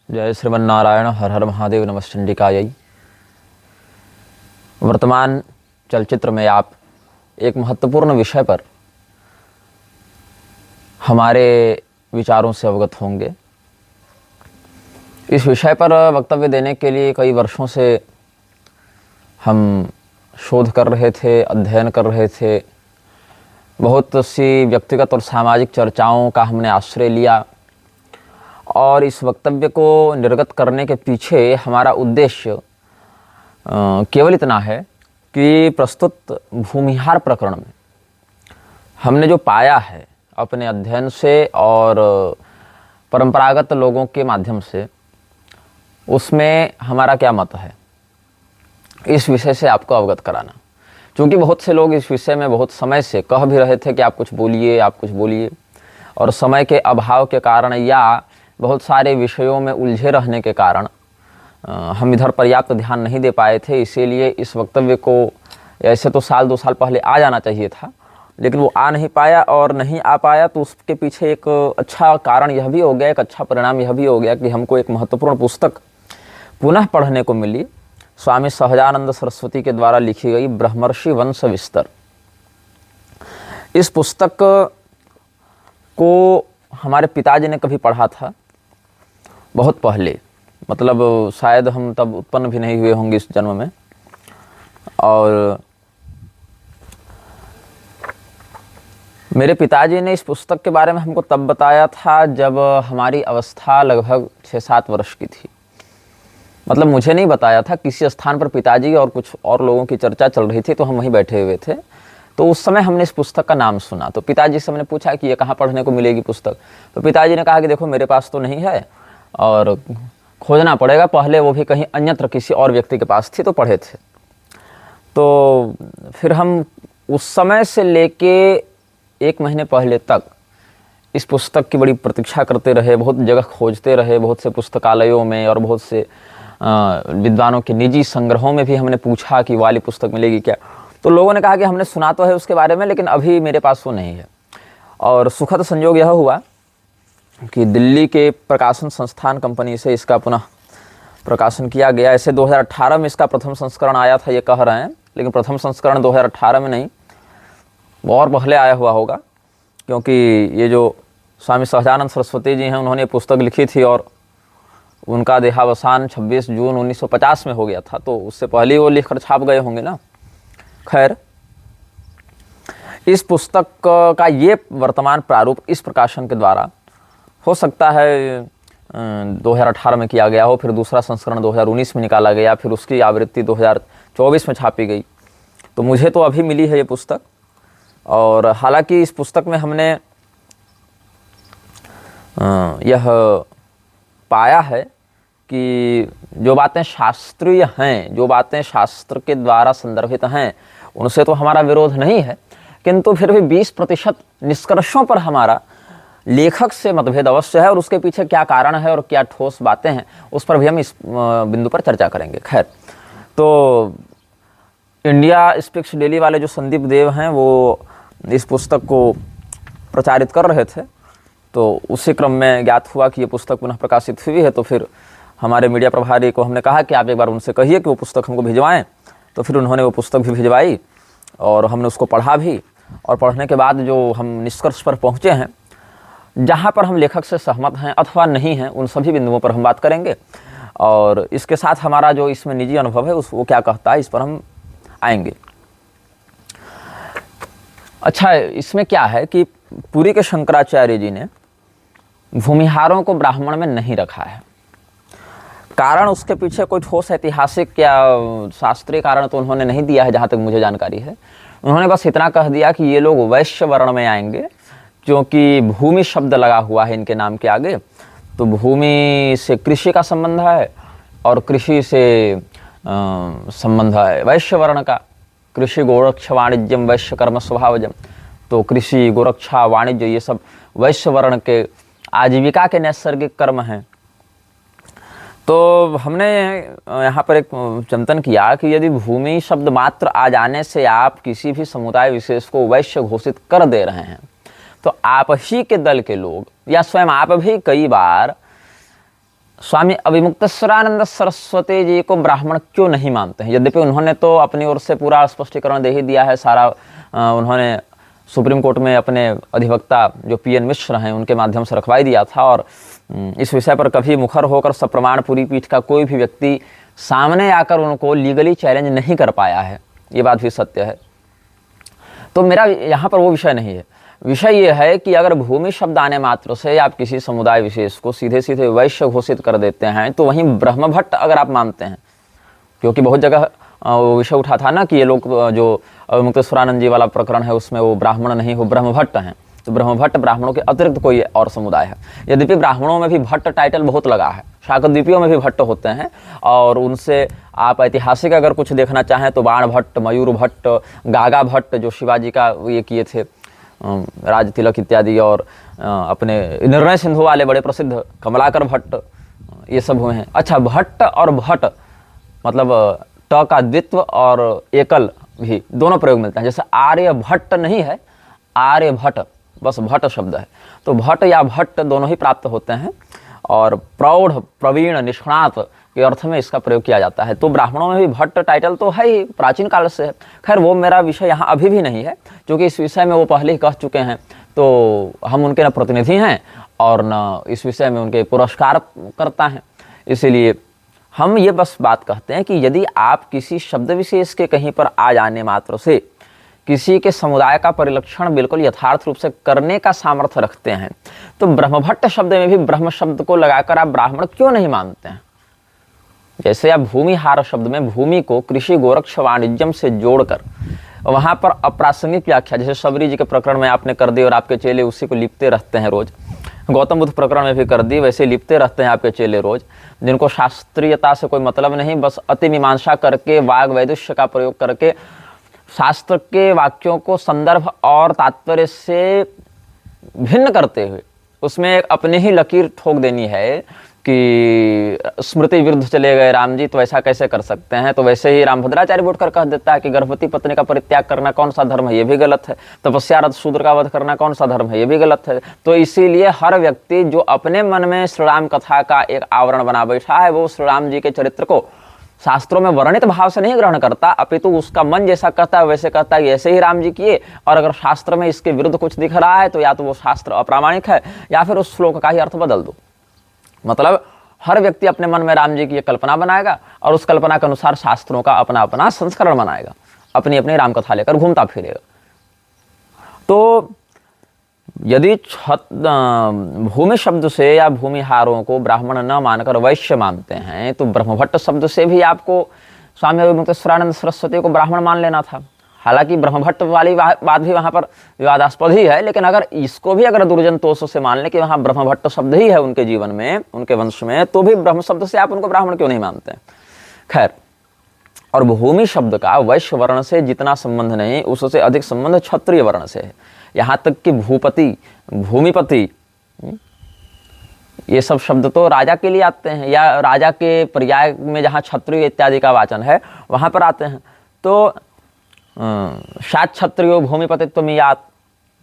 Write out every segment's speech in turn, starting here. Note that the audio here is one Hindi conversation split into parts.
जय श्रीमन नारायण। हर हर महादेव। नमश्चंडिकायै। वर्तमान चलचित्र में आप एक महत्वपूर्ण विषय पर हमारे विचारों से अवगत होंगे। इस विषय पर वक्तव्य देने के लिए कई वर्षों से हम शोध कर रहे थे, अध्ययन कर रहे थे। बहुत सी व्यक्तिगत और सामाजिक चर्चाओं का हमने आश्रय लिया और इस वक्तव्य को निर्गत करने के पीछे हमारा उद्देश्य केवल इतना है कि प्रस्तुत भूमिहार प्रकरण में हमने जो पाया है अपने अध्ययन से और परंपरागत लोगों के माध्यम से, उसमें हमारा क्या मत है, इस विषय से आपको अवगत कराना। क्योंकि बहुत से लोग इस विषय में बहुत समय से कह भी रहे थे कि आप कुछ बोलिए, आप कुछ बोलिए, और समय के अभाव के कारण या बहुत सारे विषयों में उलझे रहने के कारण हम इधर पर्याप्त ध्यान नहीं दे पाए थे। इसीलिए इस वक्तव्य को ऐसे तो साल 2 साल पहले आ जाना चाहिए था, लेकिन वो आ नहीं पाया, और नहीं आ पाया तो उसके पीछे एक अच्छा कारण यह भी हो गया, एक अच्छा परिणाम यह भी हो गया कि हमको एक महत्वपूर्ण पुस्तक पुनः पढ़ने को मिली। स्वामी सहजानंद सरस्वती के द्वारा लिखी गई ब्रह्मर्षि वंश विस्तर। इस पुस्तक को हमारे पिताजी ने कभी पढ़ा था, बहुत पहले, मतलब शायद हम तब उत्पन्न भी नहीं हुए होंगे इस जन्म में। और मेरे पिताजी ने इस पुस्तक के बारे में हमको तब बताया था जब हमारी अवस्था लगभग 6-7 वर्ष की थी। मतलब मुझे नहीं बताया था, किसी स्थान पर पिताजी और कुछ और लोगों की चर्चा चल रही थी, तो हम वहीं बैठे हुए थे। तो उस समय हमने इस पुस्तक का नाम सुना, तो पिताजी से मैंने पूछा कि ये कहाँ पढ़ने को मिलेगी पुस्तक। तो पिताजी ने कहा कि देखो मेरे पास तो नहीं है और खोजना पड़ेगा, पहले वो भी कहीं अन्यत्र किसी और व्यक्ति के पास थी तो पढ़े थे। तो फिर हम उस समय से लेके 1 महीने पहले तक इस पुस्तक की बड़ी प्रतीक्षा करते रहे, बहुत जगह खोजते रहे, बहुत से पुस्तकालयों में और बहुत से विद्वानों के निजी संग्रहों में भी हमने पूछा कि वाली पुस्तक मिलेगी क्या। तो लोगों ने कहा कि हमने सुना तो है उसके बारे में, लेकिन अभी मेरे पास वो नहीं है। और सुखद संयोग यह हुआ कि दिल्ली के प्रकाशन संस्थान कंपनी से इसका पुनः प्रकाशन किया गया। ऐसे 2018 में इसका प्रथम संस्करण आया था ये कह रहे हैं, लेकिन प्रथम संस्करण 2018 में नहीं, और पहले आया हुआ होगा, क्योंकि ये जो स्वामी सहजानंद सरस्वती जी हैं उन्होंने पुस्तक लिखी थी और उनका देहावसान 26 जून 1950 में हो गया था, तो उससे पहले वो लिखकर छाप गए होंगे ना। खैर, इस पुस्तक का ये वर्तमान प्रारूप इस प्रकाशन के द्वारा हो सकता है 2018 में किया गया हो, फिर दूसरा संस्करण 2019 में निकाला गया, फिर उसकी आवृत्ति 2024 में छापी गई। तो मुझे तो अभी मिली है ये पुस्तक। और हालांकि इस पुस्तक में हमने यह पाया है कि जो बातें शास्त्रीय हैं, जो बातें शास्त्र के द्वारा संदर्भित हैं, उनसे तो हमारा विरोध नहीं है, किंतु फिर भी 20% निष्कर्षों पर हमारा लेखक से मतभेद अवश्य है, और उसके पीछे क्या कारण है और क्या ठोस बातें हैं उस पर भी हम इस बिंदु पर चर्चा करेंगे। खैर, तो इंडिया स्पीक्स डेली वाले जो संदीप देव हैं वो इस पुस्तक को प्रचारित कर रहे थे, तो उसी क्रम में ज्ञात हुआ कि ये पुस्तक पुनः प्रकाशित हुई है। तो फिर हमारे मीडिया प्रभारी को हमने कहा कि आप एक बार उनसे कहिए कि वो पुस्तक हमको भिजवाएं। तो फिर उन्होंने वो पुस्तक भी भिजवाई और हमने उसको पढ़ा भी, और पढ़ने के बाद जो हम निष्कर्ष पर पहुँचे हैं, जहाँ पर हम लेखक से सहमत हैं अथवा नहीं हैं, उन सभी बिंदुओं पर हम बात करेंगे। और इसके साथ हमारा जो इसमें निजी अनुभव है वो क्या कहता है, इस पर हम आएंगे। अच्छा, इसमें क्या है कि पुरी के शंकराचार्य जी ने भूमिहारों को ब्राह्मण में नहीं रखा है। कारण उसके पीछे कोई ठोस ऐतिहासिक या शास्त्रीय कारण तो उन्होंने नहीं दिया है, जहाँ तक मुझे जानकारी है। उन्होंने बस इतना कह दिया कि ये लोग वैश्य वर्ण में आएंगे, क्योंकि भूमि शब्द लगा हुआ है इनके नाम के आगे। तो भूमि से कृषि का संबंध है और कृषि से संबंध है वैश्य वर्ण का। कृषि गोरक्ष वाणिज्यम वैश्य कर्म स्वभावजम। तो कृषि, गोरक्षा, वाणिज्य, ये सब वैश्य वर्ण के आजीविका के नैसर्गिक कर्म हैं। तो हमने यहाँ पर एक चिंतन किया कि यदि भूमि शब्द मात्र आ जाने से आप किसी भी समुदाय विशेष को वैश्य घोषित कर दे रहे हैं, तो आप ही के दल के लोग या स्वयं आप भी कई बार स्वामी अभिमुक्तेश्वरानंद सरस्वती जी को ब्राह्मण क्यों नहीं मानते हैं? यद्यपि उन्होंने तो अपनी ओर से पूरा स्पष्टीकरण दे ही दिया है, सारा उन्होंने सुप्रीम कोर्ट में अपने अधिवक्ता जो पीएन मिश्र हैं उनके माध्यम से रखवाई दिया था, और इस विषय पर कभी मुखर होकर सप्रमाण पूरी पीठ का कोई भी व्यक्ति सामने आकर उनको लीगली चैलेंज नहीं कर पाया है, ये बात भी सत्य है। तो मेरा यहाँ पर वो विषय नहीं है। विषय ये है कि अगर भूमि शब्द आने मात्र से आप किसी समुदाय विशेष को सीधे सीधे वैश्य घोषित कर देते हैं, तो वहीं ब्रह्मभट्ट अगर आप मानते हैं, क्योंकि बहुत जगह वो विषय उठा था ना कि ये लोग जो मुक्तेश्वरानंद जी वाला प्रकरण है उसमें वो ब्राह्मण नहीं, वो ब्रह्मभट्ट हैं। तो ब्रह्मभट्ट ब्राह्मणों के अतिरिक्त कोई और समुदाय है। यद्यपि ब्राह्मणों में भी भट्ट टाइटल बहुत लगा है, शाकद्वीपियों में भी भट्ट होते हैं, और उनसे आप ऐतिहासिक अगर कुछ देखना चाहें तो बाण भट्ट, मयूर भट्ट, गागा भट्ट जो शिवाजी का ये किए थे राज तिलक इत्यादि, और अपने निर्णय सिंधु वाले बड़े प्रसिद्ध कमलाकर भट्ट, ये सब हुए हैं। अच्छा, भट्ट और भट्ट मतलब ट का द्वित्व और एकल भी दोनों प्रयोग मिलते हैं। जैसे आर्य भट्ट नहीं है, आर्य भट्ट, बस भट्ट शब्द है। तो भट्ट या भट्ट दोनों ही प्राप्त होते हैं, और प्रौढ़, प्रवीण, निष्णात के अर्थ में इसका प्रयोग किया जाता है। तो ब्राह्मणों में भी भट्ट टाइटल तो है ही, प्राचीन काल से है। खैर वो मेरा विषय यहाँ अभी भी नहीं है, क्योंकि इस विषय में वो पहले ही कह चुके हैं, तो हम उनके न प्रतिनिधि हैं और न इस विषय में उनके पुरस्कार करता है। इसीलिए हम ये बस बात कहते हैं कि यदि आप किसी शब्द विशेष के कहीं पर आ जाने मात्र से किसी के समुदाय का परिलक्षण बिल्कुल यथार्थ रूप से करने का सामर्थ्य रखते हैं, तो ब्रह्मभट्ट शब्द में भी ब्रह्म शब्द को लगाकर आप ब्राह्मण क्यों नहीं मानते हैं? जैसे आप भूमिहार शब्द में भूमि को कृषि, गोरक्ष, वाणिज्यम से जोड़कर वहां पर अप्रासंगिक व्याख्या, जैसे शबरी जी के प्रकरण में आपने कर दी और आपके चेले उसी को लिपते रहते हैं रोज, गौतम बुद्ध प्रकरण में भी कर दी, वैसे लिपते रहते हैं आपके चेले रोज, जिनको शास्त्रीयता से कोई मतलब नहीं, बस अति मीमांसा करके, वाग वैदुष्य का प्रयोग करके शास्त्र के वाक्यों को संदर्भ और तात्पर्य से भिन्न करते हुए उसमें एक अपनी ही लकीर ठोक देनी है कि स्मृति विरुद्ध चले गए राम जी, तो ऐसा कैसे कर सकते हैं। तो वैसे ही रामभद्राचार्य उठकर कह देता है कि गर्भवती पत्नी का परित्याग करना कौन सा धर्म है, ये भी गलत है। तपस्यारत शूद्र का वध करना कौन सा धर्म है, ये भी गलत है। तो इसीलिए हर व्यक्ति जो अपने मन में श्री राम कथा का एक आवरण बना बैठा है, वो श्री राम जी के चरित्र को शास्त्रों में वर्णित भाव से नहीं ग्रहण करता, अपितु उसका मन जैसा कहता है वैसे कहता है, ऐसे ही राम जी किए, और अगर शास्त्र में इसके विरुद्ध कुछ दिख रहा है तो या तो वो शास्त्र अप्रामाणिक है या फिर उस श्लोक का ही अर्थ बदल दो। मतलब हर व्यक्ति अपने मन में राम जी की कल्पना बनाएगा और उस कल्पना के अनुसार शास्त्रों का अपना अपना संस्करण बनाएगा, अपनी अपनी राम कथा लेकर घूमता फिरेगा। तो यदि भूमि शब्द से या भूमिहारों को ब्राह्मण न मानकर वैश्य मानते हैं, तो ब्रह्मभट्ट शब्द से भी आपको स्वामी अभिमुक्तेश्वरानंद सरस्वती को ब्राह्मण मान लेना था। हालांकि ब्रह्मभट्ट वाली बात भी वहाँ पर विवादास्पद ही है, लेकिन अगर इसको भी अगर दुर्जन तोष से मान लें कि वहाँ ब्रह्मभट्ट शब्द ही है उनके जीवन में, उनके वंश में, तो भी ब्रह्म शब्द से आप उनको ब्राह्मण क्यों नहीं मानते हैं? खैर, और भूमि शब्द का वैश्य वर्ण से जितना संबंध नहीं, उससे अधिक संबंध क्षत्रिय वर्ण से है। यहाँ तक कि भूपति, भूमिपति, ये सब शब्द तो राजा के लिए आते हैं, या राजा के पर्याय में जहाँ क्षत्रिय इत्यादि का वाचन है वहाँ पर आते हैं। तो सात क्षत्रियो भूमिपतित्वमियात्,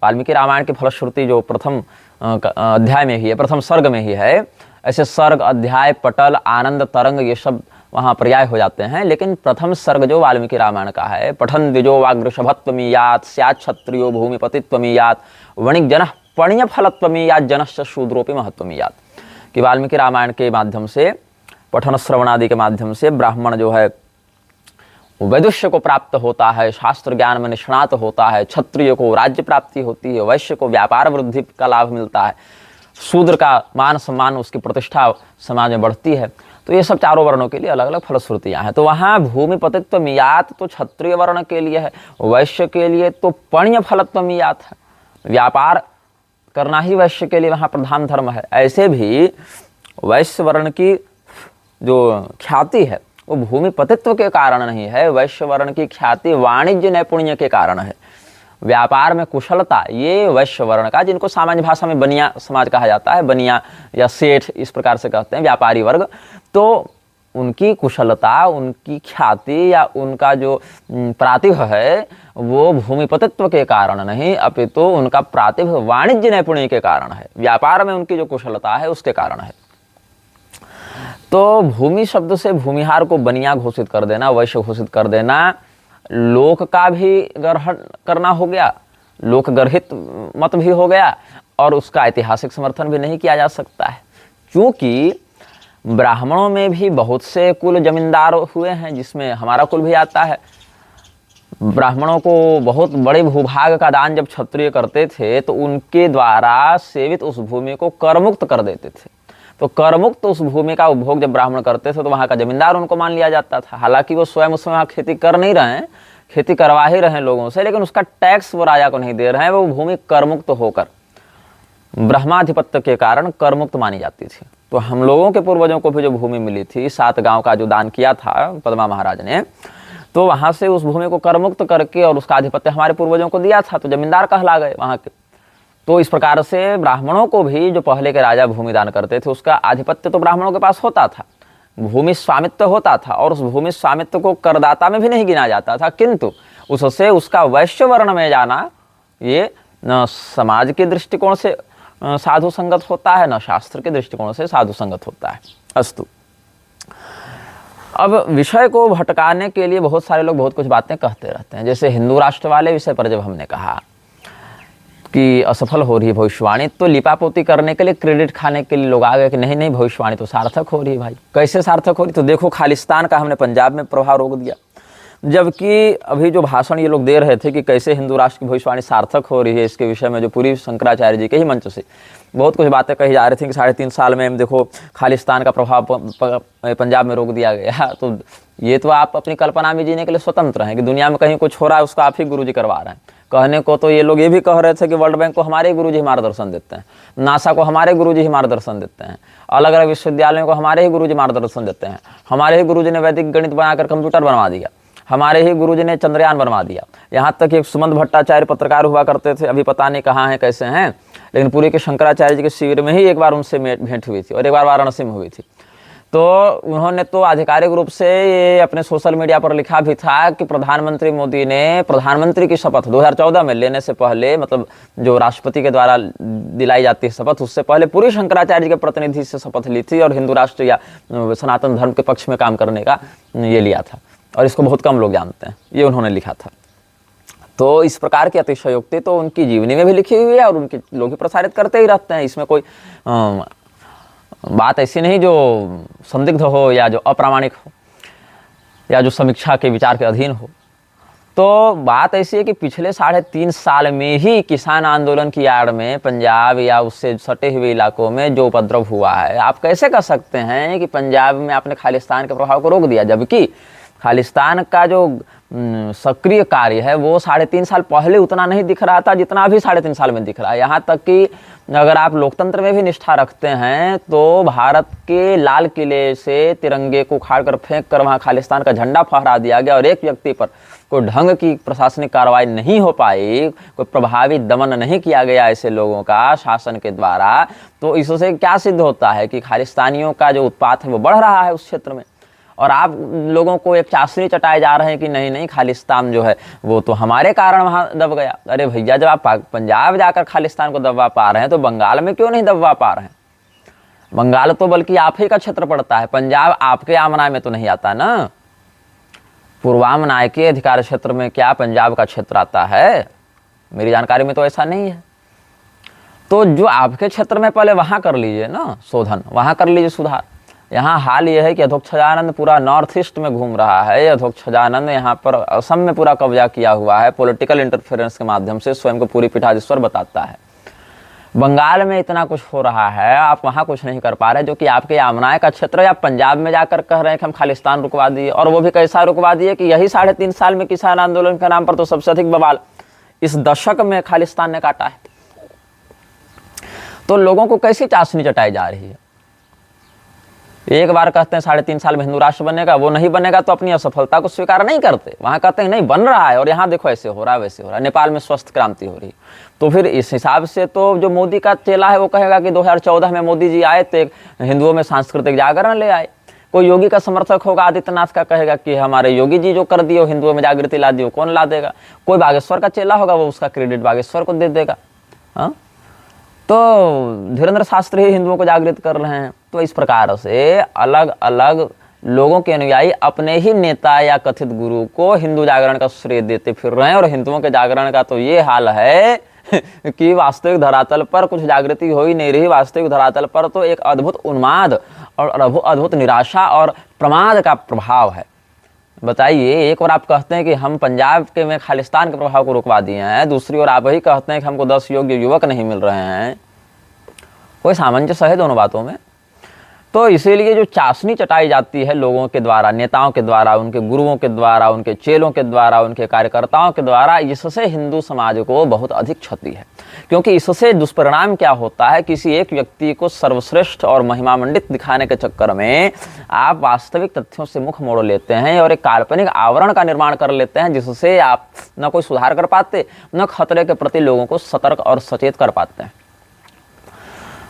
वाल्मीकि रामायण की फलश्रुति जो प्रथम अध्याय में ही है, प्रथम सर्ग में ही है, ऐसे सर्ग, अध्याय, पटल, आनंद, तरंग, ये सब वहाँ पर्याय हो जाते हैं। लेकिन प्रथम सर्ग जो वाल्मीकि रामायण का है, पठन द्विजो वाग्रषभत्वमीयात्, स्यात् क्षत्रियो भूमिपतित्वमीयात्, वणिक जनः पण्य फलत्वमीयात्, जनश्च शूद्रोपि महत्वमीयात्, कि वाल्मीकि रामायण के माध्यम से, पठन श्रवण आदि के माध्यम से ब्राह्मण जो है वैदुष्य को प्राप्त होता है, शास्त्र ज्ञान में निष्णात होता है, क्षत्रिय को राज्य प्राप्ति होती है, वैश्य को व्यापार वृद्धि का लाभ मिलता है, शूद्र का मान सम्मान, उसकी प्रतिष्ठा समाज में बढ़ती है। तो ये सब चारों वर्णों के लिए अलग अलग फलश्रुतियाँ हैं। तो वहाँ भूमिपतित्व मियात तो क्षत्रिय वर्ण के लिए है, वैश्य के लिए तो पण्य फलत्व मियात है, व्यापार करना ही वैश्य के लिए वहाँ प्रधान धर्म है। ऐसे भी वैश्य वर्ण की जो ख्याति है वो भूमिपतित्व के कारण नहीं है, वैश्य वर्ण की ख्याति वाणिज्य नैपुण्य के कारण है, व्यापार में कुशलता, ये वैश्य वर्ण का, जिनको सामान्य भाषा में बनिया समाज कहा जाता है, बनिया या सेठ इस प्रकार से कहते हैं, व्यापारी वर्ग, तो उनकी कुशलता, उनकी ख्याति या उनका जो प्रातिभ है वो भूमिपतित्व के कारण नहीं, अपितु उनका प्रातिभ वाणिज्य नैपुण्य के कारण है, व्यापार में उनकी जो कुशलता है उसके कारण है। तो भूमि शब्द से भूमिहार को बनिया घोषित कर देना, वैश्य घोषित कर देना, लोक का भी ग्रहण करना हो गया, लोक गर्हित मत भी हो गया, और उसका ऐतिहासिक समर्थन भी नहीं किया जा सकता है। क्योंकि ब्राह्मणों में भी बहुत से कुल जमींदार हुए हैं, जिसमें हमारा कुल भी आता है। ब्राह्मणों को बहुत बड़े भूभाग का दान जब क्षत्रिय करते थे तो उनके द्वारा सेवित उस भूमि को करमुक्त कर देते थे। तो करमुक्त उस भूमि का उपभोग जब ब्राह्मण करते थे तो वहाँ का जमींदार उनको मान लिया जाता था। हालांकि वो स्वयं उसमें वहाँ खेती कर नहीं रहे हैं, खेती करवा ही रहे हैं लोगों से, लेकिन उसका टैक्स वो राजा को नहीं दे रहे हैं। वो भूमि करमुक्त होकर ब्रह्माधिपत्य के कारण करमुक्त मानी जाती थी। तो हम लोगों के पूर्वजों को भी जो भूमि मिली थी, 7 गांव का जो दान किया था पद्मा महाराज ने, तो वहाँ से उस भूमि को करमुक्त करके और उसका आधिपत्य हमारे पूर्वजों को दिया था, तो जमींदार कहला गए वहाँ के। तो इस प्रकार से ब्राह्मणों को भी जो पहले के राजा भूमि दान करते थे उसका आधिपत्य तो ब्राह्मणों के पास होता था, भूमि स्वामित्व होता था, और उस भूमि स्वामित्व को करदाता में भी नहीं गिना जाता था, किंतु उससे उसका वैश्य वर्ण में जाना ये न समाज के दृष्टिकोण से साधु संगत होता है, न शास्त्र के दृष्टिकोण से साधु संगत होता है। अस्तु, अब विषय को भटकाने के लिए बहुत सारे लोग बहुत कुछ बातें कहते रहते हैं। जैसे हिंदू राष्ट्र वाले विषय पर जब हमने कहा कि असफल हो रही है भविष्यवाणी, तो लिपापोती करने के लिए, क्रेडिट खाने के लिए लोग आ गए कि नहीं नहीं भविष्यवाणी तो सार्थक हो रही है। भाई कैसे सार्थक हो रही? तो देखो, खालिस्तान का हमने पंजाब में प्रभाव रोक दिया, जबकि अभी जो भाषण ये लोग दे रहे थे कि कैसे हिंदू राष्ट्र की भविष्यवाणी सार्थक हो रही है, इसके विषय में जो पूरी शंकराचार्य जी के ही मंच से बहुत कुछ बातें कही जा रही थी कि 3.5 साल में देखो खालिस्तान का प्रभाव पंजाब में रोक दिया गया। तो ये तो आप अपनी कल्पना में जीने के लिए स्वतंत्र हैं कि दुनिया में कहीं कुछ हो रहा है उसको आप ही गुरुजी करवा रहे हैं। कहने को तो ये लोग ये भी कह रहे थे कि वर्ल्ड बैंक को हमारे ही गुरुजी मार्गदर्शन देते हैं, नासा को हमारे गुरुजी ही मार्गदर्शन देते हैं, अलग अलग विश्वविद्यालयों को हमारे ही गुरुजी मार्गदर्शन देते हैं, हमारे ही गुरुजी ने वैदिक गणित बनाकर कंप्यूटर बनवा दिया, हमारे ही गुरुजी ने चंद्रयान बनवा दिया। यहाँ तक एक सुमंत भट्टाचार्य पत्रकार हुआ करते थे, अभी पता नहीं कहाँ हैं कैसे हैं, लेकिन पूरी के शंकराचार्य जी के शिविर में ही एक बार उनसे भेंट हुई थी और एक बार वाराणसी में हुई थी। तो उन्होंने तो आधिकारिक रूप से ये अपने सोशल मीडिया पर लिखा भी था कि प्रधानमंत्री मोदी ने प्रधानमंत्री की शपथ 2014 में लेने से पहले, मतलब जो राष्ट्रपति के द्वारा दिलाई जाती है शपथ, उससे पहले पूरी शंकराचार्य जी के प्रतिनिधि से शपथ ली थी और हिंदू राष्ट्र या सनातन धर्म के पक्ष में काम करने का ये लिया था, और इसको बहुत कम लोग जानते हैं, ये उन्होंने लिखा था। तो इस प्रकार की अतिशयोक्ति तो उनकी जीवनी में भी लिखी हुई है और उनके लोग ही प्रसारित करते ही रहते हैं। इसमें कोई बात ऐसी नहीं जो संदिग्ध हो या जो अप्रामाणिक हो या जो समीक्षा के विचार के अधीन हो। तो बात ऐसी है कि पिछले 3.5 साल में ही किसान आंदोलन की आड़ में पंजाब या उससे सटे हुए इलाकों में जो उपद्रव हुआ है, आप कैसे कह सकते हैं कि पंजाब में आपने खालिस्तान के प्रभाव को रोक दिया, जबकि खालिस्तान का जो सक्रिय कार्य है वो 3.5 साल पहले उतना नहीं दिख रहा था जितना अभी 3.5 साल में दिख रहा है। यहाँ तक कि अगर आप लोकतंत्र में भी निष्ठा रखते हैं तो भारत के लाल किले से तिरंगे को उखाड़ कर फेंक कर वहाँ खालिस्तान का झंडा फहरा दिया गया और एक व्यक्ति पर कोई ढंग की प्रशासनिक कार्रवाई नहीं हो पाई, कोई प्रभावी दमन नहीं किया गया ऐसे लोगों का शासन के द्वारा। तो इससे क्या सिद्ध होता है कि खालिस्तानियों का जो उत्पात है वो बढ़ रहा है उस क्षेत्र में, और आप लोगों को एक चाशनी चटाए जा रहे हैं कि नहीं नहीं खालिस्तान जो है वो तो हमारे कारण वहाँ दब गया। अरे भैया, जब आप पंजाब जाकर खालिस्तान को दबा पा रहे हैं तो बंगाल में क्यों नहीं दबा पा रहे हैं? बंगाल तो बल्कि आप ही का क्षेत्र पड़ता है, पंजाब आपके आमनाय में तो नहीं आता ना। पूर्वामनाय के अधिकार क्षेत्र में क्या पंजाब का क्षेत्र आता है? मेरी जानकारी में तो ऐसा नहीं है। तो जो आपके क्षेत्र में पहले वहाँ कर लीजिए ना शोधन, वहाँ कर लीजिए सुधार। यहाँ हाल ये है कि अधोक्षजानंद पूरा नॉर्थ ईस्ट में घूम रहा है। अधोक्षजानंद यहाँ पर असम में पूरा कब्जा किया हुआ है, पॉलिटिकल इंटरफेरेंस के माध्यम से स्वयं को पूरी पीठाधीश्वर बताता है। बंगाल में इतना कुछ हो रहा है, आप वहाँ कुछ नहीं कर पा रहे, जो कि आपके आमनाय का क्षेत्र है। आप पंजाब में जाकर कह रहे हैं कि हम खालिस्तान रुकवा दिए, और वो भी कैसा रुकवा दिए कि यही 3.5 साल में किसान आंदोलन के नाम पर तो सबसे अधिक बवाल इस दशक में खालिस्तान ने काटा है। तो लोगों को कैसी चाशनी चटाई जा रही है? एक बार कहते हैं 3.5 साल में हिंदू राष्ट्र बनेगा, वो नहीं बनेगा तो अपनी असफलता को स्वीकार नहीं करते। वहां कहते हैं नहीं बन रहा है, और यहाँ देखो ऐसे हो रहा है वैसे हो रहा है, नेपाल में स्वस्थ क्रांति हो रही। तो फिर इस हिसाब से तो जो मोदी का चेला है वो कहेगा कि 2014 में मोदी जी आए तो हिंदुओं में सांस्कृतिक जागरण ले आए। कोई योगी का समर्थक होगा आदित्यनाथ का, कहेगा कि हमारे योगी जी जो कर दिए वो हिंदुओं में जागृति ला दी, कौन ला देगा? कोई बागेश्वर का चेला होगा, वो उसका क्रेडिट बागेश्वर को दे देगा। हाँ, तो धीरेन्द्र शास्त्री ही हिंदुओं को जागृत कर रहे हैं। तो इस प्रकार से अलग अलग लोगों के अनुयायी अपने ही नेता या कथित गुरु को हिंदू जागरण का श्रेय देते फिर रहे हैं। और हिंदुओं के जागरण का तो ये हाल है कि वास्तविक धरातल पर कुछ जागृति हो ही नहीं रही। वास्तविक धरातल पर तो एक अद्भुत उन्माद और अद्भुत निराशा और प्रमाद का प्रभाव है। बताइए, एक ओर आप कहते हैं कि हम पंजाब के में खालिस्तान के प्रभाव को रुकवा दिए हैं, दूसरी ओर आप वही कहते हैं कि हमको 10 योग्य युवक नहीं मिल रहे हैं। कोई सामंजस्य है दोनों बातों में? तो इसीलिए जो चाशनी चटाई जाती है लोगों के द्वारा, नेताओं के द्वारा, उनके गुरुओं के द्वारा, उनके चेलों के द्वारा, उनके कार्यकर्ताओं के द्वारा, इससे हिंदू समाज को बहुत अधिक क्षति है। क्योंकि इससे दुष्परिणाम क्या होता है, किसी एक व्यक्ति को सर्वश्रेष्ठ और महिमामंडित दिखाने के चक्कर में आप वास्तविक तथ्यों से मुख मोड़ लेते हैं और एक काल्पनिक आवरण का निर्माण कर लेते हैं, जिससे आप न कोई सुधार कर पाते, न खतरे के प्रति लोगों को सतर्क और सचेत कर पाते हैं।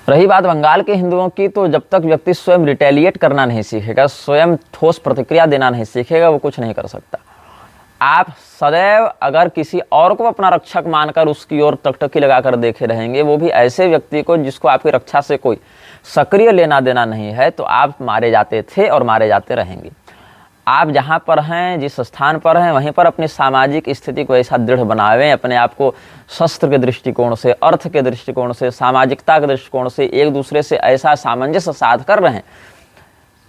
रही बात बंगाल के हिंदुओं की, तो जब तक व्यक्ति स्वयं रिटेलिएट करना नहीं सीखेगा, स्वयं ठोस प्रतिक्रिया देना नहीं सीखेगा, वो कुछ नहीं कर सकता। आप सदैव अगर किसी और को अपना रक्षक मानकर उसकी ओर टकटकी लगाकर देखे रहेंगे, वो भी ऐसे व्यक्ति को जिसको आपकी रक्षा से कोई सक्रिय लेना देना नहीं है, तो आप मारे जाते थे और मारे जाते रहेंगे। आप जहाँ पर हैं, जिस स्थान पर हैं, वहीं पर अपनी सामाजिक स्थिति को ऐसा दृढ़ बनावें, अपने आप को शस्त्र के दृष्टिकोण से, अर्थ के दृष्टिकोण से, सामाजिकता के दृष्टिकोण से एक दूसरे से ऐसा सामंजस्य साध कर रहे हैं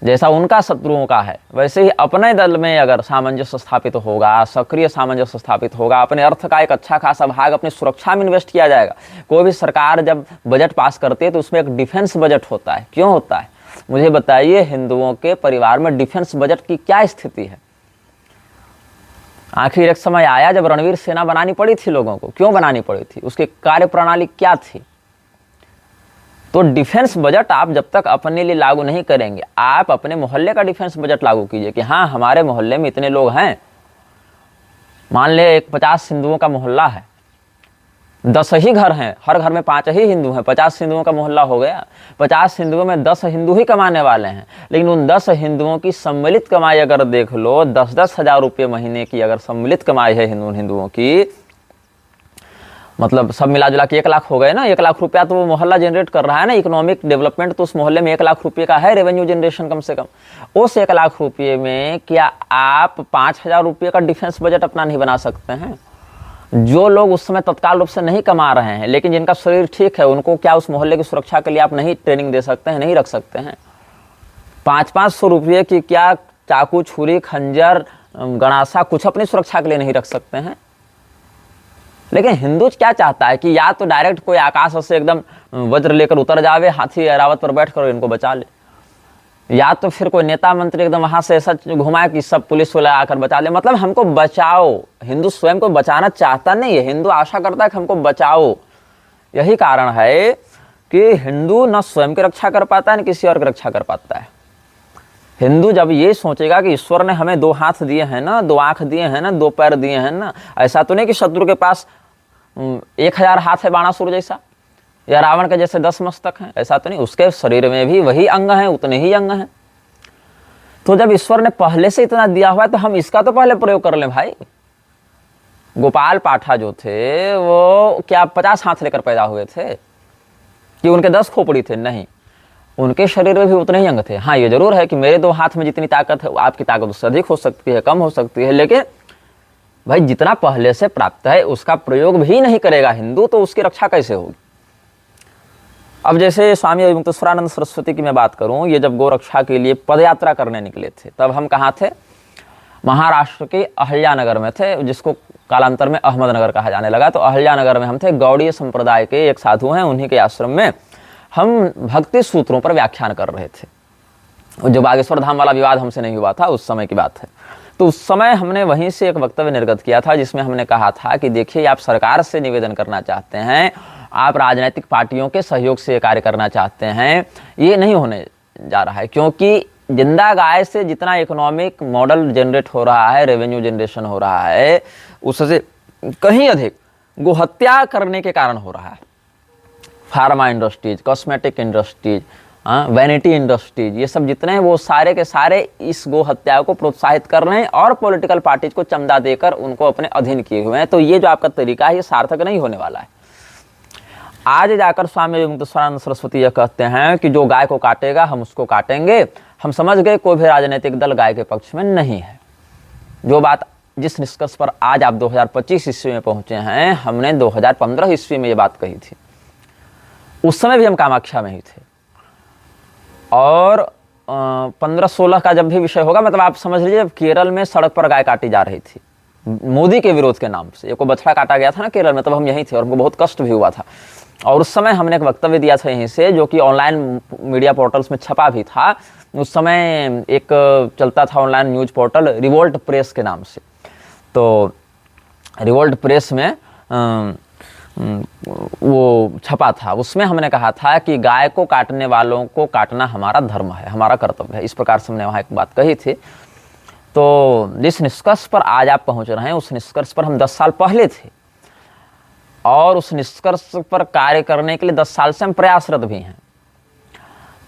जैसा उनका शत्रुओं का है। वैसे ही अपने दल में अगर सामंजस्य स्थापित होगा, सक्रिय सामंजस्य स्थापित होगा, अपने अर्थ का एक अच्छा खासा भाग अपनी सुरक्षा में इन्वेस्ट किया जाएगा। कोई भी सरकार जब बजट पास करती है तो उसमें एक डिफेंस बजट होता है। क्यों होता है मुझे बताइए? हिंदुओं के परिवार में डिफेंस बजट की क्या स्थिति है? आखिर एक समय आया जब रणवीर सेना बनानी पड़ी थी लोगों को। क्यों बनानी पड़ी थी? उसकी कार्यप्रणाली क्या थी? तो डिफेंस बजट आप जब तक अपने लिए लागू नहीं करेंगे, आप अपने मोहल्ले का डिफेंस बजट लागू कीजिए कि हाँ, हमारे मोहल्ले में इतने लोग हैं। मान ले एक 50 हिंदुओं का मोहल्ला है, 10 ही घर हैं, हर घर में 5 ही हिंदू हैं, 50 हिंदुओं का मोहल्ला हो गया। 50 हिंदुओं में 10 हिंदू ही कमाने वाले हैं, लेकिन उन 10 हिंदुओं की सम्मिलित कमाई अगर देख लो, 10-10 हज़ार रुपये महीने की अगर सम्मिलित कमाई है हिंदुओं की, मतलब सब मिला जुला के 1 लाख हो गए ना। 1 लाख रुपया तो वो मोहल्ला जनरेट कर रहा है ना। इकोनॉमिक डेवलपमेंट तो उस मोहल्ले में 1 लाख रुपये का है, रेवेन्यू जनरेशन कम से कम। उस 1 लाख रुपये में क्या आप 5,000 रुपये का डिफेंस बजट अपना नहीं बना सकते हैं? जो लोग उस समय तत्काल रूप से नहीं कमा रहे हैं, लेकिन जिनका शरीर ठीक है, उनको क्या उस मोहल्ले की सुरक्षा के लिए आप नहीं ट्रेनिंग दे सकते हैं? नहीं रख सकते हैं? 500-500 रुपये की क्या चाकू, छुरी, खंजर, गणासा कुछ अपनी सुरक्षा के लिए नहीं रख सकते हैं? लेकिन हिंदू क्या चाहता है कि या तो डायरेक्ट कोई आकाश से एकदम वज्र लेकर उतर जावे, हाथी ऐरावत पर बैठकर इनको बचा ले, या तो फिर कोई नेता मंत्री एकदम वहां से ऐसा घुमाए कि सब पुलिस वाला आकर बचा ले। मतलब हमको बचाओ। हिंदू स्वयं को बचाना चाहता नहीं है, हिंदू आशा करता है कि हमको बचाओ। यही कारण है कि हिंदू न स्वयं की रक्षा कर पाता है, न किसी और की रक्षा कर पाता है। हिंदू जब ये सोचेगा कि ईश्वर ने हमें 2 हाथ दिए हैं ना, 2 आंख दिए हैं ना, 2 पैर दिए हैं ना, ऐसा तो नहीं कि शत्रु के पास 1000 हाथ है बाणासुर जैसा, या रावण के जैसे 10 मस्तक हैं, ऐसा तो नहीं। उसके शरीर में भी वही अंग हैं, उतने ही अंग हैं। तो जब ईश्वर ने पहले से इतना दिया हुआ है तो हम इसका तो पहले प्रयोग कर लें भाई। गोपाल पाठा जो थे वो क्या 50 हाथ लेकर पैदा हुए थे कि उनके 10 खोपड़ी थे? नहीं, उनके शरीर में भी उतने ही अंग थे। हाँ, ये जरूर है कि मेरे 2 हाथ में जितनी ताकत है आपकी ताकत उससे अधिक हो सकती है, कम हो सकती है, लेकिन भाई जितना पहले से प्राप्त है उसका प्रयोग भी नहीं करेगा हिंदू, तो उसकी रक्षा कैसे होगी? अब जैसे स्वामी अभिमुक्तेश्वरानंद सरस्वती की मैं बात करूं, ये जब गोरक्षा के लिए पदयात्रा करने निकले थे, तब हम कहाँ थे? महाराष्ट्र के अहल्यानगर में थे, जिसको कालांतर में अहमदनगर कहा जाने लगा। तो अहल्यानगर में हम थे। गौड़ीय संप्रदाय के एक साधु हैं, उन्हीं के आश्रम में हम भक्ति सूत्रों पर व्याख्यान कर रहे थे। जो बागेश्वर धाम वाला विवाद हमसे नहीं हुआ था, उस समय की बात है। तो उस समय हमने वहीं से एक वक्तव्य निर्गत किया था, जिसमें हमने कहा था कि देखिए, आप सरकार से निवेदन करना चाहते हैं, आप राजनीतिक पार्टियों के सहयोग से कार्य करना चाहते हैं, ये नहीं होने जा रहा है। क्योंकि जिंदा गाय से जितना इकोनॉमिक मॉडल जनरेट हो रहा है, रेवेन्यू जनरेशन हो रहा है, उससे कहीं अधिक गोहत्या करने के कारण हो रहा है। Pharma industries, cosmetic industries, vanity industries, ये सब जितने हैं वो सारे के सारे इस गो हत्या को प्रोत्साहित कर रहे हैं और पॉलिटिकल पार्टीज को चंदा देकर उनको अपने अधीन किए हुए हैं। तो ये जो आपका तरीका है, ये सार्थक नहीं होने वाला है। आज जाकर स्वामी मुक्तेश्वरानंद सरस्वती यह कहते हैं कि जो गाय को काटेगा हम उसको काटेंगे। हम समझ गए कोई भी राजनीतिक दल गाय के पक्ष में नहीं है। जो बात, जिस निष्कर्ष पर आज आप 2025 ईस्वी में पहुंचे हैं, हमने 2015 ईस्वी में ये बात कही थी। उस समय भी हम कामाख्या में ही थे। और 15-16 का जब भी विषय होगा, मतलब आप समझ लीजिए जब केरल में सड़क पर गाय काटी जा रही थी मोदी के विरोध के नाम से, एक बछड़ा काटा गया था ना केरल में, तब हम यहीं थे और हमको बहुत कष्ट भी हुआ था। और उस समय हमने एक वक्तव्य दिया था यहीं से, जो कि ऑनलाइन मीडिया पोर्टल्स में छपा भी था। उस समय एक चलता था online news portal revolt press के नाम से। तो रिवोल्ट प्रेस में वो छपा था, उसमें हमने कहा था कि गाय को काटने वालों को काटना हमारा धर्म है, हमारा कर्तव्य है। इस प्रकार से हमने वहाँ एक बात कही थी। तो जिस निष्कर्ष पर आज आप पहुँच रहे हैं, उस निष्कर्ष पर हम 10 साल पहले थे और उस निष्कर्ष पर कार्य करने के लिए 10 साल से हम प्रयासरत भी हैं।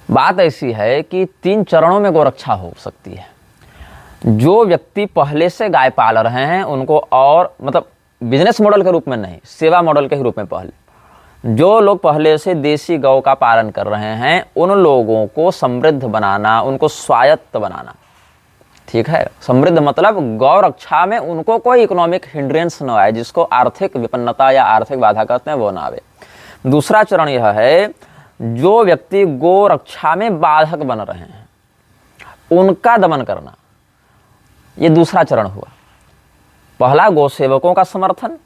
बात ऐसी है कि 3 चरणों में गोरक्षा हो सकती है। जो व्यक्ति पहले से गाय पाल रहे हैं उनको, और मतलब बिजनेस मॉडल के रूप में नहीं, सेवा मॉडल के रूप में पहले जो लोग पहले से देसी गौ का पालन कर रहे हैं, उन लोगों को समृद्ध बनाना, उनको स्वायत्त बनाना। ठीक है, समृद्ध मतलब गौ रक्षा में उनको कोई इकोनॉमिक हिंड्रेंस न आए, जिसको आर्थिक विपन्नता या आर्थिक बाधा कहते हैं, वो ना आवे। दूसरा चरण यह है, जो व्यक्ति गौ रक्षा में बाधक बन रहे हैं उनका दमन करना। ये दूसरा चरण हुआ। पहला गौ सेवकों का समर्थन,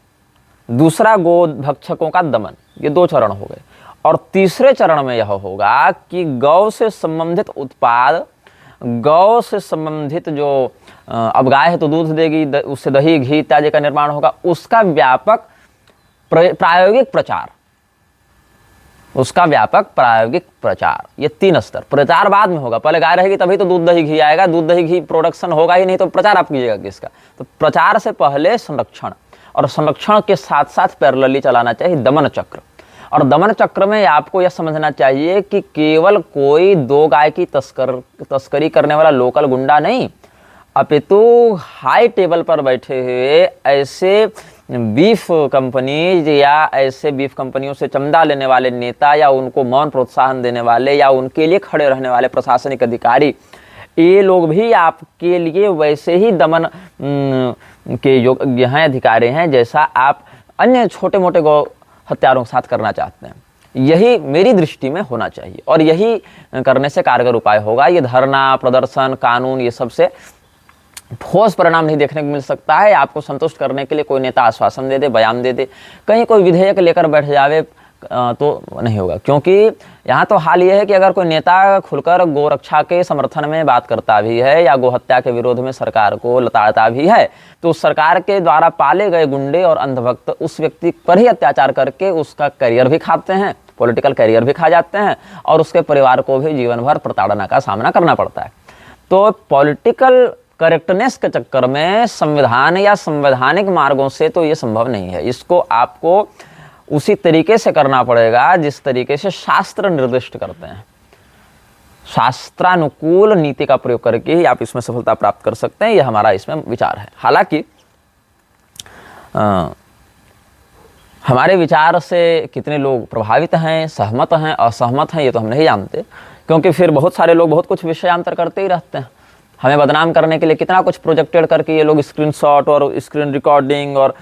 दूसरा गौ भक्षकों का दमन। ये 2 चरण हो गए। और तीसरे चरण में यह होगा कि गौ से संबंधित उत्पाद, गौ से संबंधित जो अब गाय है तो दूध देगी, उससे दही घी इत्यादि का निर्माण होगा, उसका व्यापक प्रायोगिक प्रचार, उसका व्यापक प्रायोगिक प्रचार। ये 3 स्तर। प्रचार बाद में होगा, पहले गाय रहेगी तभी तो दूध दही घी आएगा, दूध दही घी प्रोडक्शन होगा ही नहीं तो प्रचार आप कीजिएगा किसका। तो प्रचार से पहले संरक्षण, और संरक्षण के साथ साथ पैरेलली चलाना चाहिए दमन चक्र। और दमन चक्र में आपको यह समझना चाहिए कि केवल कोई 2 गाय की तस्करी करने वाला लोकल गुंडा नहीं, अपितु हाई टेबल पर बैठे हुए ऐसे बीफ कंपनीज या ऐसे बीफ कंपनियों से चंदा लेने वाले नेता, या उनको मौन प्रोत्साहन देने वाले, या उनके लिए खड़े रहने वाले प्रशासनिक अधिकारी, ये लोग भी आपके लिए वैसे ही दमन के योग्य हैं, अधिकारी हैं, जैसा आप अन्य छोटे मोटे गौ हत्यारों के साथ करना चाहते हैं। यही मेरी दृष्टि में होना चाहिए और यही करने से कारगर उपाय होगा। ये धरना, प्रदर्शन, कानून, ये सबसे ठोस परिणाम नहीं देखने को मिल सकता है। आपको संतुष्ट करने के लिए कोई नेता आश्वासन दे दे, बयान दे दे, कहीं कोई विधेयक लेकर बैठ जावे तो नहीं होगा। क्योंकि यहाँ तो हाल ये है कि अगर कोई नेता खुलकर गौ रक्षा के समर्थन में बात करता भी है या गौ हत्या के विरोध में सरकार को लताड़ता भी है, तो उस सरकार के द्वारा पाले गए गुंडे और अंधभक्त उस व्यक्ति पर ही अत्याचार करके उसका करियर भी खाते हैं, पॉलिटिकल करियर भी खा जाते हैं, और उसके परिवार को भी जीवन भर प्रताड़ना का सामना करना पड़ता है। तो पॉलिटिकल करेक्टनेस के चक्कर में संविधान या संवैधानिक मार्गों से तो ये संभव नहीं है। इसको आपको उसी तरीके से करना पड़ेगा जिस तरीके से शास्त्र निर्दिष्ट करते हैं। शास्त्रानुकूल नीति का प्रयोग करके ही आप इसमें सफलता प्राप्त कर सकते हैं। यह हमारा इसमें विचार है। हालांकि हमारे विचार से कितने लोग प्रभावित हैं, सहमत हैं, असहमत हैं, ये तो हम नहीं जानते, क्योंकि फिर बहुत सारे लोग बहुत कुछ विषयांतर करते ही रहते हैं। हमें बदनाम करने के लिए कितना कुछ प्रोजेक्टेड करके ये लोग स्क्रीनशॉट और स्क्रीन रिकॉर्डिंग और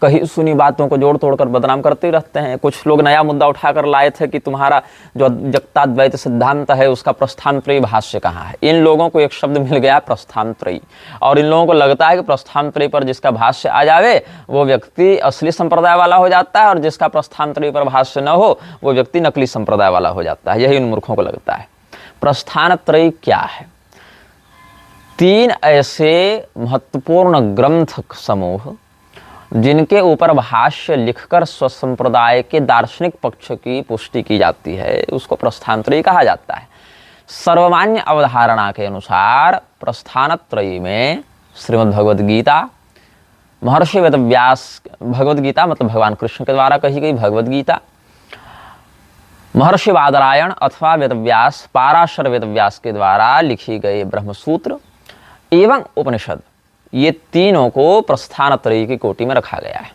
कहीं सुनी बातों को जोड़ तोड़ कर बदनाम करते ही रहते हैं। कुछ लोग नया मुद्दा उठाकर लाए थे कि तुम्हारा जो जगताद्वैत सिद्धांत है उसका प्रस्थानत्रयी भाष्य कहाँ है। इन लोगों को एक शब्द मिल गया, प्रस्थानत्रयी, और इन लोगों को लगता है कि प्रस्थानत्रयी पर जिसका भाष्य आ जावे वो व्यक्ति असली संप्रदाय वाला हो जाता है, और जिसका प्रस्थानत्रयी पर भाष्य न हो वो व्यक्ति नकली संप्रदाय वाला हो जाता है। यही उन मूर्खों को लगता है। प्रस्थानत्रयी क्या है? 3 ऐसे महत्वपूर्ण ग्रंथ समूह जिनके ऊपर भाष्य लिखकर स्वसंप्रदाय के दार्शनिक पक्ष की पुष्टि की जाती है, उसको प्रस्थानत्रयी कहा जाता है। सर्वमान्य अवधारणा के अनुसार प्रस्थानत्रयी में श्रीमद् भगवद गीता, महर्षि वेदव्यास, भगवद गीता मतलब भगवान कृष्ण के द्वारा कही गई भगवद गीता, महर्षि बादरायण अथवा वेदव्यास, पाराशर वेदव्यास के द्वारा लिखी गई ब्रह्मसूत्र एवं उपनिषद, ये तीनों को प्रस्थानत्रयी की कोटि में रखा गया है।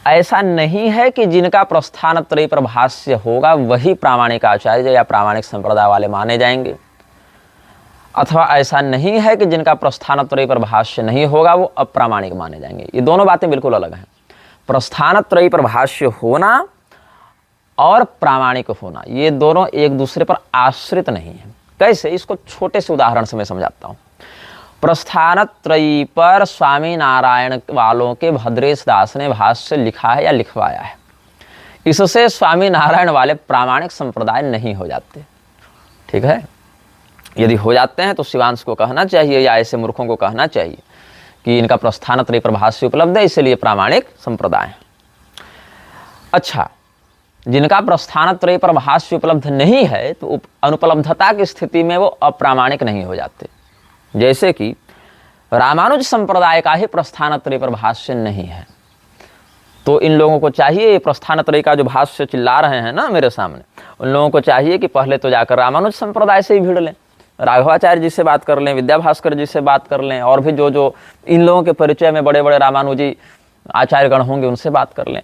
ऐसा नहीं है कि जिनका प्रस्थान त्रयी पर भाष्य होगा वही प्रामाणिक आचार्य या प्रामाणिक संप्रदाय वाले माने जाएंगे, अथवा ऐसा नहीं है कि जिनका प्रस्थान त्रयी पर भाष्य नहीं होगा वो अप्रामाणिक माने जाएंगे। ये दोनों बातें बिल्कुल अलग हैं। प्रस्थान त्रयी पर भाष्य होना और प्रामाणिक होना, ये दोनों एक दूसरे पर आश्रित नहीं है। कैसे? इसको छोटे से उदाहरण से मैं समझाता हूँ। प्रस्थान त्रयी पर स्वामी नारायण वालों के भद्रेश दास ने भाष्य लिखा है या लिखवाया है, इससे स्वामी नारायण वाले प्रामाणिक संप्रदाय नहीं हो जाते। ठीक है, यदि हो जाते हैं तो शिवांश को कहना चाहिए या ऐसे मूर्खों को कहना चाहिए कि इनका प्रस्थान त्रयी पर भाष्य उपलब्ध है इसलिए प्रामाणिक संप्रदाय है। अच्छा, जिनका प्रस्थान त्रयी पर भाष्य उपलब्ध नहीं है तो अनुपलब्धता की स्थिति में वो अप्रामाणिक नहीं हो जाते। जैसे कि रामानुज संप्रदाय का ही प्रस्थान त्रयी पर भाष्य नहीं है, तो इन लोगों को चाहिए, प्रस्थान त्रयी का जो भाष्य चिल्ला रहे हैं ना मेरे सामने, उन लोगों को चाहिए कि पहले तो जाकर रामानुज संप्रदाय से ही भिड़ लें, राघवाचार्य जी से बात कर लें, विद्या भास्कर जी से बात कर लें, और भी जो जो इन लोगों के परिचय में बड़े बड़े रामानुजी आचार्यगण होंगे उनसे बात कर लें।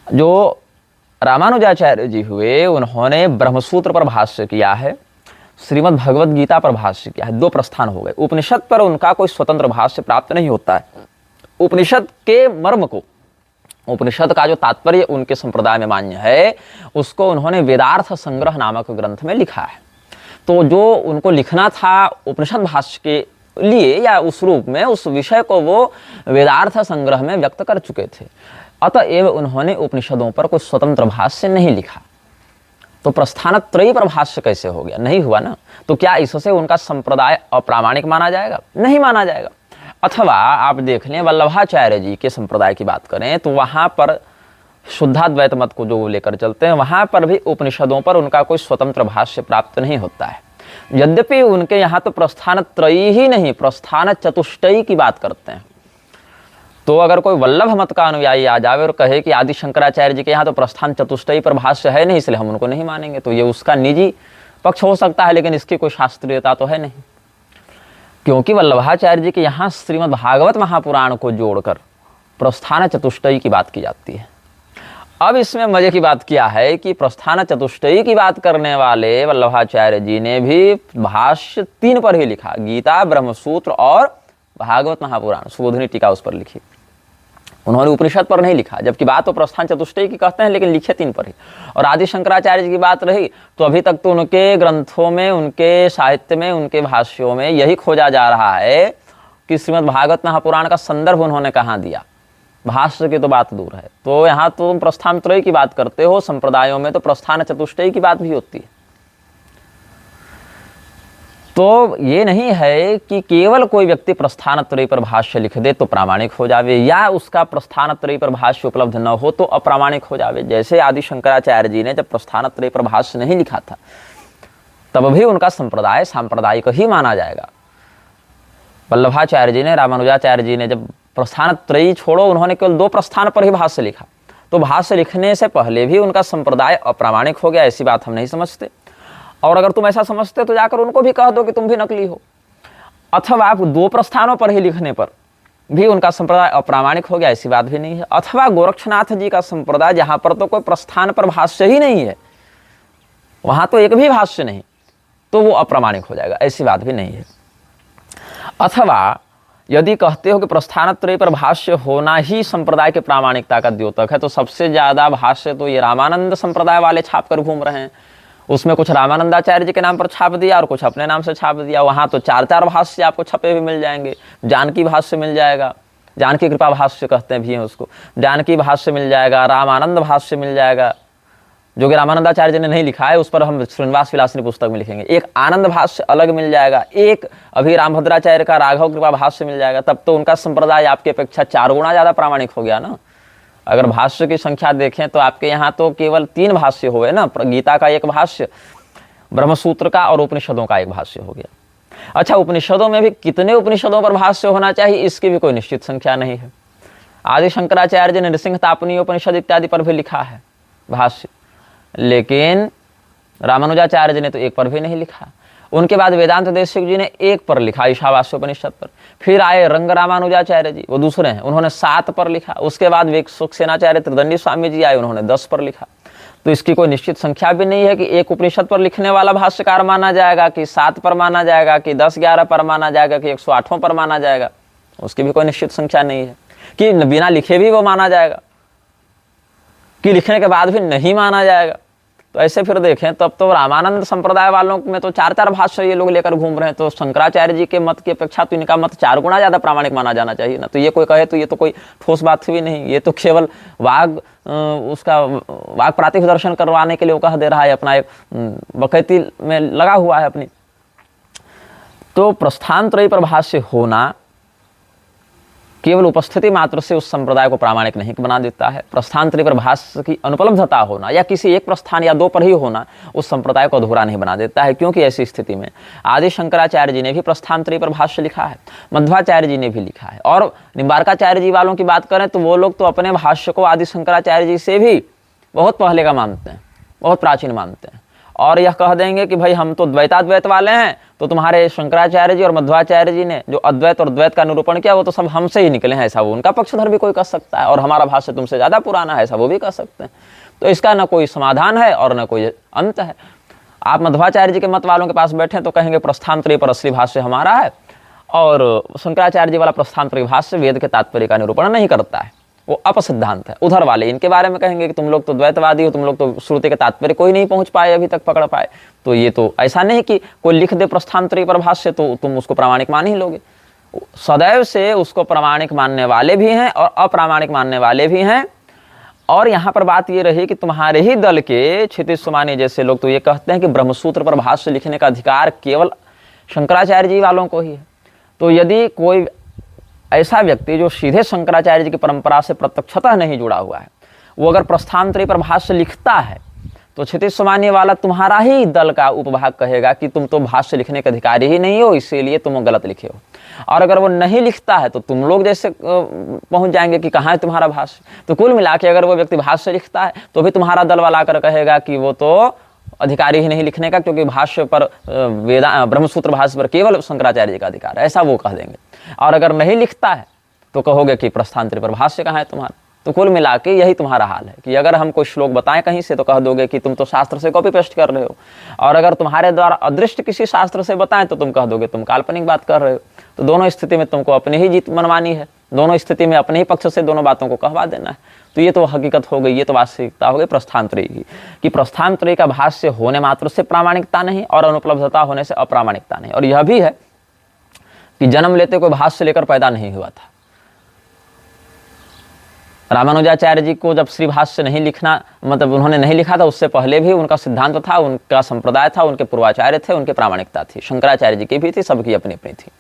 जो रामानुजाचार्य जी हुए उन्होंने ब्रह्मसूत्र पर भाष्य किया है, श्रीमद् भगवद गीता पर भाष्य किया है, 2 प्रस्थान हो गए। उपनिषद पर उनका कोई स्वतंत्र भाष्य प्राप्त नहीं होता है। उपनिषद के मर्म को, उपनिषद का जो तात्पर्य उनके संप्रदाय में मान्य है, उसको उन्होंने वेदार्थ संग्रह नामक ग्रंथ में लिखा है। तो जो उनको लिखना था उपनिषद भाष्य के लिए या उस रूप में, उस विषय को वो वेदार्थ संग्रह में व्यक्त कर चुके थे। अतएव उन्होंने उपनिषदों पर कोई स्वतंत्र भाष्य नहीं लिखा। तो प्रस्थान त्रयी पर भाष्य कैसे हो गया? नहीं हुआ ना। तो क्या इससे उनका संप्रदाय अप्रामाणिक माना जाएगा? नहीं माना जाएगा। अथवा आप देख लें वल्लभाचार्य जी के संप्रदाय की बात करें तो वहां पर शुद्धाद्वैत मत को जो लेकर चलते हैं, वहां पर भी उपनिषदों पर उनका कोई स्वतंत्र भाष्य प्राप्त नहीं होता है। यद्यपि उनके यहाँ तो प्रस्थान त्रयी ही नहीं, प्रस्थान चतुष्टयी की बात करते हैं। तो अगर कोई वल्लभ मत का अनुयायी आ जावे और कहे कि आदि शंकराचार्य जी के यहाँ तो प्रस्थान चतुष्टयी पर भाष्य है नहीं इसलिए हम उनको नहीं मानेंगे, तो ये उसका निजी पक्ष हो सकता है, लेकिन इसकी कोई शास्त्रीयता तो है नहीं। क्योंकि वल्लभाचार्य जी के यहाँ श्रीमद् भागवत महापुराण को जोड़कर प्रस्थान चतुष्टयी की बात की जाती है। अब इसमें मजे की बात क्या है कि प्रस्थान चतुष्टयी की बात करने वाले वल्लभाचार्य जी ने भी भाष्य 3 पर ही लिखा, गीता, ब्रह्मसूत्र और भागवत महापुराण, सुबोधिनी टीका उस पर लिखी। उन्होंने उपनिषद पर नहीं लिखा, जबकि बात तो प्रस्थान चतुष्टयी की कहते हैं, लेकिन लिखे 3 पर ही। और आदि शंकराचार्य जी की बात रही तो अभी तक तो उनके ग्रंथों में, उनके साहित्य में, उनके भाष्यों में यही खोजा जा रहा है कि श्रीमद् भागवत महापुराण का संदर्भ उन्होंने कहाँ दिया। भाष्य की तो बात दूर है। तो यहाँ तो तुम प्रस्थान त्रयी की बात करते हो, संप्रदायों में तो प्रस्थान चतुष्टयी की बात भी होती है। तो ये नहीं है कि केवल कोई व्यक्ति प्रस्थान त्रयी पर भाष्य लिख दे तो प्रामाणिक हो जावे, या उसका प्रस्थान त्रयी पर भाष्य उपलब्ध न हो तो अप्रामाणिक हो जावे। जैसे आदि शंकराचार्य जी ने जब प्रस्थान त्रयी पर भाष्य नहीं लिखा था तब भी उनका संप्रदाय सांप्रदायिक ही माना जाएगा। वल्लभाचार्य जी ने, रामानुजाचार्य जी ने जब प्रस्थान त्रयी छोड़ो, उन्होंने केवल 2 प्रस्थान पर ही भाष्य लिखा, तो भाष्य लिखने से पहले भी उनका संप्रदाय अप्रामाणिक हो गया। ऐसी बात हम नहीं समझते। और अगर तुम ऐसा समझते तो जाकर उनको भी कह दो कि तुम भी नकली हो। अथवा आप 2 प्रस्थानों पर ही लिखने पर भी उनका संप्रदाय अप्रामाणिक हो गया, ऐसी बात भी नहीं है। अथवा गोरक्षनाथ जी का संप्रदाय, जहां पर तो कोई प्रस्थान पर भाष्य ही नहीं है, वहां तो एक भी भाष्य नहीं, तो वो अप्रामाणिक हो जाएगा, ऐसी बात भी नहीं है। अथवा यदि कहते हो कि प्रस्थान त्रयी पर भाष्य होना ही संप्रदाय के प्रामाणिकता का द्योतक है, तो सबसे ज्यादा भाष्य तो ये रामानंद संप्रदाय वाले छाप कर घूम रहे हैं। उसमें कुछ रामानंदाचार्य जी के नाम पर छाप दिया और कुछ अपने नाम से छाप दिया। वहां तो 4-4 भाष्य आपको छपे हुए मिल जाएंगे। जानकी भाष्य मिल जाएगा, जानकी कृपा भाष्य कहते हैं भी हैं उसको, जानकी भाष्य मिल जाएगा, रामानंद भाष्य मिल जाएगा, जो कि रामानंदाचार्य जी ने नहीं लिखा है, उस पर हम श्रीनिवास विलासिनी पुस्तक में लिखेंगे। एक आनंद भाष्य अलग मिल जाएगा, एक अभी रामभद्राचार्य का राघव कृपा भाष्य मिल जाएगा। तब तो उनका संप्रदाय आपकी अपेक्षा 4 गुना ज्यादा प्रामाणिक हो गया ना। अगर भाष्य की संख्या देखें तो आपके यहाँ तो केवल 3 भाष्य हुए ना, गीता का 1 भाष्य, ब्रह्मसूत्र का और उपनिषदों का 1 भाष्य हो गया। अच्छा, उपनिषदों में भी कितने उपनिषदों पर भाष्य होना चाहिए इसकी भी कोई निश्चित संख्या नहीं है। आदि शंकराचार्य जी ने नृसिंह तापनीय उपनिषद इत्यादि पर भी लिखा है भाष्य, लेकिन रामानुजाचार्य जी ने तो 1 पर भी नहीं लिखा। उनके बाद वेदांत देशिक जी ने 1 पर लिखा ईशावास्य उपनिषद पर। फिर आए रंग रामानुजाचार्य जी, वो दूसरे हैं, उन्होंने 7 पर लिखा। उसके बाद वे सुखसेनाचार्य त्रिदंडी स्वामी जी आए, उन्होंने 10 पर लिखा। तो इसकी कोई निश्चित संख्या भी नहीं है कि एक उपनिषद पर लिखने वाला भाष्यकार माना जाएगा, कि 7 पर माना जाएगा, कि 10-11 पर माना जाएगा, कि 108 पर माना जाएगा। उसकी भी कोई निश्चित संख्या नहीं है कि बिना लिखे भी वो माना जाएगा, कि लिखने के बाद भी नहीं माना जाएगा। तो ऐसे फिर देखें तब तो रामानंद संप्रदाय वालों में तो 4-4 भाष्य ये लोग लेकर घूम रहे हैं। तो शंकराचार्य जी के मत की अपेक्षा तो इनका मत 4 गुना ज़्यादा प्रामाणिक माना जाना चाहिए ना। तो ये कोई कहे तो ये तो कोई ठोस बात भी नहीं, ये तो केवल उसका वाग प्रातिक दर्शन करवाने के लिए वो कह दे रहा है, अपना एक बकैती में लगा हुआ है अपनी। तो प्रस्थानत्रयी पर भाष्य होना केवल उपस्थिति मात्र से उस संप्रदाय को प्रामाणिक नहीं बना देता है। प्रस्थानत्रयी पर भाष्य की अनुपलब्धता होना या किसी एक प्रस्थान या 2 पर ही होना उस संप्रदाय को अधूरा नहीं बना देता है। क्योंकि ऐसी स्थिति में आदि शंकराचार्य जी ने भी प्रस्थानत्रयी पर भाष्य लिखा है, मध्वाचार्य जी ने भी लिखा है। और निम्बार्काचार्य जी वालों की बात करें तो वो लोग तो अपने भाष्य को आदि शंकराचार्य जी से भी बहुत पहले का मानते हैं, बहुत प्राचीन मानते हैं। और यह कह देंगे कि भाई हम तो द्वैताद्वैत वाले हैं, तो तुम्हारे शंकराचार्य जी और मध्वाचार्य जी ने जो अद्वैत और द्वैत का निरूपण किया वो तो सब हमसे ही निकले हैं, ऐसा वो उनका पक्षधर भी कोई कह सकता है। और हमारा भाष्य तुमसे ज़्यादा पुराना है, ऐसा वो भी कह सकते हैं। तो इसका न कोई समाधान है और न कोई अंत है। आप मध्वाचार्य जी के मत वालों के पास बैठे तो कहेंगे प्रस्थानत्रयी पर असली भाष्य हमारा है, और शंकराचार्य जी वाला प्रस्थानत्रयी भाष्य वेद के तात्पर्य का निरूपण नहीं करता है, वो अपसिद्धांत है। उधर वाले इनके बारे में कहेंगे कि तुम लोग तो द्वैतवादी हो, तुम लोग तो श्रुति के तात्पर्य कोई नहीं पहुंच पाए, अभी तक पकड़ पाए। तो ये तो ऐसा नहीं कि कोई लिख दे प्रस्थानत्रयी पर भाष्य तो तुम उसको प्रामाणिक मान ही लोगे। सदैव से उसको प्रामाणिक मानने वाले भी हैं और अप्रामाणिक मानने वाले भी हैं। और यहाँ पर बात ये रही कि तुम्हारे ही दल के क्षितिज सोमानी जैसे लोग तो ये कहते हैं कि ब्रह्मसूत्र पर भाष्य लिखने का अधिकार केवल शंकराचार्य जी वालों को ही है। तो यदि कोई ऐसा व्यक्ति जो सीधे शंकराचार्य जी की परंपरा से प्रत्यक्षतः नहीं जुड़ा हुआ है, वो अगर प्रस्थानत्रयी पर भाष्य लिखता है तो क्षितिज सोमानी वाला तुम्हारा ही दल का उपभाग कहेगा कि तुम तो भाष्य लिखने के अधिकारी ही नहीं हो, इसीलिए तुम गलत लिखे हो। और अगर वो नहीं लिखता है तो तुम लोग जैसे पहुंच जाएंगे कि कहाँ है तुम्हारा भाष्य। तो कुल मिला के अगर वो व्यक्ति भाष्य लिखता है तो भी तुम्हारा दल वाला आकर कहेगा कि वो तो अधिकारी ही नहीं लिखने का, क्योंकि भाष्य पर ब्रह्मसूत्र भाष्य पर केवल शंकराचार्य जी का अधिकार है, ऐसा वो कह देंगे। और अगर नहीं लिखता है तो कहोगे कि प्रस्थानत्रयी पर भाष्य कहाँ है तुम्हारा। तो कुल मिला के यही तुम्हारा हाल है कि अगर हम कोई श्लोक बताएं कहीं से तो कह दोगे कि तुम तो शास्त्र से कॉपी पेस्ट कर रहे हो, और अगर तुम्हारे द्वारा अदृष्ट किसी शास्त्र से बताएं तो तुम कह दोगे तुम काल्पनिक बात कर रहे हो। तो दोनों स्थिति में तुमको अपनी ही जीत मनवानी है, दोनों स्थिति में अपने ही पक्ष से दोनों बातों को कहवा देना है। तो ये तो हकीकत हो गई, ये तो वास्तविकता हो गई प्रस्थानत्रयी की, कि प्रस्थानत्रयी का भाष्य होने मात्र से प्रामाणिकता नहीं और अनुपलब्धता होने से अप्रामाणिकता नहीं। और यह भी है कि जन्म लेते कोई भाष्य लेकर पैदा नहीं हुआ था। रामानुजाचार्य जी को जब श्री भाष्य नहीं लिखना, मतलब उन्होंने नहीं लिखा था, उससे पहले भी उनका सिद्धांत था, उनका संप्रदाय था, उनके पूर्वाचार्य थे, उनकी प्रामाणिकता थी। शंकराचार्य जी की भी थी, सबकी अपनी अपनी थी।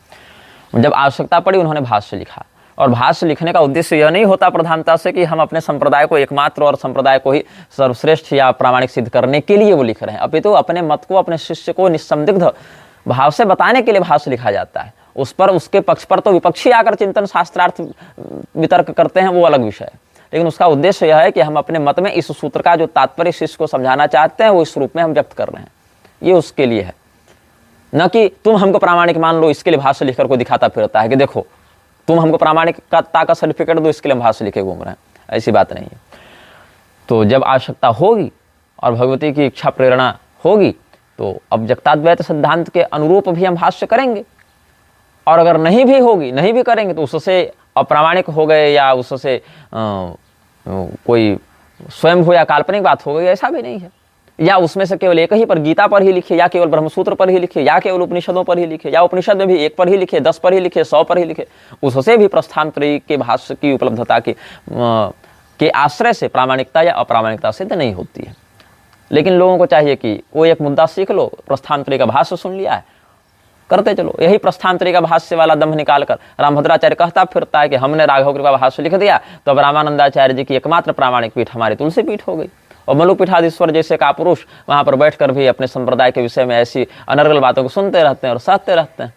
जब आवश्यकता पड़ी उन्होंने भाष्य लिखा। और भाष्य लिखने का उद्देश्य यह नहीं होता प्रधानता से कि हम अपने संप्रदाय को एकमात्र और संप्रदाय को ही सर्वश्रेष्ठ या प्रामाणिक सिद्ध करने के लिए वो लिख रहे हैं, अपितु अपने मत को अपने शिष्य को निस्संदिग्ध भाव से बताने के लिए भाष्य लिखा जाता है। उस पर उसके पक्ष पर तो विपक्षी आकर चिंतन शास्त्रार्थ वितर्क करते हैं, वो अलग विषय है। लेकिन उसका उद्देश्य यह है कि हम अपने मत में इस सूत्र का जो तात्पर्य शिष्य को समझाना चाहते हैं वो इस रूप में हम व्यक्त कर रहे हैं, ये उसके लिए है। न कि तुम हमको प्रामाणिक मान लो, इसके लिए भाष्य लिखकर को दिखाता फिरता है कि देखो तुम हमको प्रामाणिकता का सर्टिफिकेट दो, इसके लिए हम भाष्य लिखे घूम रहे हैं, ऐसी बात नहीं है। तो जब आवश्यकता होगी और भगवती की इच्छा प्रेरणा होगी तो अव्यक्ताद्वैत सिद्धांत के अनुरूप भी हम भाष्य करेंगे। और अगर नहीं भी होगी, नहीं भी करेंगे तो उससे अप्रामाणिक हो गए या उससे कोई स्वयं हो या काल्पनिक बात हो गई, ऐसा भी नहीं है। या उसमें से केवल एक ही पर, गीता पर ही लिखे, या केवल ब्रह्मसूत्र पर ही लिखे, या केवल उपनिषदों पर ही लिखे, या उपनिषद में भी 1 पर ही लिखे, 10 पर ही लिखे, 100 पर ही लिखे, उससे भी प्रस्थानत्रयी के भाष्य की उपलब्धता के आश्रय से प्रामाणिकता या अप्रामाणिकता सिद्ध नहीं होती है। लेकिन लोगों को चाहिए कि वो एक मुद्दा सीख लो, प्रस्थानत्रयी का भाष्य सुन लिया है, करते चलो। यही प्रस्थानत्रयी का भाष्य वाला दम्भ निकालकर रामभद्राचार्य कहता फिरता है कि हमने राघव कृपा भाष्य लिख दिया तो अब रामानंदाचार्य जी की एकमात्र प्रामाणिक पीठ हमारी तुलसी पीठ हो गई। और मलुपीठाधीश्वर जैसे का पुरुष वहाँ पर बैठकर भी अपने संप्रदाय के विषय में ऐसी अनर्गल बातों को सुनते रहते हैं और सहते रहते हैं।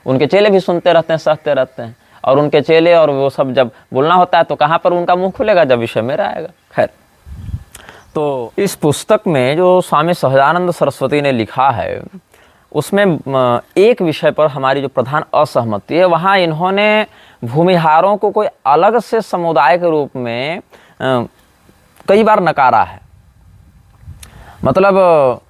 उनके चेले भी सुनते रहते हैं, सहते रहते हैं। और उनके चेले और वो सब जब बोलना होता है तो कहाँ पर उनका मुंह खुलेगा, जब विषय मेरा आएगा। खैर, तो इस पुस्तक में जो स्वामी सहजानंद सरस्वती ने लिखा है उसमें एक विषय पर हमारी जो प्रधान असहमति है, वहाँ इन्होंने भूमिहारों को कोई अलग से समुदाय के रूप में कई बार नकारा है। मतलब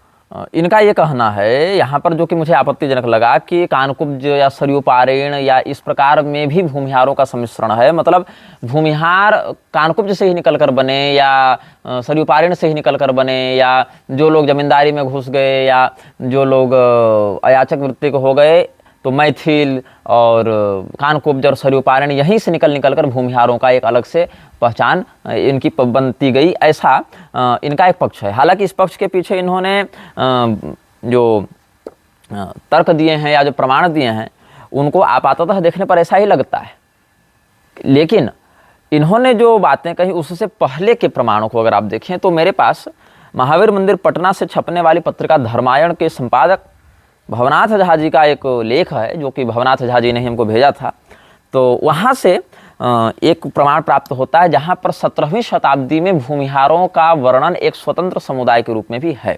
इनका ये कहना है यहाँ पर, जो कि मुझे आपत्तिजनक लगा, कि कानकुब्ज या सरयू पारेण या इस प्रकार में भी भूमिहारों का सम्मिश्रण है। मतलब भूमिहार कानकुब्ज से ही निकल कर बने या सरयू पारेण से ही निकल कर बने, या जो लोग जमींदारी में घुस गए या जो लोग अयाचक वृत्ति को हो गए, तो मैथिल और कानकुब्ज और सरयू पारेण यहीं से निकल कर भूमिहारों का एक अलग से पहचान इनकी बनती गई, ऐसा इनका एक पक्ष है। हालांकि इस पक्ष के पीछे इन्होंने जो तर्क दिए हैं या जो प्रमाण दिए हैं, उनको आपाततः देखने पर ऐसा ही लगता है, लेकिन इन्होंने जो बातें कही उससे पहले के प्रमाणों को अगर आप देखें तो मेरे पास महावीर मंदिर पटना से छपने वाली पत्रिका धर्मायण के संपादक भवनाथ झा जी का एक लेख है, जो कि भवनाथ झा जी ने हमको भेजा था। तो वहाँ से एक प्रमाण प्राप्त होता है जहाँ पर 17वीं शताब्दी में भूमिहारों का वर्णन एक स्वतंत्र समुदाय के रूप में भी है।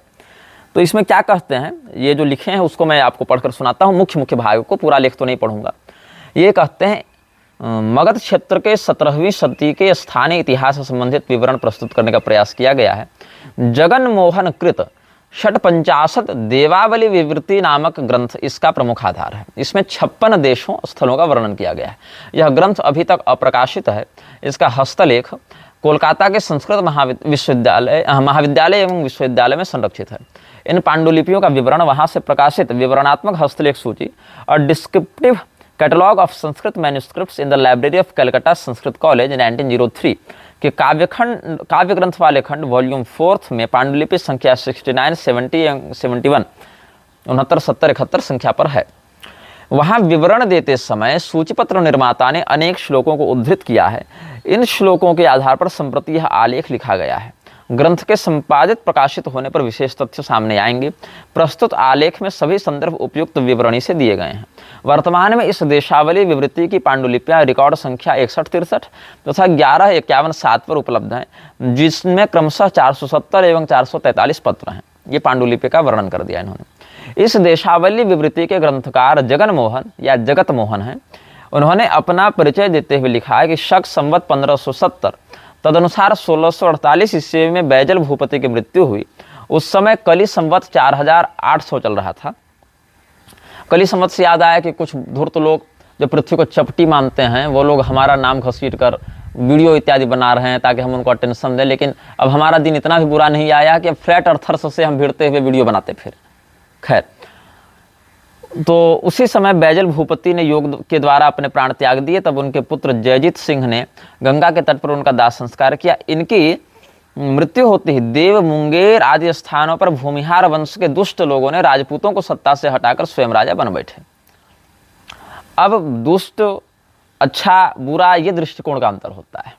तो इसमें क्या कहते हैं, ये जो लिखे हैं उसको मैं आपको पढ़कर सुनाता हूँ, मुख्य भाग को, पूरा लेख तो नहीं पढ़ूंगा। ये कहते हैं, मगध क्षेत्र के 17वीं सदी के स्थानीय इतिहास से संबंधित विवरण प्रस्तुत करने का प्रयास किया गया है। जगन मोहन कृत 56 देवावली विवृति नामक ग्रंथ इसका प्रमुख आधार है। इसमें 56 देशों स्थलों का वर्णन किया गया है। यह ग्रंथ अभी तक अप्रकाशित है। इसका हस्तलेख कोलकाता के संस्कृत महाविद्यालय एवं विश्वविद्यालय में संरक्षित है। इन पांडुलिपियों का विवरण वहां से प्रकाशित विवरणात्मक हस्तलेख सूची और descriptive catalogue of Sanskrit manuscripts in the library of Calcutta Sanskrit college 1903 के काव्य ग्रंथ वाले खंड वॉल्यूम 4 में पांडुलिपि संख्या 69, 70, 71, 69, 70, 71 संख्या पर है। वहां विवरण देते समय सूचीपत्र निर्माता ने अनेक श्लोकों को उद्धृत किया है। इन श्लोकों के आधार पर संप्रति यह आलेख लिखा गया है। ग्रंथ के संपादित प्रकाशित होने पर विशेष तथ्य सामने आएंगे। प्रस्तुत आलेख में सभी संदर्भ उपयुक्त विवरणी से दिए गए हैं। वर्तमान में इस देशावली विवृत्ति की पांडुलिपियां रिकॉर्ड संख्या 61-63 तथा 11-51-7 पर उपलब्ध हैं, जिसमें क्रमशः 470 एवं 443 पत्र हैं। ये पांडुलिपि का वर्णन कर दिया इन्होंने। इस देशावली विवृत्ति के ग्रंथकार जगन मोहन या जगत मोहन हैं। उन्होंने अपना परिचय देते हुए लिखा है कि शक संवत 1570 तदनुसार 1648 ईस्वी में बैजल भूपति की मृत्यु हुई। उस समय कली संवत 4800 चल रहा था। कली संवत से याद आया कि कुछ धूर्त लोग जो पृथ्वी को चपटी मानते हैं, वो लोग हमारा नाम घसीट कर वीडियो इत्यादि बना रहे हैं ताकि हम उनको अटेंशन दें। लेकिन अब हमारा दिन इतना भी बुरा नहीं आया कि अब फ्लैट अर्थर्स से हम भिड़ते हुए वीडियो बनाते फिर। खैर, तो उसी समय बैजल भूपति ने योग के द्वारा अपने प्राण त्याग दिए। तब उनके पुत्र जयजीत सिंह ने गंगा के तट पर उनका दाह संस्कार किया। इनकी मृत्यु होती ही देव, मुंगेर आदि स्थानों पर भूमिहार वंश के दुष्ट लोगों ने राजपूतों को सत्ता से हटाकर स्वयं राजा बन बैठे। अब दुष्ट, अच्छा, बुरा, ये दृष्टिकोण का अंतर होता है।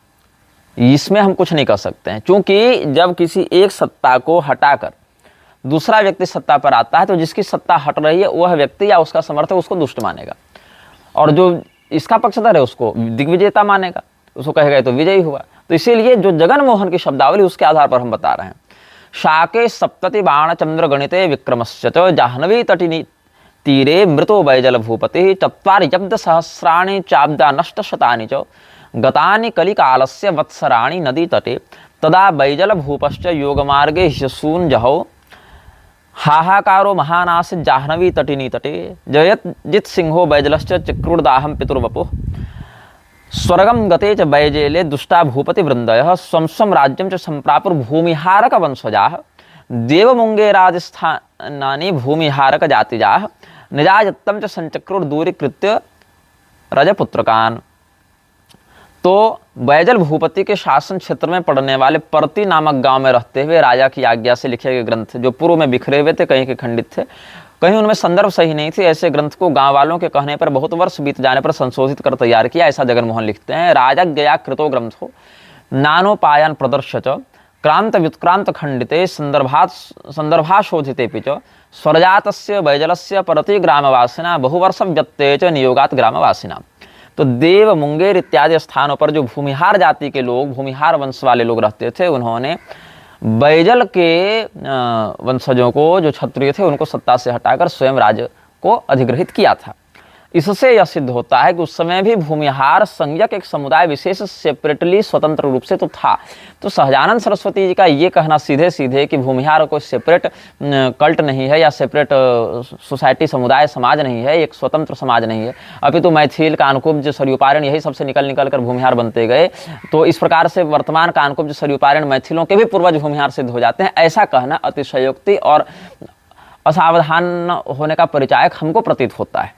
इसमें हम कुछ नहीं कर सकते हैं, क्योंकि जब किसी एक सत्ता को हटाकर दूसरा व्यक्ति सत्ता पर आता है तो जिसकी सत्ता हट रही है वह व्यक्ति या उसका समर्थक उसको दुष्ट मानेगा, और जो इसका पक्षधर है उसको दिग्विजेता मानेगा, उसको कहेगा तो विजयी हुआ। तो इसीलिए जो जगन मोहन की शब्दावली उसके आधार पर हम बता रहे हैं। शाके सप्तति बाण चंद्र गणिते विक्रमस्य च जाह्नवी तटिनी तीरे मृतो बैजल भूपति चत्वारि जब्द सहस्राणि चाब्दा नष्ट शतानि च गतानि कलिकालस्य वत्सराणि नदी तटे तदा बैजल भूपश्च योगमार्गे ह्यसून जहौ हाहाकारो महानास जाह्नवी तटिनी तटे जयत जित सिंहो बैजलश्च चक्रुर्दाहम पितुर्वपुः स्वर्गम गते च बैजेले दुष्टा भूपति वृंदयः स्वं स्वं राज्यं च संप्रापुर भूमिहारक वंशजाः देवमुंगेरादिस्थानानि भूमिहारक जातिजाः निजायत्तं च संचक्रुर्दूरीकृत्य रजपुत्रकान्। तो बैजल भूपति के शासन क्षेत्र में पड़ने वाले परती नामक गांव में रहते हुए राजा की आज्ञा से लिखे गए ग्रंथ जो पूर्व में बिखरे हुए थे, कहीं के खंडित थे, कहीं उनमें संदर्भ सही नहीं थे, ऐसे ग्रंथ को गांव वालों के कहने पर बहुत वर्ष बीत जाने पर संशोधित कर तैयार किया, ऐसा जगन मोहन लिखते हैं। राजा गया कृतो ग्रंथो नानोपायन प्रदर्श्य क्रांत व्युत्क्रांत खंडिते संदर्भाशोधिते पिच स्वरजातस्य बैजलस्य परति ग्रामवासिना बहुवर्ष व्यत्ते च नियोगात ग्रामवासिना। तो देव, मुंगेर इत्यादि स्थानों पर जो भूमिहार जाति के लोग, भूमिहार वंश वाले लोग रहते थे, उन्होंने बैजल के वंशजों को, जो क्षत्रिय थे, उनको सत्ता से हटाकर स्वयं राज्य को अधिग्रहित किया था। इससे यह सिद्ध होता है कि उस समय भी भूमिहार संज्ञक एक समुदाय विशेष सेपरेटली स्वतंत्र रूप से तो था। तो सहजानंद सरस्वती जी का ये कहना सीधे सीधे कि भूमिहार कोई सेपरेट कल्ट नहीं है या सेपरेट सोसाइटी, समुदाय, समाज नहीं है, एक स्वतंत्र समाज नहीं है, अपितु मैथिल, कानकुब्ज, सरयूपारण यही सबसे निकल कर भूमिहार बनते गए। तो इस प्रकार से वर्तमान कानकुब्ज, सरयूपारण, मैथिलों के भी पूर्वज भूमिहार सिद्ध हो जाते हैं। ऐसा कहना अतिशयोक्ति और असावधान होने का परिचायक हमको प्रतीत होता है।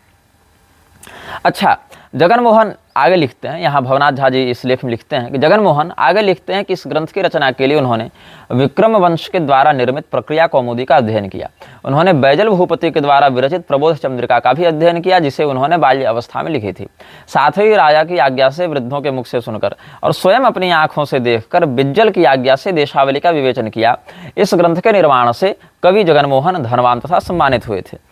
अच्छा, जगन मोहन आगे लिखते हैं, यहाँ भवनाथ झा जी इस लेख में लिखते हैं कि जगन मोहन आगे लिखते हैं कि इस ग्रंथ की रचना के लिए उन्होंने विक्रम वंश के द्वारा निर्मित प्रक्रिया कौमुदी का अध्ययन किया। उन्होंने बैजल भूपति के द्वारा विरचित प्रबोध चंद्रिका का भी अध्ययन किया, जिसे उन्होंने बाल्य अवस्था में लिखी थी। साथ ही राजा की आज्ञा से, वृद्धों के मुख से सुनकर और स्वयं अपनी आंखों से देखकर बिज्जल की आज्ञा से देशावली का विवेचन किया। इस ग्रंथ के निर्माण से कवि जगन मोहन धनवान तथा सम्मानित हुए थे।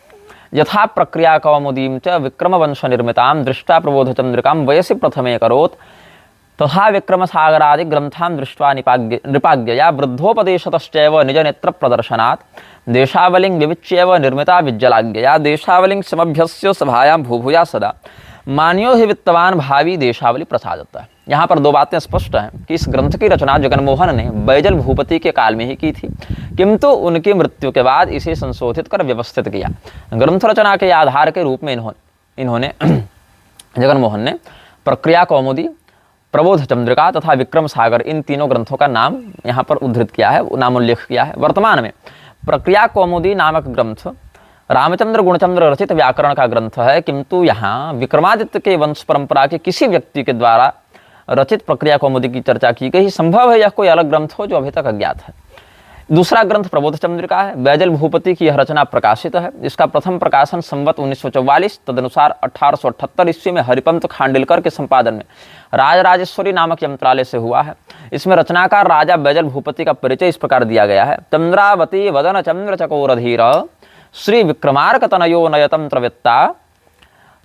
यथा प्रक्रिया कौमुदीं च विक्रमवंश निर्मितां दृष्टा प्रबोधचंद्रिकां वयसि प्रथमे करोत् तथा विक्रमसागरादि ग्रंथां दृष्ट्वा नृपाज्ञया वृद्धोपदेशतश्चैव निजनेत्र प्रदर्शनात् देशावलिं विविच्यैव निर्मिता विज्जलाज्ञया देशावलिं समभ्यस्य सभायां भूभूया सदा मान्यो हि वित्तवान भावी देशावली प्रसादतः। यहाँ पर दो बातें स्पष्ट हैं कि इस ग्रंथ की रचना जगन मोहन ने बैजल भूपति के काल में ही की थी, किंतु उनकी मृत्यु के बाद इसे संशोधित कर व्यवस्थित किया। ग्रंथ रचना के आधार के रूप में इन्होंने जगन मोहन ने प्रक्रिया कौमुदी, प्रबोध चंद्रिका तथा विक्रम सागर, इन तीनों ग्रंथों का नाम यहाँ पर उद्धृत किया है, नामोल्लेख किया है। वर्तमान में प्रक्रिया कौमुदी नामक ग्रंथ रामचंद्र गुणचंद्र रचित व्याकरण का ग्रंथ है, किंतु यहाँ विक्रमादित्य के वंश परंपरा के किसी व्यक्ति के द्वारा रचित प्रक्रिया कौमुदी की चर्चा की गई। संभव है यह कोई अलग ग्रंथ हो जो अभी तक अज्ञात है। दूसरा ग्रंथ प्रबोध चंद्रिका है। बैजल भूपति की यह रचना प्रकाशित है। इसका प्रथम प्रकाशन संवत 1944 तदनुसार 1878 ईस्वी में हरिपंत खांडिलकर के संपादन में राजराजेश्वरी नामक यंत्रालय से हुआ है। इसमें रचनाकार राजा बैजल भूपति का परिचय इस प्रकार दिया गया है। चंद्रावती वदन चंद्र चकोरधीर श्री विक्रमार्क तनयो नयतंत्रवेत्ता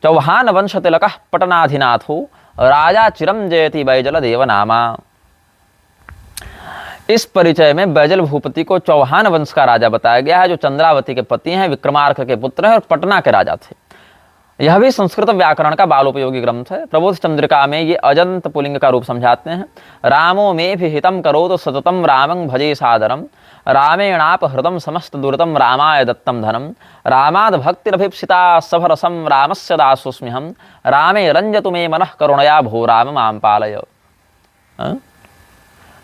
चौहान वंश तिलक पटनाधिनाथो राजा चिरम जयति बैजल देव नामा। इस परिचय में बैजल भूपति को चौहान वंश का राजा बताया गया है, जो चंद्रावती के पति हैं, विक्रमार्क के पुत्र हैं और पटना के राजा थे। यह भी संस्कृत व्याकरण का बालोपयोगी ग्रंथ है। प्रबोध चंद्रिका में ये अजंत पुलिंग का रूप समझाते हैं। रामो में भी हितम करो तो सततम रामं भजे सादरम रामेणाप हृदम समस्त दुर्तम रामाय दत्तम धनम रामाद भक्तिरभिप्सिता सभरसम रामस्य दासोस्म्यहम रामे रंजतु मे मनः करुणया भो राम मां पालय।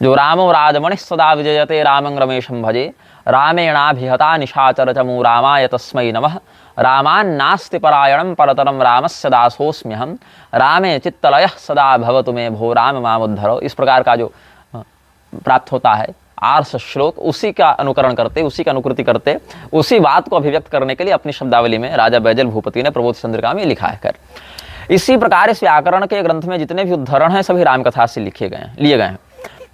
जो रामो राजमणि सदा विजयते रामं रमेशं भजे रामेणाभिहता निशाचर चमू रामाय तस्मै नमः रामान्नास्ति परायणं परतरं रामस्य दासोस्म्यहम रामे चित्तलयः सदा भवतु मे भो राम मामुद्धरो। इस प्रकार का जो प्राप्त होता है आर्ष श्लोक, उसी का अनुकरण करते, उसी का अनुकृति करते, उसी बात को अभिव्यक्त करने के लिए अपनी शब्दावली में राजा बैजल भूपति ने प्रबोध चंद्रिका में लिखा है। इसी प्रकार इस व्याकरण के ग्रंथ में जितने भी उद्धरण हैं सभी रामकथा से लिए गए हैं।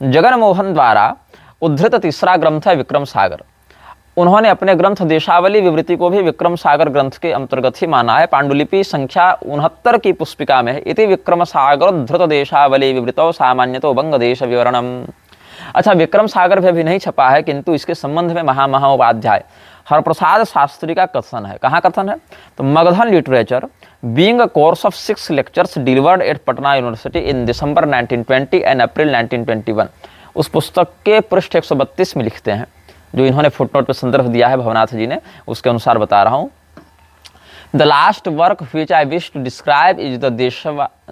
जगन मोहन द्वारा उद्धृत तीसरा ग्रंथ है विक्रम सागर। उन्होंने अपने ग्रंथ देशावली विवृति को भी विक्रम सागर ग्रंथ के अंतर्गत ही माना है। पांडुलिपि संख्या 69 की पुस्तिका में इति विक्रम सागर धृत देशावली विवृतो सामान्यतो बंग देश विवरणम। अच्छा, विक्रम सागर भी अभी नहीं छपा है, किंतु इसके संबंध में महामहोपाध्याय हरप्रसाद शास्त्री का कथन है। कहाँ कथन है? तो Magadhan literature being a course of 6 lectures delivered eight Patna university in December 1920 and April 1921। उस पुस्तक के पृष्ठ 132 में लिखते हैं, जो इन्होंने फुटनोट पर संदर्भ दिया है भवनाथ जी ने, उसके अनुसार बता रहा हूँ। The last work which I wish to describe is the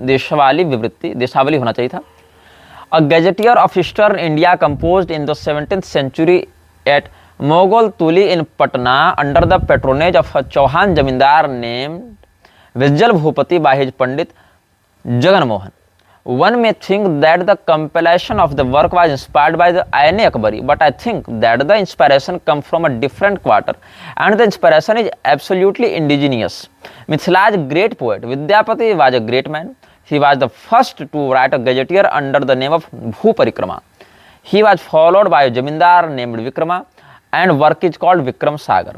Deshavali Vivriti, Deshavali होना चाहिए था, a gazetteer of eastern India composed in the 17th century at Mughal Tuli in Patna under the patronage of a Chauhan Jamindar named Vijjal Bhupati by his Pandit Jagan Mohan. One may think that the compilation of the work was inspired by the Aine Akbari, but I think that the inspiration comes from a different quarter and the inspiration is absolutely indigenous. Mithila's great poet Vidyapati was a great man. He was the first to write a gazetteer under the name of Bhuparikrama. He was followed by a Jamindar named Vikrama, and work is called Vikram Sagar.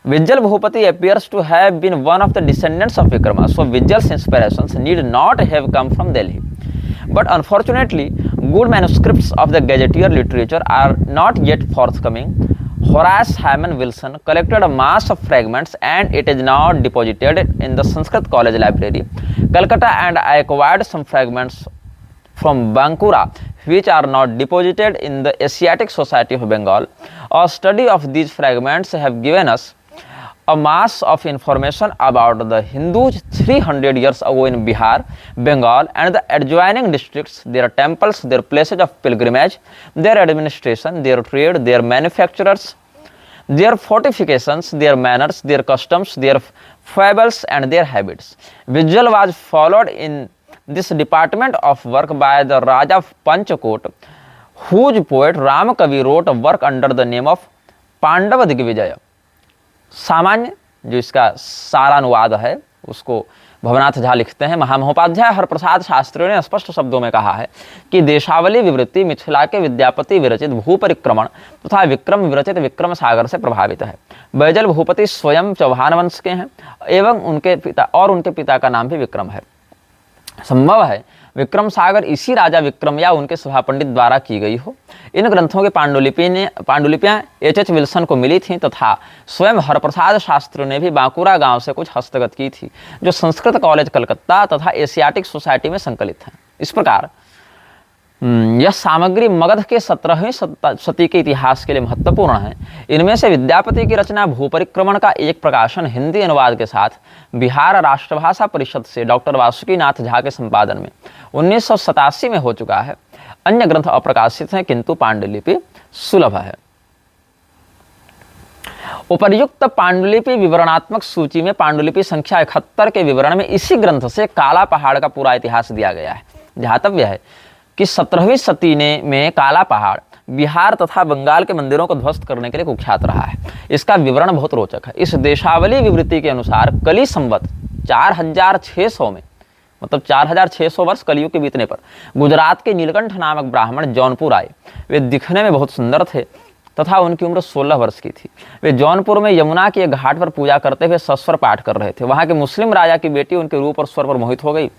Vijjal Bhupati appears to have been one of the descendants of Vikrama, so Vijjal's inspirations need not have come from Delhi. But unfortunately, Good manuscripts of the gazetteer literature are not yet forthcoming. Horace Hyman Wilson collected a mass of fragments and it is now deposited in the Sanskrit College Library, Calcutta, and I acquired some fragments from Bankura which are now deposited in the Asiatic Society of Bengal. A study of these fragments have given us a mass of information about the Hindus 300 years ago in Bihar, Bengal and the adjoining districts, their temples, their places of pilgrimage, their administration, their trade, their manufacturers, their fortifications, their manners, their customs, their fables and their habits. Visual was followed in this department of work by the Raja of Panchakot, whose poet Ram Kavi wrote a work under the name of Pandav Digvijay. सामान्य जो इसका सारा अनुवाद है उसको भवनाथ झा लिखते हैं. महामहोपाध्याय हरप्रसाद शास्त्री ने स्पष्ट शब्दों में कहा है कि देशावली विवृत्ति मिथिला के विद्यापति विरचित भूपरिक्रमण तथा विक्रम विरचित विक्रम सागर से प्रभावित है. बैजल भूपति स्वयं चौहान वंश के हैं एवं उनके पिता का नाम भी विक्रम है. संभव है विक्रम सागर इसी राजा विक्रम या उनके सभा पंडित द्वारा की गई हो. इन ग्रंथों की पांडुलिपियां एच विल्सन को मिली थीं तथा स्वयं हरप्रसाद शास्त्री ने भी बांकुरा गांव से कुछ हस्तगत की थी जो संस्कृत कॉलेज कलकत्ता तथा एशियाटिक सोसाइटी में संकलित हैं. इस प्रकार यह सामग्री मगध के 17वीं शती के इतिहास के लिए महत्वपूर्ण है. इनमें से विद्यापति की रचना भूपरिक्रमण का एक प्रकाशन हिंदी अनुवाद के साथ बिहार राष्ट्रभाषा परिषद से डॉक्टर वासुकीनाथ झा के संपादन में 1987 में हो चुका है. अन्य ग्रंथ अप्रकाशित हैं किंतु पांडुलिपि सुलभ है. उपर्युक्त पांडुलिपि विवरणात्मक सूची में पांडुलिपि संख्या 71 के विवरण में इसी ग्रंथ से काला पहाड़ का पूरा इतिहास दिया गया है. ध्यातव्य है कि 17वीं शती में काला पहाड़ बिहार तथा बंगाल के मंदिरों को ध्वस्त करने के लिए कुख्यात रहा है. इसका विवरण बहुत रोचक है. इस देशावली विवृत्ति के अनुसार कली संवत 4600 में, मतलब 4600 वर्ष कलियुग के बीतने पर गुजरात के नीलकंठ नामक ब्राह्मण जौनपुर आए. वे दिखने में बहुत सुंदर थे तथा उनकी उम्र 16 वर्ष की थी. वे जौनपुर में यमुना के एक घाट पर पूजा करते हुए सस्वर पाठ कर रहे थे. वहाँ के मुस्लिम राजा की बेटी उनके रूप और स्वर पर मोहित हो गई.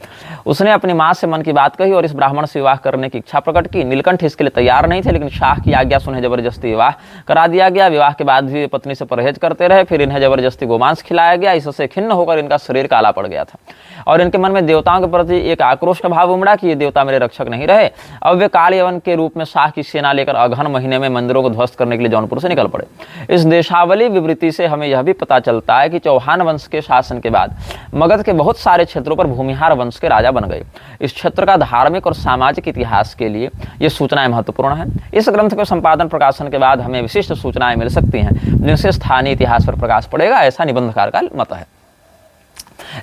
उसने अपनी माँ से मन की बात कही और इस ब्राह्मण से विवाह करने की इच्छा प्रकट की. नीलकंठ इसके लिए तैयार नहीं थे, लेकिन शाह की आज्ञा से उन्हें जबरदस्ती विवाह करा दिया गया. विवाह के बाद भी पत्नी से परहेज करते रहे. फिर इन्हें जबरदस्ती गोमांस खिलाया गया. इससे खिन्न होकर इनका शरीर काला पड़ गया था और इनके मन में देवताओं के प्रति एक आक्रोश का भाव उमड़ा कि ये देवता मेरे रक्षक नहीं रहे. अब वे काल यवन के रूप में शाह की सेना लेकर अगहन महीने में मंदिरों को ध्वस्त करने के लिए जौनपुर से निकल पड़े. इस देशावली विवृत्ति से हमें यह भी पता चलता है कि चौहान वंश के शासन के बाद मगध के बहुत सारे क्षेत्रों पर भूमिहार वंश के राजा बन गए. इस क्षेत्र का धार्मिक और सामाजिक इतिहास के लिए ये सूचनाएं महत्वपूर्ण हैं. इस ग्रंथ के संपादन प्रकाशन के बाद हमें विशिष्ट सूचनाएं मिल सकती हैं जिनसे स्थानीय इतिहास पर प्रकाश पड़ेगा, ऐसा निबंधकार का मत है.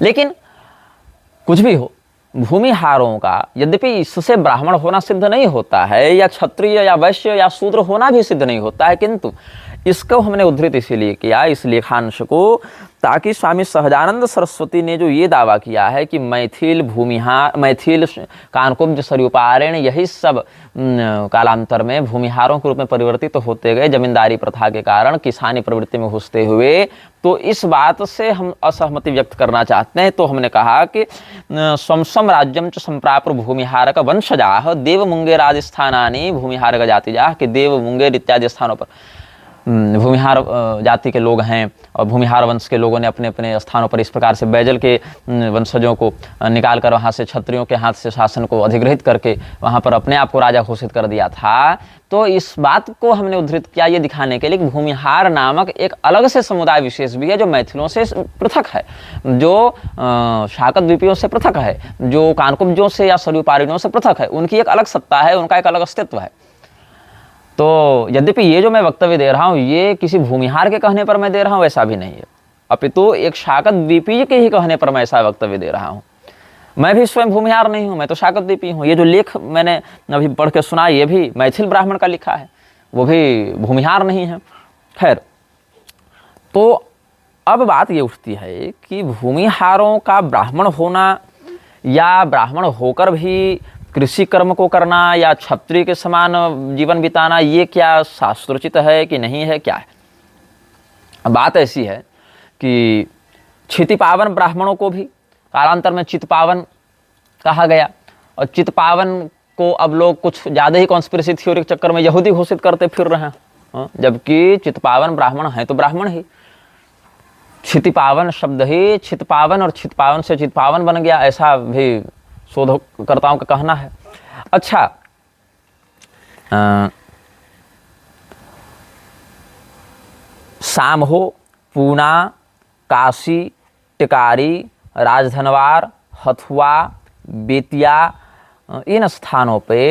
लेकिन कुछ भी हो, भूमिहारों का यद्यपि इससे ब्राह्मण होना सिद्ध नहीं होता है या क्षत्रिय या वैश्य या शूद्र होना भी सिद्ध नहीं होता है, किंतु इसको हमने उद्धृत इसीलिए किया इस लेखांश को ताकि स्वामी सहजानंद सरस्वती ने जो ये दावा किया है कि मैथिल भूमिहार, मैथिल कानकुब्ज सरयुपारेण यही सब कालांतर में भूमिहारों के रूप में परिवर्तित होते गए जमींदारी प्रथा के कारण किसानी प्रवृत्ति में घुसते हुए, तो इस बात से हम असहमति व्यक्त करना चाहते हैं. तो हमने कहा कि स्वम राज्यम च संप्राप्र भूमिहारक वंशजाः देव मुंगेर आदि स्थानानि भूमिहारक जातिजाः कि देव मुंगेर इत्यादि स्थानों पर भूमिहार जाति के लोग हैं और भूमिहार वंश के लोगों ने अपने अपने स्थानों पर इस प्रकार से बैजल के वंशजों को निकाल कर वहाँ से क्षत्रियों के हाथ से शासन को अधिग्रहित करके वहाँ पर अपने आप को राजा घोषित कर दिया था. तो इस बात को हमने उद्धृत किया ये दिखाने के लिए कि भूमिहार नामक एक अलग से समुदाय विशेष भी है जो मैथिलों से पृथक है, जो शाकत द्वीपियों से पृथक है, जो कानकुब्जों से या सरयुपारिणों से पृथक है. उनकी एक अलग सत्ता है, उनका एक अलग अस्तित्व है. तो यद्यपि ये जो मैं वक्तव्य दे रहा हूँ ये किसी भूमिहार के कहने पर मैं दे रहा हूँ ऐसा भी नहीं है, अपितु एक शाकत द्वीपीय के ही कहने पर मैं ऐसा वक्तव्य दे रहा हूँ. मैं भी स्वयं भूमिहार नहीं हूँ, मैं तो शाकत द्वीपीय हूँ. ये जो लेख मैंने अभी पढ़ के सुना ये भी मैथिल ब्राह्मण का लिखा है, वो भी भूमिहार नहीं है. खैर, तो अब बात ये उठती है कि भूमिहारों का ब्राह्मण होना या ब्राह्मण होकर भी कृषि कर्म को करना या क्षत्रिय के समान जीवन बिताना, ये क्या शास्त्रोचित है कि नहीं है, क्या है? बात ऐसी है कि क्षितिपावन ब्राह्मणों को भी कालांतर में चितपावन कहा गया और चितपावन को अब लोग कुछ ज़्यादा ही कॉन्स्पिरेसी थ्योरी के चक्कर में यहूदी घोषित करते फिर रहे हैं, जबकि चितपावन ब्राह्मण है तो ब्राह्मण ही। क्षितिपावन शब्द ही चितपावन और चितपावन से चितपावन बन गया, ऐसा भी शोधकर्ताओं का कहना है। अच्छा, सामहो, पूना, काशी, टिकारी, राजधनवार, हथुआ, बेतिया, इन स्थानों पे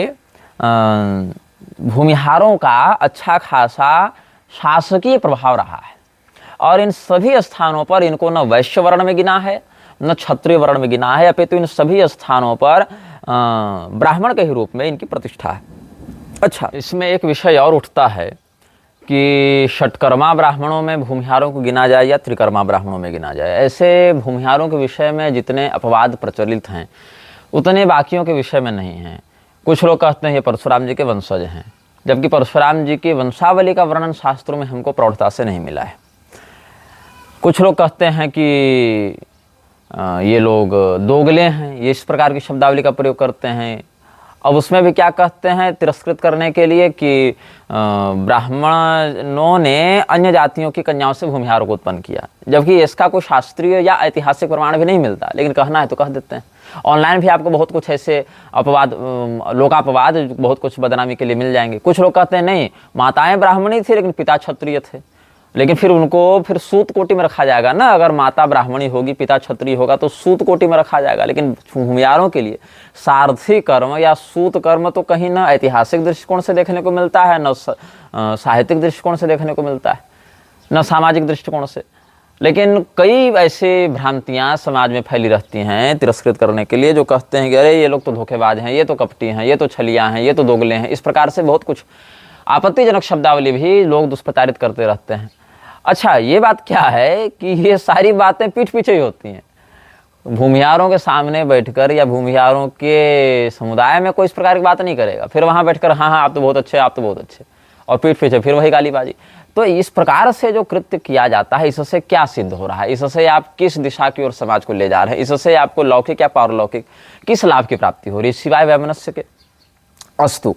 भूमिहारों का अच्छा खासा शासकीय प्रभाव रहा है और इन सभी स्थानों पर इनको न वैश्य वर्ण में गिना है न क्षत्रिय वर्ण में गिना है, अपितु इन सभी स्थानों पर ब्राह्मण के ही रूप में इनकी प्रतिष्ठा है। अच्छा, इसमें एक विषय और उठता है कि षटकर्मा ब्राह्मणों में भूमिहारों को गिना जाए या त्रिकर्मा ब्राह्मणों में गिना जाए। ऐसे भूमिहारों के विषय में जितने अपवाद प्रचलित हैं उतने बाकियों के विषय में नहीं हैं। कुछ लोग कहते हैं ये परशुराम जी के वंशज हैं, जबकि परशुराम जी की वंशावली का वर्णन शास्त्रों में हमको प्रौढ़ता से नहीं मिला है। कुछ लोग कहते हैं कि ये लोग दोगले हैं, ये इस प्रकार की शब्दावली का प्रयोग करते हैं। अब उसमें भी क्या कहते हैं तिरस्कृत करने के लिए कि ब्राह्मणों ने अन्य जातियों की कन्याओं से भूमिहारों को उत्पन्न किया, जबकि इसका कोई शास्त्रीय या ऐतिहासिक प्रमाण भी नहीं मिलता, लेकिन कहना है तो कह देते हैं। ऑनलाइन भी आपको बहुत कुछ ऐसे अपवाद, लोकापवाद, बहुत कुछ बदनामी के लिए मिल जाएंगे। कुछ लोग कहते हैं नहीं, माताएं ब्राह्मणी थी लेकिन पिता क्षत्रिय थे, लेकिन फिर उनको फिर सूत कोटि में रखा जाएगा ना। अगर माता ब्राह्मणी होगी पिता क्षत्रिय होगा तो सूत कोटि में रखा जाएगा, लेकिन भूमिहारों के लिए सारथी कर्म या सूत कर्म तो कहीं न ऐतिहासिक दृष्टिकोण से देखने को मिलता है, न साहित्यिक दृष्टिकोण से देखने को मिलता है, न सामाजिक दृष्टिकोण से। लेकिन कई ऐसे भ्रांतियां समाज में फैली रहती हैं तिरस्कृत करने के लिए, जो कहते हैं कि अरे ये लोग तो धोखेबाज हैं, ये तो कपटी हैं, ये तो छलिया हैं, ये तो दोगले हैं। इस प्रकार से बहुत कुछ आपत्तिजनक शब्दावली भी लोग दुष्प्रचारित करते रहते हैं। अच्छा, ये बात क्या है कि ये सारी बातें पीठ पीछे ही होती हैं। भूमिहारों के सामने बैठकर या भूमिहारों के समुदाय में कोई इस प्रकार की बात नहीं करेगा, फिर वहां बैठकर हाँ हाँ आप तो बहुत अच्छे, आप तो बहुत अच्छे, और पीठ पीछे फिर वही गालीबाजी। तो इस प्रकार से जो कृत्य किया जाता है, इससे क्या सिद्ध हो रहा है, इससे आप किस दिशा की ओर समाज को ले जा रहे हैं, इससे आपको लौकिक या पारलौकिक किस लाभ की प्राप्ति हो रही है सिवाय वैमनस्य के। अस्तु,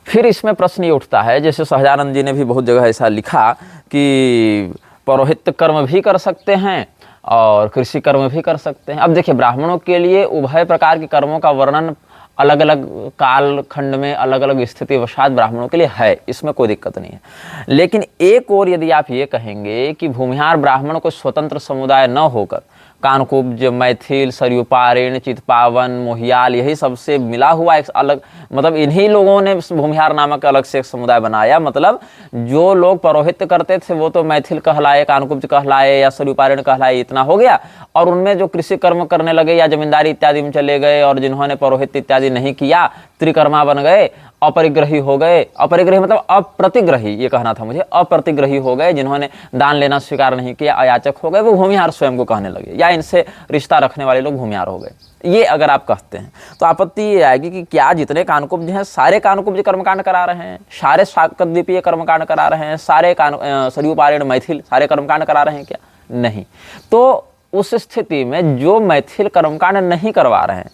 फिर इसमें प्रश्न ये उठता है, जैसे सहजानंद जी ने भी बहुत जगह ऐसा लिखा कि पौरोहित्य कर्म भी कर सकते हैं और कृषि कर्म भी कर सकते हैं। अब देखिए, ब्राह्मणों के लिए उभय प्रकार के कर्मों का वर्णन अलग अलग काल खंड में अलग अलग स्थिति वशात ब्राह्मणों के लिए है, इसमें कोई दिक्कत नहीं है। लेकिन एक और यदि आप ये कहेंगे कि भूमिहार ब्राह्मण को स्वतंत्र समुदाय न होकर कानकुब्ज, मैथिल, सरयूपारेण, चितपावन, मोहियाल, यही सबसे मिला हुआ एक अलग, मतलब इन्हीं लोगों ने भूमिहार नामक अलग से एक समुदाय बनाया। मतलब जो लोग पौरोहित्य करते थे वो तो मैथिल कहलाए, कानकुब्ज कहलाए या सरयूपारेण कहलाए, इतना हो गया। और उनमें जो कृषि कर्म करने लगे या जमींदारी इत्यादि में चले गए और जिन्होंने पौरोहित्य इत्यादि नहीं किया, त्रिकर्मा बन गए, अपरिग्रही हो गए। अपरिग्रही मतलब अप्रतिग्रही, ये कहना था मुझे, अप्रतिग्रही हो गए, जिन्होंने दान लेना स्वीकार नहीं किया, अयाचक हो गए, वो भूमिहार स्वयं को कहने लगे, या इनसे रिश्ता रखने वाले लोग भूमिहार हो गए। ये अगर आप कहते हैं तो आपत्ति ये आएगी कि क्या जितने कानकुब्ज हैं सारे कानकुब्ज कर्मकांड करा रहे हैं, सारे शाकद्वीपीय कर्मकांड करा रहे हैं, सारे सरयूपारेण मैथिल सारे कर्मकांड करा रहे हैं क्या? नहीं। तो उस स्थिति में जो मैथिल कर्मकांड नहीं करवा रहे हैं,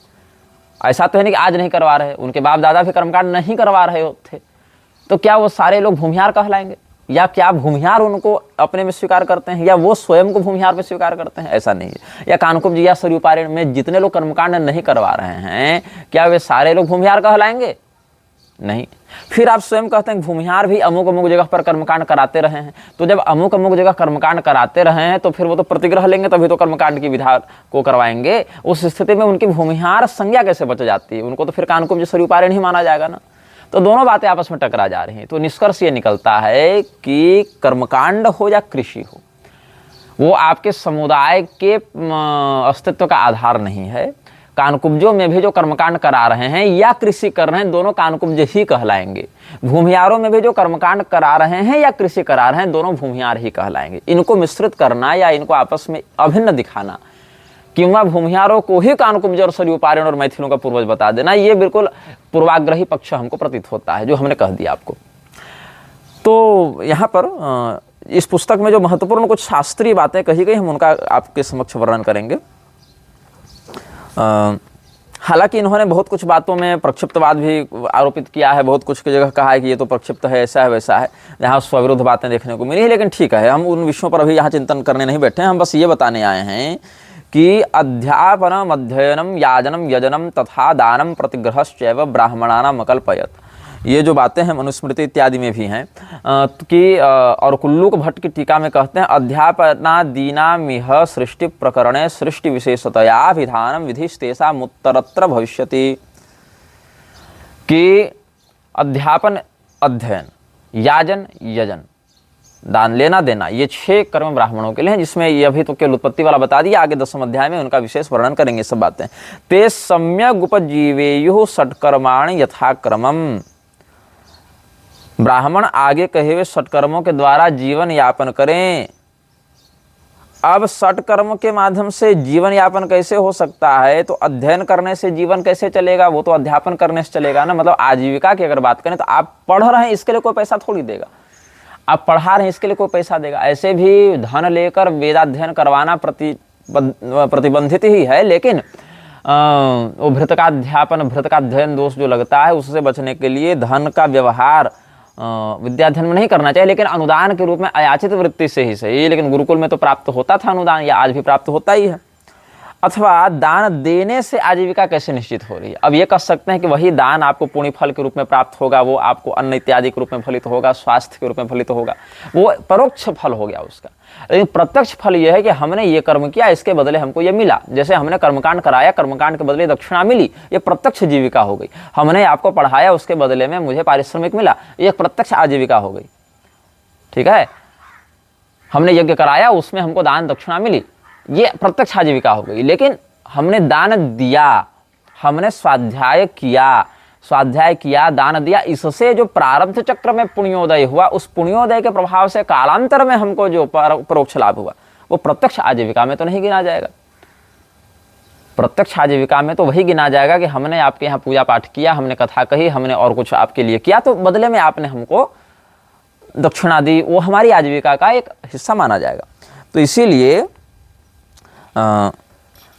ऐसा तो है नहीं कि आज नहीं करवा रहे, उनके बाप दादा भी कर्मकांड नहीं करवा रहे थे, तो क्या वो सारे लोग भूमिहार कहलाएंगे? या क्या भूमिहार उनको अपने में स्वीकार करते हैं, या वो स्वयं को भूमिहार में स्वीकार करते हैं? ऐसा नहीं है। या कानकुब्ज या सरयूपारेण में जितने लोग कर्मकांड नहीं करवा रहे हैं, क्या वे सारे लोग भूमिहार कहलाएंगे? नहीं। फिर आप स्वयं कहते हैं भूमिहार भी अमुक अमुक जगह पर कर्मकांड कराते रहे हैं, तो जब अमुक अमुक जगह कर्मकांड कराते रहे हैं तो फिर वो तो प्रतिग्रह लेंगे, तभी तो कर्मकांड की विधा को करवाएंगे। उस स्थिति में उनकी भूमिहार संज्ञा कैसे बच जाती है? उनको तो फिर कानकुब्ज सरयूपारेण ही माना जाएगा ना। तो दोनों बातें आपस में टकरा जा रही हैं। तो निष्कर्ष ये निकलता है कि कर्मकांड हो या कृषि हो, वो आपके समुदाय के अस्तित्व का आधार नहीं है। कानकुब्जों में भी जो कर्मकांड करा रहे हैं या कृषि कर रहे हैं, दोनों कानकुब्ज ही कहलाएंगे। भूमिहारों में भी जो कर्मकांड करा रहे हैं या कृषि करा रहे हैं, दोनों भूमिहार ही कहलाएंगे। इनको मिश्रित करना या इनको आपस में अभिन्न दिखाना, किंवा भूमिहारों को ही कानकुब्ज और सरयूपारेण और मैथिलों का पूर्वज बता देना, ये बिल्कुल पूर्वाग्रही पक्ष हमको प्रतीत होता है, जो हमने कह दिया आपको। तो यहाँ पर इस पुस्तक में जो महत्वपूर्ण कुछ शास्त्रीय बातें कही गई, हम उनका आपके समक्ष वर्णन करेंगे। हालांकि इन्होंने बहुत कुछ बातों में प्रक्षिप्तवाद भी आरोपित किया है, बहुत कुछ की जगह कहा है कि ये तो प्रक्षिप्त है, ऐसा है वैसा है, जहाँ स्वविरुद्ध बातें देखने को मिली है। लेकिन ठीक है, हम उन विषयों पर अभी यहाँ चिंतन करने नहीं बैठे हैं। हम बस ये बताने आए हैं कि अध्यापनम अध्ययनम याजनम यजनम तथा दानम प्रतिग्रहश्चैव ब्राह्मणानाम अकल्पयत, ये जो बातें हैं मनुस्मृति इत्यादि में भी हैं कि और कुल्लूक भट्ट की टीका में कहते हैं अध्यापनादीनामिह सृष्टि प्रकरणे सृष्टि विशेषतया विधानम विधिस्तेषाम् उत्तरत्र भविष्यति, कि अध्यापन, अध्ययन, याजन, यजन, दान लेना देना, ये 6 कर्म ब्राह्मणों के लिए हैं, जिसमें ये अभी तो केवल उत्पत्ति वाला बता दिया, आगे 10वें अध्याय में उनका विशेष वर्णन करेंगे सब बातें। ते सम्यक उपजीवेयुः षट्कर्माणि यथाक्रमम्, ब्राह्मण आगे कहे हुए षट्कर्मों के द्वारा जीवन यापन करें। अब षट्कर्म के माध्यम से जीवन यापन कैसे हो सकता है, तो अध्ययन करने से जीवन कैसे चलेगा, वो तो अध्यापन करने से चलेगा ना। मतलब आजीविका की अगर बात करें तो आप पढ़ रहे हैं, इसके लिए कोई पैसा थोड़ी देगा, आप पढ़ा रहे हैं इसके लिए कोई पैसा देगा। ऐसे भी धन लेकर वेदाध्ययन करवाना प्रतिबंधित ही है, लेकिन वो भृत का अध्ययन दोष जो लगता है, उससे बचने के लिए धन का व्यवहार विद्याध्ययन में नहीं करना चाहिए, लेकिन अनुदान के रूप में अयाचित वृत्ति से ही सही, लेकिन गुरुकुल में तो प्राप्त होता था अनुदान, या आज भी प्राप्त होता ही है। अथवा दान देने से आजीविका कैसे निश्चित हो रही है। अब ये कह सकते हैं कि वही दान आपको पुण्य फल के रूप में प्राप्त होगा, वो आपको अन्न इत्यादि के रूप में फलित होगा, स्वास्थ्य के रूप में फलित होगा, वो परोक्ष फल हो गया उसका। लेकिन प्रत्यक्ष फल ये है कि हमने ये कर्म किया, इसके बदले हमको ये मिला। जैसे हमने कर्मकांड कराया, कर्मकांड के बदले दक्षिणा मिली, ये प्रत्यक्ष जीविका हो गई। हमने आपको पढ़ाया, उसके बदले में मुझे पारिश्रमिक मिला, ये प्रत्यक्ष आजीविका हो गई। ठीक है, हमने यज्ञ कराया, उसमें हमको दान दक्षिणा मिली, ये प्रत्यक्ष आजीविका हो गई। लेकिन हमने दान दिया, हमने स्वाध्याय किया, दान दिया, इससे जो प्रारब्ध चक्र में पुण्योदय हुआ, उस पुण्योदय के प्रभाव से कालांतर में हमको जो परोक्ष लाभ हुआ, वो प्रत्यक्ष आजीविका में तो नहीं गिना जाएगा। प्रत्यक्ष आजीविका में तो वही गिना जाएगा कि हमने आपके यहाँ पूजा पाठ किया, हमने कथा कही, हमने और कुछ आपके लिए किया, तो बदले में आपने हमको दक्षिणा दी, वो हमारी आजीविका का एक हिस्सा माना जाएगा। तो इसीलिए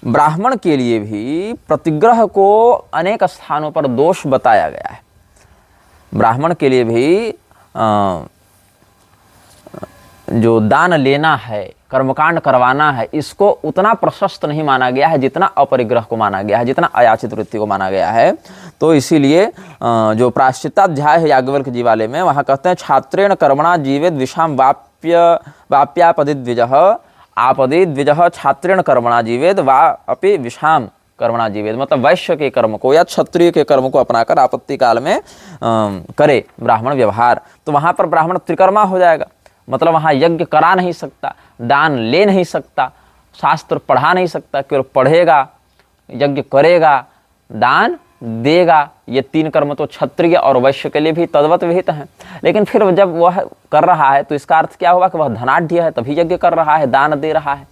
ब्राह्मण के लिए भी प्रतिग्रह को अनेक स्थानों पर दोष बताया गया है। ब्राह्मण के लिए भी जो दान लेना है, कर्मकांड करवाना है, इसको उतना प्रशस्त नहीं माना गया है जितना अपरिग्रह को माना गया है, जितना अयाचित वृत्ति को माना गया है। तो इसीलिए जो प्रायश्चित्ताध्याय है याज्ञवल्क्य जी वाले में, वहाँ कहते हैं छात्रेण कर्मणा जीवेद विषाम वाप्यापदित द्विजः आपदि द्विजः छात्रेण कर्मणा जीवेद वा अपि विषाम कर्मणा जीवेद। मतलब वैश्य के कर्म को या क्षत्रिय के कर्म को अपनाकर आपत्ति काल में करे ब्राह्मण व्यवहार, तो वहाँ पर ब्राह्मण त्रिकर्मा हो जाएगा। मतलब वहाँ यज्ञ करा नहीं सकता, दान ले नहीं सकता, शास्त्र पढ़ा नहीं सकता, केवल पढ़ेगा, यज्ञ करेगा, दान देगा। ये 3 कर्म तो क्षत्रिय और वैश्य के लिए भी तद्वत विहित हैं। लेकिन फिर जब वह कर रहा है तो इसका अर्थ क्या हुआ कि वह धनाढ्य है, तभी यज्ञ कर रहा है, दान दे रहा है।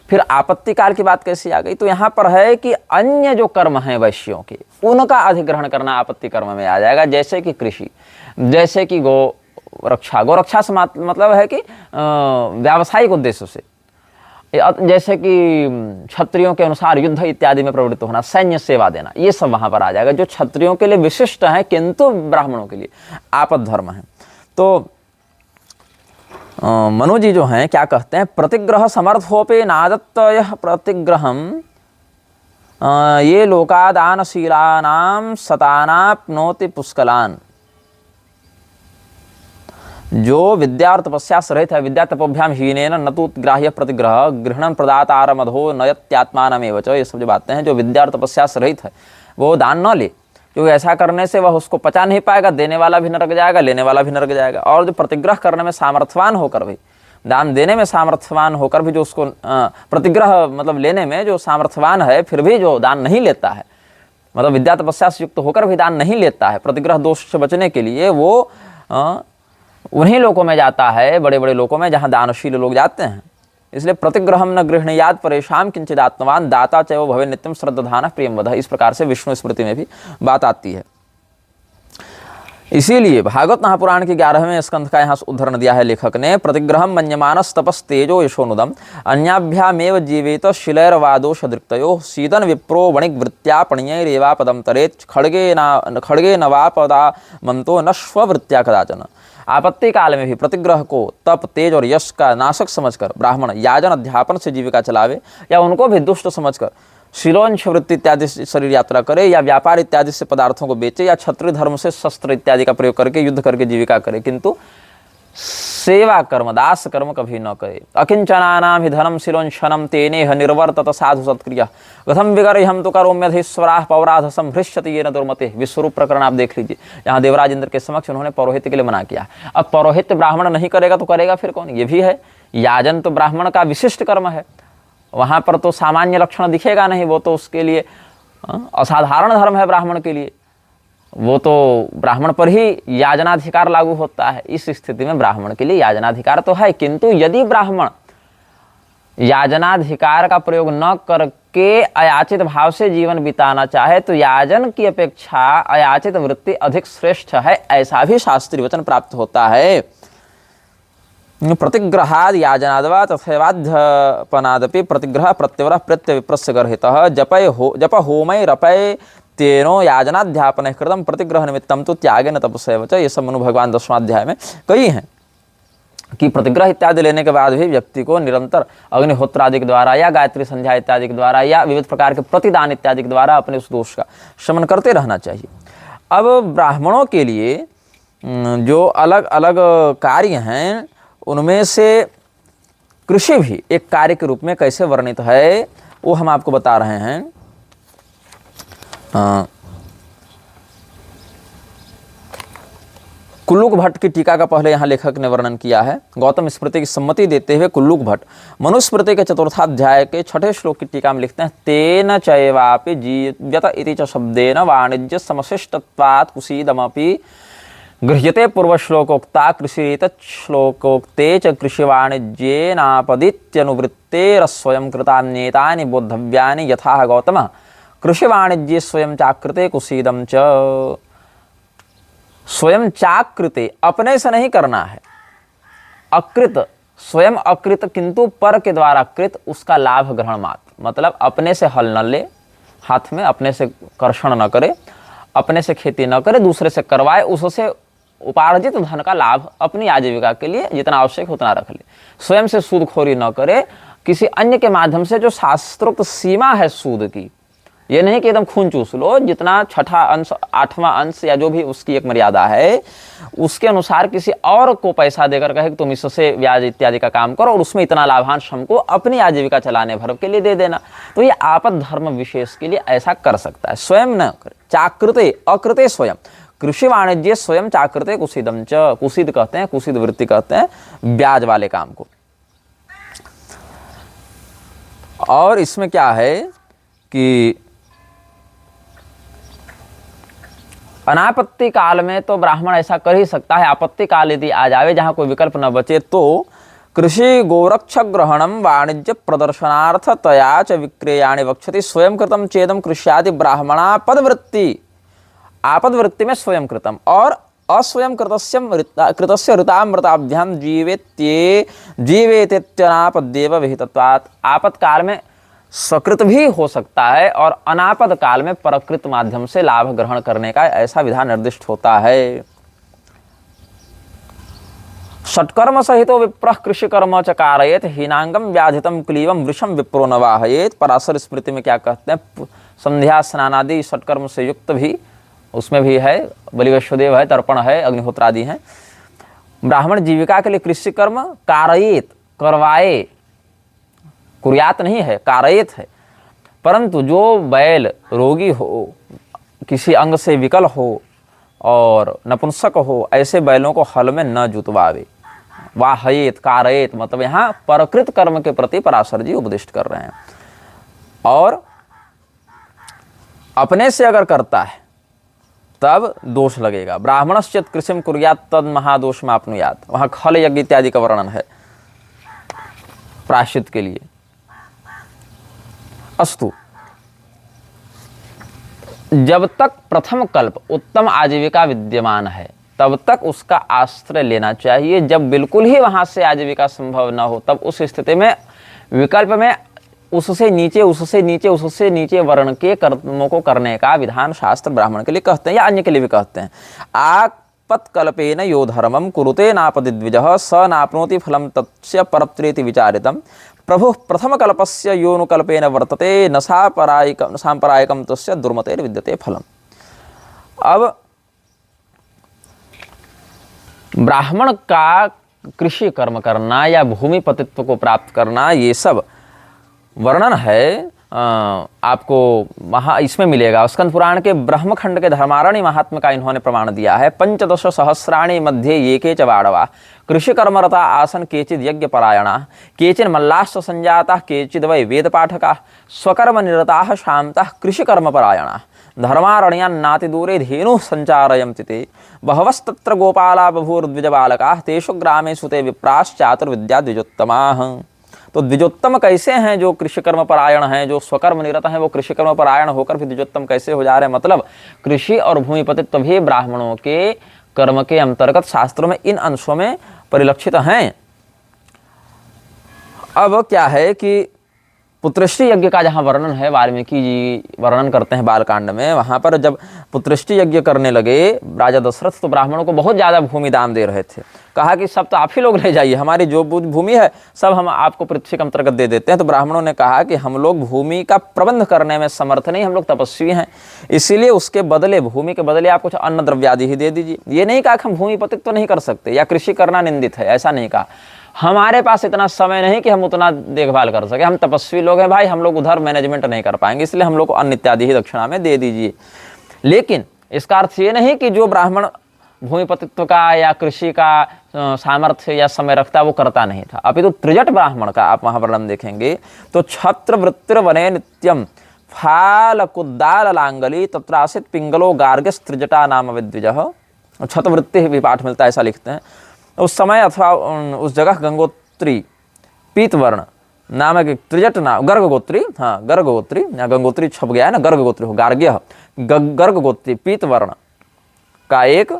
फिर आपत्ति काल की बात कैसे आ गई, तो यहाँ पर है कि अन्य जो कर्म हैं वैश्यों के, उनका अधिग्रहण करना आपत्ति कर्म में आ जाएगा। जैसे कि कृषि, जैसे कि गो रक्षा से मतलब है कि व्यावसायिक उद्देश्य से, जैसे कि क्षत्रियों के अनुसार युद्ध इत्यादि में प्रवृत्त होना, सैन्य सेवा देना, ये सब वहां पर आ जाएगा, जो क्षत्रियों के लिए विशिष्ट है किंतु ब्राह्मणों के लिए आपद धर्म है। तो मनु जी जो हैं क्या कहते हैं, प्रतिग्रह समर्थोपे नादत्त यह प्रतिग्रहम ये लोकादानशीलानाम सतानाप्नोति पुष्कलान। जो विद्या और तपस्या से रहित है, विद्या तपोभ्याम हीनेन न तु ग्राह्य प्रतिग्रह गृहणन प्रदातार मधो नयत्यात्मानमेव च, ये सब जो बातें हैं, जो विद्या और तपस्या से रहित है वो दान न ले, क्योंकि ऐसा करने से वह उसको पचा नहीं पाएगा, देने वाला भी नरक जाएगा, लेने वाला भी नरक जाएगा। और जो प्रतिग्रह करने में सामर्थ्यवान होकर भी, दान देने में सामर्थ्यवान होकर भी जो उसको प्रतिग्रह मतलब लेने में जो सामर्थ्यवान है फिर भी जो दान नहीं लेता है, मतलब विद्या तपस्या से युक्त होकर भी दान नहीं लेता है, प्रतिग्रह दोष से बचने के लिए वो उन्हीं लोगों में जाता है, बड़े बड़े लोगों में, जहाँ दानशील लोग जाते हैं। इसलिए प्रतिग्रहम न गृहणीयाद परेशान किंचिदात्मवान दाता चैव भवे नित्यम श्रद्धानः प्रियम वदः, इस प्रकार से विष्णु स्मृति में भी बात आती है। इसीलिए भागवत महापुराण के 11वें स्कंध का यहाँ उद्धरण दिया है लेखक ने। प्रतिग्रहम मन्यमानस तपस्तेजो यशोनुदम अन्याभ्यामेव जीवेत शिलैर्वादोष दृक्तयो सीदन विप्रो वणिक वृत्त्या पणियैरेवा पदम तरेत खड़गे नवापदा मंतो न स्ववृत्त्या कदाचन। आपत्ति काल में भी प्रतिग्रह को तप, तेज और यश का नाशक समझकर ब्राह्मण याजन अध्यापन से जीविका चलावे या उनको भी दुष्ट समझकर शिलोंश वृत्ति इत्यादि से शरीर यात्रा करे या व्यापार इत्यादि से पदार्थों को बेचे या क्षत्रिय धर्म से शस्त्र इत्यादि का प्रयोग करके युद्ध करके जीविका करे, किंतु सेवा कर्म दास कर्म कभी न करे। अकिंचनानां हि धनम शिलोंशनम तेनेह निर्वर्तत साधु सत्क्रिया कथम विगर्ह्यं तु करोम्यधीश्वराः पौराध संभृश्यति येन दुर्मते। विश्वरूप प्रकरण आप देख लीजिए, यहाँ देवराज इंद्र के समक्ष उन्होंने पौरोहित्य के लिए मना किया। अब पौरोहित्य ब्राह्मण नहीं करेगा तो करेगा फिर कौन? ये भी है, याजन तो ब्राह्मण का विशिष्ट कर्म है, वहाँ पर तो सामान्य लक्षण दिखेगा नहीं, वो तो उसके लिए असाधारण धर्म है ब्राह्मण के लिए, वो तो ब्राह्मण पर ही याजनाधिकार लागू होता है। इस स्थिति में ब्राह्मण के लिए याजनाधिकार तो है, किंतु यदि ब्राह्मण याजनाधिकार का प्रयोग न करके अयाचित भाव से जीवन बिताना चाहे तो याजन की अपेक्षा अयाचित वृत्ति अधिक श्रेष्ठ है, ऐसा भी शास्त्रीय वचन प्राप्त होता है। प्रतिग्रहाद याजनादवा तथैवाध्यपनादपि प्रतिग्रह प्रत्यवरः प्रत्यविप्रस्य गर्हितः जप होमय रपय तेनो याजनाध्यापन कृतम प्रतिग्रह निमित्तम तो त्यागेन तपस्या च। ये सब मनु भगवान 10वां अध्याय में कई हैं कि प्रतिग्रह इत्यादि लेने के बाद भी व्यक्ति को निरंतर अग्निहोत्र आदि के द्वारा या गायत्री संध्या इत्यादि के द्वारा या विविध प्रकार के प्रतिदान इत्यादि के द्वारा अपने उस दोष का शमन करते रहना चाहिए। अब ब्राह्मणों के लिए जो अलग अलग कार्य हैं उनमें से कृषि भी एक कार्य के रूप में कैसे वर्णित है वो हम आपको बता रहे हैं। कुल्लुक भट्ट की टीका का पहले यहाँ लेखक ने वर्णन किया है। गौतम स्मृति की सम्मति देते हुए कुल्लुक भट्ट मनुस्मृति के 4th के 6ठे श्लोक की टीका में लिखते हैं, तेन चैवापि जीव्यत इति च शब्देन वाणिज्य समशिष्टत्वात् कुसीदमपि गृह्यते पूर्वश्लोकोक्ता कृषि श्लोकोक्ते च कृषि वाणिज्येनापदित्यनुवृत्तेरस्वयं कृतान्येतानि बोद्धव्यानि यथा गौतम कृषि वाणिज्ये स्वयं चाकृते कुसीदम च। स्वयं चाकृते अपने से नहीं करना है, अकृत स्वयं अकृत किंतु पर के द्वारा कृत उसका लाभ ग्रहण मात्र, मतलब अपने से हल न ले हाथ में, अपने से कर्षण न करे, अपने से खेती न करे, दूसरे से करवाए, उससे उपार्जित धन का लाभ अपनी आजीविका के लिए जितना आवश्यक उतना रख ले। स्वयं से सूदखोरी न करे, किसी अन्य के माध्यम से जो शास्त्रोक्त सीमा है सूद की, ये नहीं कि एकदम खून चूस लो, जितना 6ठा अंश 8वां अंश या जो भी उसकी एक मर्यादा है उसके अनुसार किसी और को पैसा देकर कहे कि तुम इससे ब्याज इत्यादि का काम करो और उसमें इतना लाभांश हमको अपनी आजीविका चलाने भर के लिए दे देना, तो ये आपद धर्म विशेष के लिए ऐसा कर सकता है। स्वयं न करे, चाकृते अकृते स्वयं, कृषि वाणिज्य स्वयं चाकृते कुसीदम च। कुसीद कहते हैं, कुसीद वृत्ति कहते हैं ब्याज वाले काम को। और इसमें क्या है कि अनापत्ति काल में तो ब्राह्मण ऐसा कर ही सकता है, आपत्ति काल यदि आ जावे जहाँ कोई विकल्प न बचे तो कृषि गोरक्ष ग्रहणम वाणिज्य प्रदर्शनार्थ तया च विक्रेयाणि वक्षति स्वयं कृतम चेदम कृष्यादि ब्राह्मणापद वृत्ति, आपद वृत्ति में स्वयं कृतम और अस्वयं कृतस्य ऋतामृताभ्याम जीवेत्यनापद्येव विहितत्वात्। आपद काल में सकृत भी हो सकता है और अनापद काल में परकृत माध्यम से लाभ ग्रहण करने का ऐसा विधान निर्दिष्ट होता है। षट्कर्म सहितो विप्रः कृषि कर्म च कारयेत हीनांगम व्याधितम क्लीवम वृषम विप्रो न वाहयेत। पराशर स्मृति में क्या कहते हैं, संध्या स्नानादि षट्कर्म से युक्त भी उसमें भी है, बलि वैश्वदेव है, तर्पण है, अग्निहोत्र आदि हैं। ब्राह्मण जीविका के लिए कृषि कर्म कारयेत करवाए, कुर्यात नहीं है, कारयेत है। परंतु जो बैल रोगी हो, किसी अंग से विकल हो और नपुंसक हो, ऐसे बैलों को हल में न जुतवावे। वाहयेत कारयेत मतलब यहाँ परकृत कर्म के प्रति पराशर जी उपदिष्ट कर रहे हैं। और अपने से अगर करता है तब दोष लगेगा। ब्राह्मणश्चेत् कृषिम कुर्यात् तद महादोष माप्नुयात्, वहाँ खल यज्ञ इत्यादि का वर्णन है प्रायश्चित के लिए। अस्तु, जब तक प्रथम कल्प उत्तम आजीविका विद्यमान है तब तक उसका आश्रय लेना चाहिए। जब बिल्कुल ही वहां से आजीविका संभव न हो तब उस स्थिति में विकल्प में उससे नीचे वर्ण के कर्मों को करने का विधान शास्त्र ब्राह्मण के लिए कहते हैं या अन्य के लिए भी कहते हैं। आपत्कल्पेन यो धर्मम कुरुते नापदिद्विजः स नाप्नोति फलम तस्य परत्रेति विचारितम प्रभु प्रथम कल्पस्य योनुकल्पेन वर्तते न सांपरायिकम तस्य दुर्मतेर विद्यते फलम। अब ब्राह्मण का कृषि कर्म करना या भूमि पतित्व को प्राप्त करना, ये सब वर्णन है आपको इसमें मिलेगा। स्कंद पुराण के ब्रह्मखंड के धर्मारण्य महात्म्य का इन्होंने प्रमाण दिया है। 15 सहस्राणि मध्ये ये च वाड़वा कृषि कर्मरता आसन केचिद यज्ञ परायणा केचिन मल्लाश्च संजाता केचिद वै वेद पाठका स्वकर्म निरता शांता कृषि कर्म परायणा धर्मारण्यान्नाति दूरे धेनु संचारयन्ति ते बहवस्तत्र गोपाला बभूर्द्विजबालकाः तेषु ग्रामेषु ते विप्राश्चातुर्विद्या द्विजोत्तमाः। तो द्विजोत्तम कैसे हैं? जो कृषिकर्म परायण हैं, जो स्वकर्म निरत हैं, वो कृषिकर्म परायण होकर भी द्विजोत्तम कैसे हो जा रहे हैं? मतलब कृषि और भूमिपतित्व भी ब्राह्मणों के कर्म के अंतर्गत शास्त्रों में इन अंशों में परिलक्षित हैं। अब क्या है कि पुत्रष्टि यज्ञ का जहाँ वर्णन है, वाल्मीकि जी वर्णन करते हैं बालकांड में, वहाँ पर जब पुत्रष्टि यज्ञ करने लगे राजा दशरथ तो ब्राह्मणों को बहुत ज़्यादा भूमि दान दे रहे थे। कहा कि सब तो आप ही लोग ले जाइए, हमारी जो भूमि है सब हम आपको पृथ्वी के अंतर्गत दे देते हैं। तो ब्राह्मणों ने कहा कि हम लोग भूमि का प्रबंध करने में समर्थ नहीं, हम लोग तपस्वी हैं, इसीलिए उसके बदले भूमि के बदले आप कुछ अन्न द्रव्यादि ही दे दीजिए। ये नहीं कहा कि हम भूमि पतित्व नहीं कर सकते या कृषि करना निंदित है, ऐसा नहीं कहा। हमारे पास इतना समय नहीं कि हम उतना देखभाल कर सके, हम तपस्वी लोग हैं भाई, हम लोग उधर मैनेजमेंट नहीं कर पाएंगे, इसलिए हम लोग को अन्न इत्यादि ही दक्षिणा में दे दीजिए। लेकिन इसका अर्थ ये नहीं कि जो ब्राह्मण भूमिपतित्व का या कृषि का सामर्थ्य या समय रखता वो करता नहीं था। अपितु त्रिजट ब्राह्मण का आप वहाँ वर्णन देखेंगे तो छत्र वृत्तिर वने नित्यम फाल कुद्दाल लांगली तत्रासित पिंगलो गार्गस त्रिजटा नाम विद्विजः। छतवृत्ति भी पाठ मिलता है, ऐसा लिखते हैं। उस समय अथवा उस जगह गंगोत्री पीतवर्ण नामक एक त्रिजट नाम गर्गगोत्री, हाँ गर्गगोत्री, यहाँ गंगोत्री छप गया है ना, गर्गगोत्री हो गार्ग्य, गर्गगोत्री पीतवर्ण का एक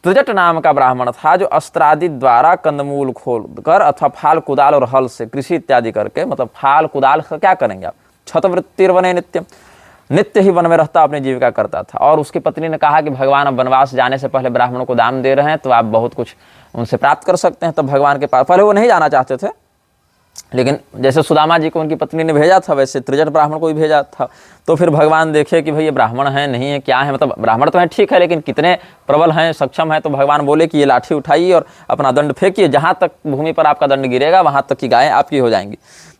त्रिजट नाम का ब्राह्मण था जो अस्त्रादि द्वारा कंदमूल खोल कर अथवा फाल कुदाल और हल से कृषि इत्यादि करके, मतलब फाल कुदाल का क्या करेंगे आप, छतवृत्तिर्वने नित्यम, नित्य ही वन में रहता अपनी जीविका करता था। और उसकी पत्नी ने कहा कि भगवान अब वनवास जाने से पहले ब्राह्मणों को दान दे रहे हैं तो आप बहुत कुछ उनसे प्राप्त कर सकते हैं। तो भगवान के पास पहले वो नहीं जाना चाहते थे, लेकिन जैसे सुदामा जी को उनकी पत्नी ने भेजा था वैसे त्रिजट ब्राह्मण को भी भेजा था। तो फिर भगवान देखे कि भाई ये ब्राह्मण हैं नहीं है क्या है, मतलब ब्राह्मण तो हैं ठीक है लेकिन कितने प्रबल हैं, सक्षम हैं। तो भगवान बोले कि ये लाठी उठाइए और अपना दंड फेंकिए, जहाँ तक भूमि पर आपका दंड गिरेगा वहाँ तक की गायें आपकी हो जाएंगी।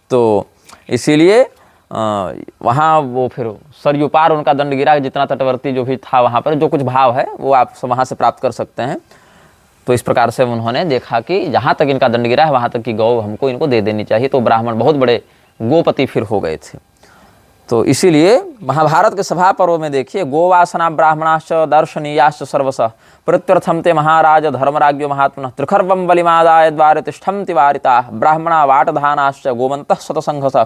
तो इसीलिए वहाँ वो फिर सरयू पार उनका दंड गिरा, जितना तटवर्ती जो भी था वहाँ पर जो कुछ भाव है वो आप वहाँ से प्राप्त कर सकते हैं। तो इस प्रकार से उन्होंने देखा कि जहाँ तक इनका दंड गिरा है वहाँ तक की गौ हमको इनको दे देनी चाहिए। तो ब्राह्मण बहुत बड़े गोपति फिर हो गए थे। तो इसीलिए महाभारत के सभा पर्व में देखिए, गोवासना ब्राह्मणाश्च दर्शनीयाश्च सर्वश प्रत्यर्थम ते महाराज धर्मराज्यो महात्मनः त्रिखर्वं बलिमादाय द्वारे तिष्ठन्ति वारिताः ब्राह्मणा वाटधानाश्च गोमन्तः शतसंघस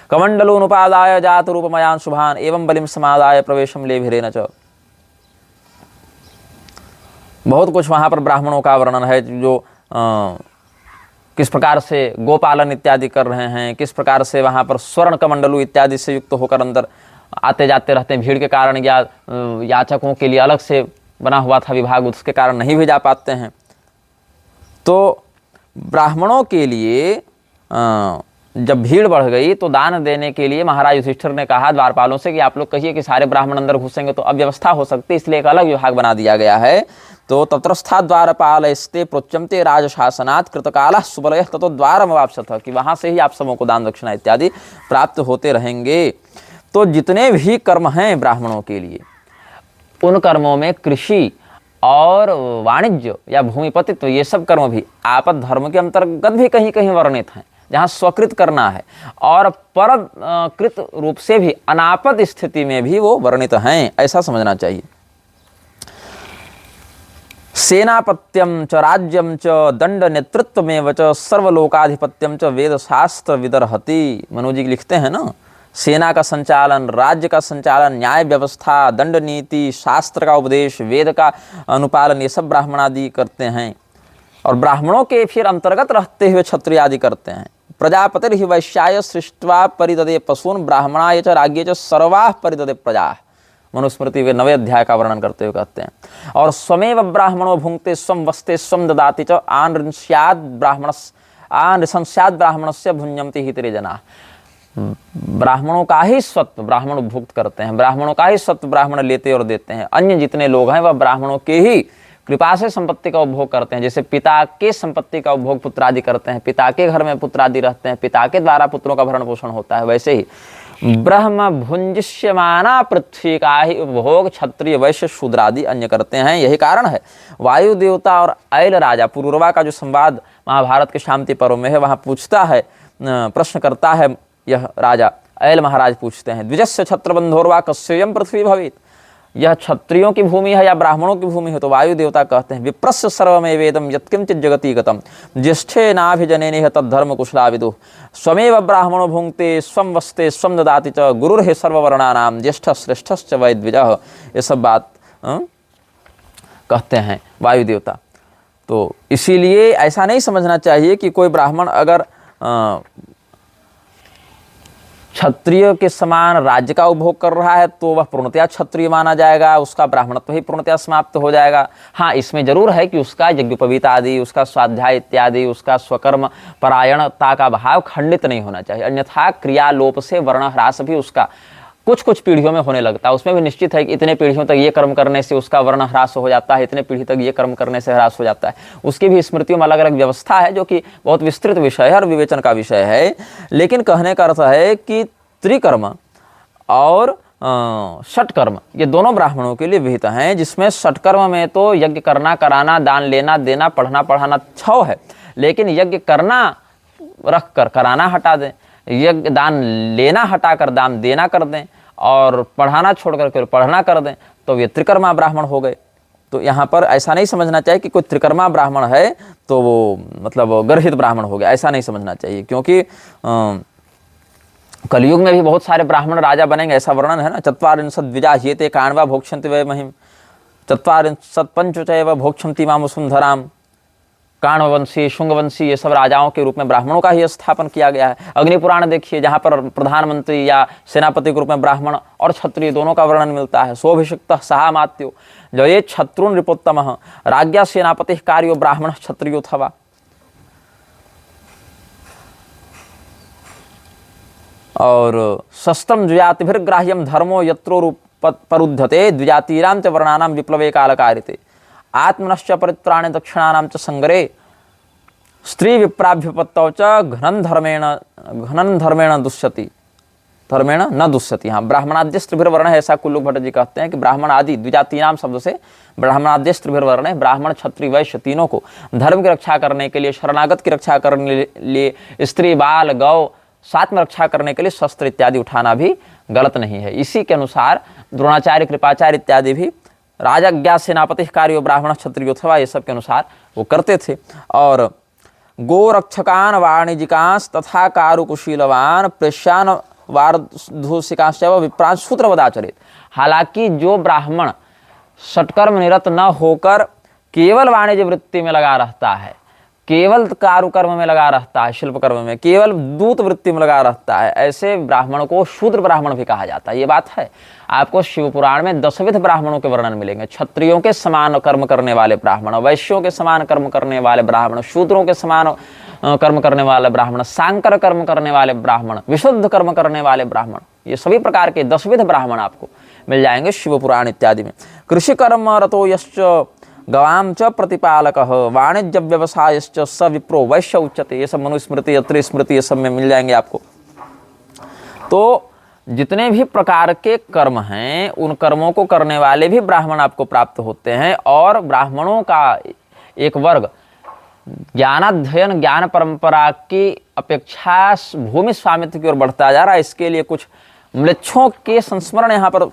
कमण्डलोनुपादाय जातरूपमयान् शुभान् एवं बलिं समादाय प्रवेशं लेभिरेन च। बहुत कुछ वहाँ पर ब्राह्मणों का वर्णन है, जो किस प्रकार से गोपालन इत्यादि कर रहे हैं, किस प्रकार से वहाँ पर स्वर्ण कमंडलू इत्यादि से युक्त होकर अंदर आते जाते रहते हैं। भीड़ के कारण या याचकों के लिए अलग से बना हुआ था विभाग, उसके कारण नहीं भी जा पाते हैं। तो ब्राह्मणों के लिए जब भीड़ बढ़ गई तो दान देने के लिए महाराज युधिष्ठिर ने कहा द्वारपालों से कि आप लोग कहिए कि सारे ब्राह्मण अंदर घुसेंगे तो अव्यवस्था हो सकती है, इसलिए एक अलग विभाग बना दिया गया है। तो तत्रस्था द्वारपालस्ते प्रोच्यन्ते राजशासनात् कृतकालः सुबलयः ततो द्वारमवाप्स्यथ, कि वहाँ से ही आप सबों को दान दक्षिणा इत्यादि प्राप्त होते रहेंगे। तो जितने भी कर्म हैं ब्राह्मणों के लिए, उन कर्मों में कृषि और वाणिज्य या भूमिपतित्व ये सब कर्म भी आपद धर्म के अंतर्गत भी कहीं कहीं वर्णित हैं, जहाँ स्वकृत करना है, और परकृत रूप से भी अनापद स्थिति में भी वो वर्णित हैं, ऐसा समझना चाहिए। सेनापत्यम च राज्यम च दंड नेतृत्वमेव च सर्वलोकाधिपत्यम च वेद शास्त्र विदर्हति। मनोज जी लिखते हैं ना, सेना का संचालन, राज्य का संचालन, न्याय व्यवस्था, दंड नीति, शास्त्र का उपदेश, वेद का अनुपालन, ये सब ब्राह्मण आदि करते हैं। और ब्राह्मणों के फिर अंतर्गत रहते हुए क्षत्रिय आदि करते हैं। प्रजापतिर्हि वैश्याय सृष्ट्वा परिददे पशून् ब्राह्मणाय च राज्ञे च सर्वाः परिददे प्रजा। मनुस्मृति के 9वें अध्याय का वर्णन करते हुए कहते हैं। और स्वमेव ब्राह्मणो भुंक्ते स्वं वस्ते स्वं ददाति च आन स्याद् ब्राह्मणस्य भुंजन्ति हितरे जनाः। ब्राह्मणों का ही स्वत्व ब्राह्मण उपभोक्त करते हैं, ब्राह्मणों का ही स्वत्व ब्राह्मण लेते और देते हैं। अन्य जितने लोग हैं वह ब्राह्मणों के ही कृपा से संपत्ति का उपभोग करते हैं। जैसे पिता के संपत्ति का उपभोग पुत्र आदि करते हैं, पिता के घर में पुत्र आदि रहते हैं, पिता के द्वारा पुत्रों का भरण पोषण होता है, वैसे ही ब्रह्म भुंजिष्यमाना पृथ्वी का ही उपभोग क्षत्रिय वैश्य शूद्र आदि अन्य करते हैं। यही कारण है वायु देवता और ऐल राजा, पुरूरवा का जो संवाद महाभारत के शांति पर्व में है, वहाँ पूछता है, प्रश्न करता है यह राजा, ऐल महाराज पूछते हैं, द्विजस्य छत्रबंधोर्वा कस्ययं पृथ्वी भवेत्, यह क्षत्रियों की भूमि है या ब्राह्मणों की भूमि है? तो वायु देवता कहते हैं, विप्रस्य सर्वमेवेदं यत्किंचित् जगति गतं ज्येष्ठेनाभिजनेनेह तद्धर्म कुशलाविदुः स्वमेव ब्राह्मणो भुंक्ते स्वं वस्ते स्वं ददाति च गुरुर्हि सर्ववर्णानां ज्येष्ठ श्रेष्ठश्च वै द्विजः। ये सब बात कहते हैं वायु देवता। तो इसीलिए ऐसा नहीं समझना चाहिए कि कोई ब्राह्मण अगर क्षत्रिय के समान राज्य का उपभोग कर रहा है तो वह पूर्णतया क्षत्रिय माना जाएगा, उसका ब्राह्मणत्व ही पूर्णतया समाप्त हो जाएगा। हाँ, इसमें जरूर है कि उसका यज्ञोपवीत आदि, उसका स्वाध्याय इत्यादि, उसका स्वकर्म परायणता का भाव खंडित नहीं होना चाहिए, अन्यथा क्रियालोप से वर्ण ह्रास भी उसका कुछ कुछ पीढ़ियों में होने लगता है। उसमें भी निश्चित है कि इतने पीढ़ियों तक ये कर्म करने से उसका वर्ण ह्रास हो जाता है, इतने पीढ़ी तक ये कर्म करने से ह्रास हो जाता है। उसकी भी स्मृतियों में अलग अलग व्यवस्था है, जो कि बहुत विस्तृत विषय है और विवेचन का विषय है। लेकिन कहने का अर्थ है कि त्रिकर्म और षटकर्म ये दोनों ब्राह्मणों के लिए विहित हैं, जिसमें षटकर्म में तो यज्ञ करना, कराना, दान लेना, देना, पढ़ना, पढ़ाना 6 है, लेकिन यज्ञ करना रख कर कराना हटा दें, यज्ञ दान लेना हटाकर दान देना कर दें, और पढ़ाना छोड़कर केवल पढ़ना कर दें, तो ये त्रिकर्मा ब्राह्मण हो गए। तो यहाँ पर ऐसा नहीं समझना चाहिए कि कोई त्रिकर्मा ब्राह्मण है तो वो मतलब गर्हित ब्राह्मण हो गया, ऐसा नहीं समझना चाहिए। क्योंकि कलयुग में भी बहुत सारे ब्राह्मण राजा बनेंगे, ऐसा वर्णन है ना। ४ द्विजा ह्येते काण्वा भोक्ष्यन्ति वै महिम ४ पंचैव भोक्ष्यन्ति मां वसुन्धराम। काण्ववंशी, शुंगवंशी, ये सब राजाओं के रूप में ब्राह्मणों का ही स्थापन किया गया है। अग्निपुराण देखिए, जहाँ पर प्रधानमंत्री या सेनापति के रूप में ब्राह्मण और क्षत्रिय दोनों का वर्णन मिलता है। सोऽभिषिक्तः सहामात्यो जो ये क्षत्रुन् रिपोत्तमः राज्ञा सेनापतिः कार्यो ब्राह्मणः क्षत्रियोऽथवा। और शस्त्रम द्विजातिभिर्ग्राह्यम धर्मो यत्रो परुध्यते द्विजातीनां च वर्णानां विप्लवे कालकारिते आत्मनश्च परित्राणे दक्षिणानां च संग्रे स्त्री विप्राभ्युपत्तौ च घनन धर्मेण दुष्यति धर्मेण न दुष्यति। हाँ, ब्राह्मणाद्यस्त्रिभिर्वर्ण है, ऐसा कुल्लुक भट्ट जी कहते हैं कि ब्राह्मण आदि द्विजातीनाम शब्द से ब्राह्मणाद्यस्त्रिभिर्वर्ण है, ब्राह्मण क्षत्रिय वैश्य तीनों को धर्म की रक्षा करने के लिए, शरणागत की रक्षा करने के लिए, स्त्री बाल गौ साथ में रक्षा करने के लिए शस्त्र इत्यादि उठाना भी गलत नहीं है। इसी के अनुसार द्रोणाचार्य, कृपाचार्य इत्यादि भी राजज्ञा सेनापति कार्यो ब्राह्मण क्षत्रियो अथवा ये सब के अनुसार वो करते थे। और गोरक्षकान वाणिज्यिकांश तथा कारुकुशीलवान प्रेष्यान वारधूषिकांश विप्रांश सूत्रवदाचरित। हालांकि जो ब्राह्मण षटकर्म निरत न होकर केवल वाणिज्य वृत्ति में लगा रहता है, केवल कारुकर्म में लगा रहता है, शिल्पकर्म में, केवल दूत वृत्ति में लगा रहता है, ऐसे ब्राह्मण को शूद्र ब्राह्मण भी कहा जाता है। ये बात है। आपको शिव पुराण में 10 विध ब्राह्मणों के वर्णन मिलेंगे। क्षत्रियों के समान कर्म करने वाले ब्राह्मण, वैश्यों के समान कर्म करने वाले ब्राह्मण, शूद्रों के समान कर्म करने वाले ब्राह्मण, सांकर कर्म करने वाले ब्राह्मण, विशुद्ध कर्म करने वाले ब्राह्मण, ये सभी प्रकार के 10 विध ब्राह्मण आपको मिल जाएंगे शिव पुराण इत्यादि में। कृषि कर्म रतो यश्च गवाम च प्रतिपालक वाणिज्य व्यवसायश्च स विप्रो वैश्य उच्यते। ये सब मनुस्मृति, अत्रि स्मृति, ये सब में मिल जाएंगे आपको। तो जितने भी प्रकार के कर्म हैं उन कर्मों को करने वाले भी ब्राह्मण आपको प्राप्त होते हैं। और ब्राह्मणों का एक वर्ग ज्ञानाध्ययन, ज्ञान परंपरा की अपेक्षा भूमि स्वामित्व की ओर बढ़ता जा रहा है। इसके लिए कुछ म्लेच्छों के संस्मरण यहाँ पर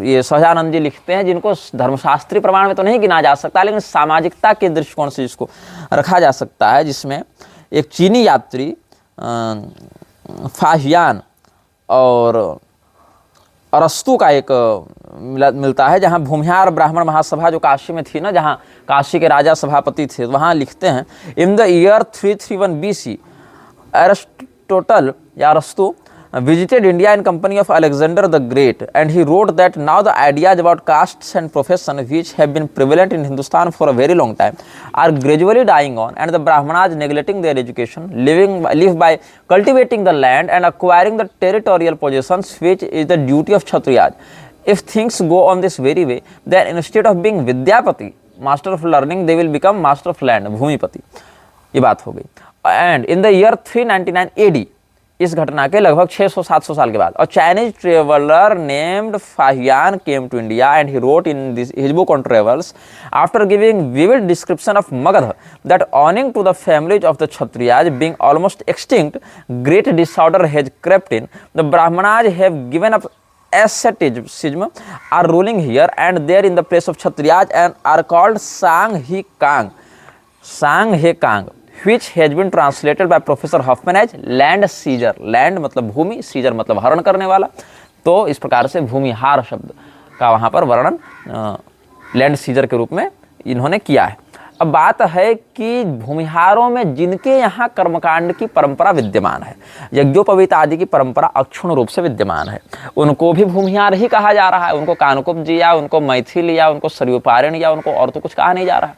ये सहजानंद जी लिखते हैं, जिनको धर्मशास्त्री प्रमाण में तो नहीं गिना जा सकता, लेकिन सामाजिकता के दृष्टिकोण से इसको रखा जा सकता है। जिसमें एक चीनी यात्री फाहियान और अरस्तु का एक मिलता है, जहाँ भूमिहार ब्राह्मण महासभा जो काशी में थी ना, जहाँ काशी के राजा सभापति थे, वहाँ लिखते हैं in the year 331 BC Aristotle या अरस्तु visited India in company of Alexander the Great, and he wrote that now the ideas about castes and profession which have been prevalent in Hindustan for a very long time are gradually dying on, and the Brahmanas neglecting their education, live by cultivating the land and acquiring the territorial possessions, which is the duty of Kshatriyas. If things go on this very way, then instead of being Vidyapati, master of learning, they will become master of land, Bhumipati. ये बात हो गई. And in the year 399 AD, इस घटना के लगभग 600-700 साल के बाद, और Chinese traveller named Fahien came to India and he wrote in this his book on travels after giving vivid description of Magadha that owing to the families of the Kshatriyas being almost extinct, great disorder has crept in, the Brahmanas have given up asceticism, are ruling here and there in the place of Kshatriyas and are called Sanghekang, which has been translated by Professor Hoffman as land seizure. Land मतलब भूमि, seizure मतलब हरण करने वाला. तो इस प्रकार से भूमिहार शब्द का वहाँ पर वर्णन लैंड सीजर के रूप में इन्होंने किया है. अब बात है कि भूमिहारों में जिनके यहाँ कर्मकांड की परंपरा विद्यमान है, यज्ञोपवीत आदि की परंपरा अक्षुण रूप से विद्यमान है, उनको भी भूमिहार ही कहा जा रहा है. उनको कानकुब्ज या उनको मैथिल या उनको सरयूपारण या उनको और तो कुछ कहा नहीं जा रहा है.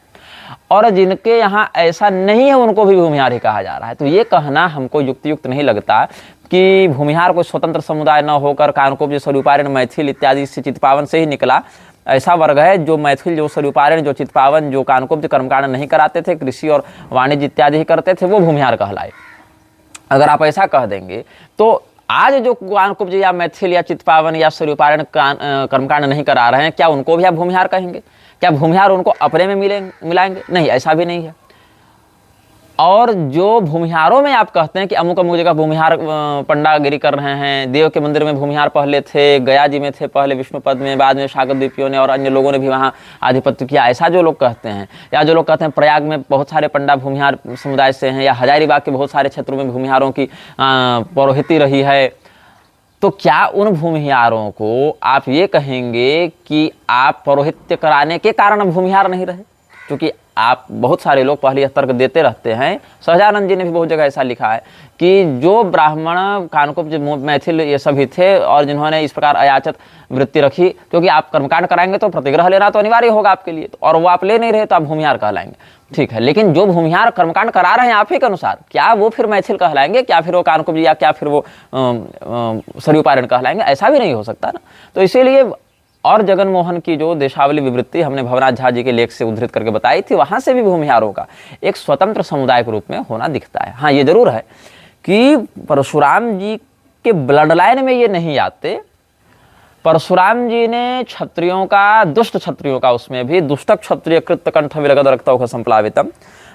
और जिनके यहाँ ऐसा नहीं है उनको भी भूमिहार ही कहा जा रहा है. तो ये कहना हमको युक्त नहीं लगता कि भूमिहार कोई स्वतंत्र समुदाय न होकर कानकुब्ज, स्वरूपारण, मैथिल इत्यादि से चित्पावन से ही निकला. ऐसा वर्ग है जो मैथिल, जो स्वरूपारण, जो चित्पावन, जो कानकुब्ज कर्मकांड नहीं कराते थे, कृषि और वाणिज्य इत्यादि ही करते थे, वो भूमिहार कहलाए. अगर आप ऐसा कह देंगे तो आज जो कानकुब्ज या मैथिल या चित्पावन या स्वरूपारण कर्मकांड नहीं करा रहे हैं, क्या उनको भी आप भूमिहार कहेंगे? क्या भूमिहार उनको अपने में मिलाएंगे? नहीं, ऐसा भी नहीं है. और जो भूमिहारों में आप कहते हैं कि अमुक अमुक जगह भूमिहार पंडागिरी कर रहे हैं, देव के मंदिर में भूमिहार पहले थे, गया जी में थे पहले, विष्णुपद में, बाद में सागर द्वीपियों ने और अन्य लोगों ने भी वहाँ आधिपत्य किया, ऐसा जो लोग कहते हैं, या जो लोग कहते हैं प्रयाग में बहुत सारे पंडा भूमिहार समुदाय से हैं, या हजारीबाग के बहुत सारे क्षेत्रों में भूमिहारों की पौरोहिती रही है, तो क्या उन भूमिहारों को आप ये कहेंगे कि आप पौरोहित्य कराने के कारण भूमिहार नहीं रहे? क्योंकि आप बहुत सारे लोग पहले यह तर्क देते रहते हैं, सहजानंद जी ने भी बहुत जगह ऐसा लिखा है कि जो ब्राह्मण, कानकुब्ज, मैथिल ये सभी थे और जिन्होंने इस प्रकार अयाचत वृत्ति रखी, क्योंकि आप कर्मकांड कराएंगे तो प्रतिग्रह लेना तो अनिवार्य होगा आपके लिए, और वो आप ले नहीं रहे तो आप भूमिहार कहलाएंगे. ठीक है, लेकिन जो भूमिहार कर्मकांड करा रहे हैं आप ही के अनुसार, क्या वो फिर मैथिल कहलाएंगे? क्या फिर वो कानकुब्ज या क्या फिर वो सरयूपारण कहलाएंगे? ऐसा भी नहीं हो सकता ना. तो इसीलिए और जगन मोहन की जो देशावली विवृत्ति हमने भवनाथ झा जी के लेख से उद्धृत करके बताई थी, वहां से भी भूमिहारों का एक स्वतंत्र समुदाय के रूप में होना दिखता है. हाँ, ये जरूर है कि परशुराम जी के ब्लड लाइन में ये नहीं आते. परशुराम जी ने क्षत्रियों का, दुष्ट क्षत्रियों का, उसमें भी दुष्ट क्षत्रिय कृत्य कंठ विरगद रक्तौघ संप्लावितम,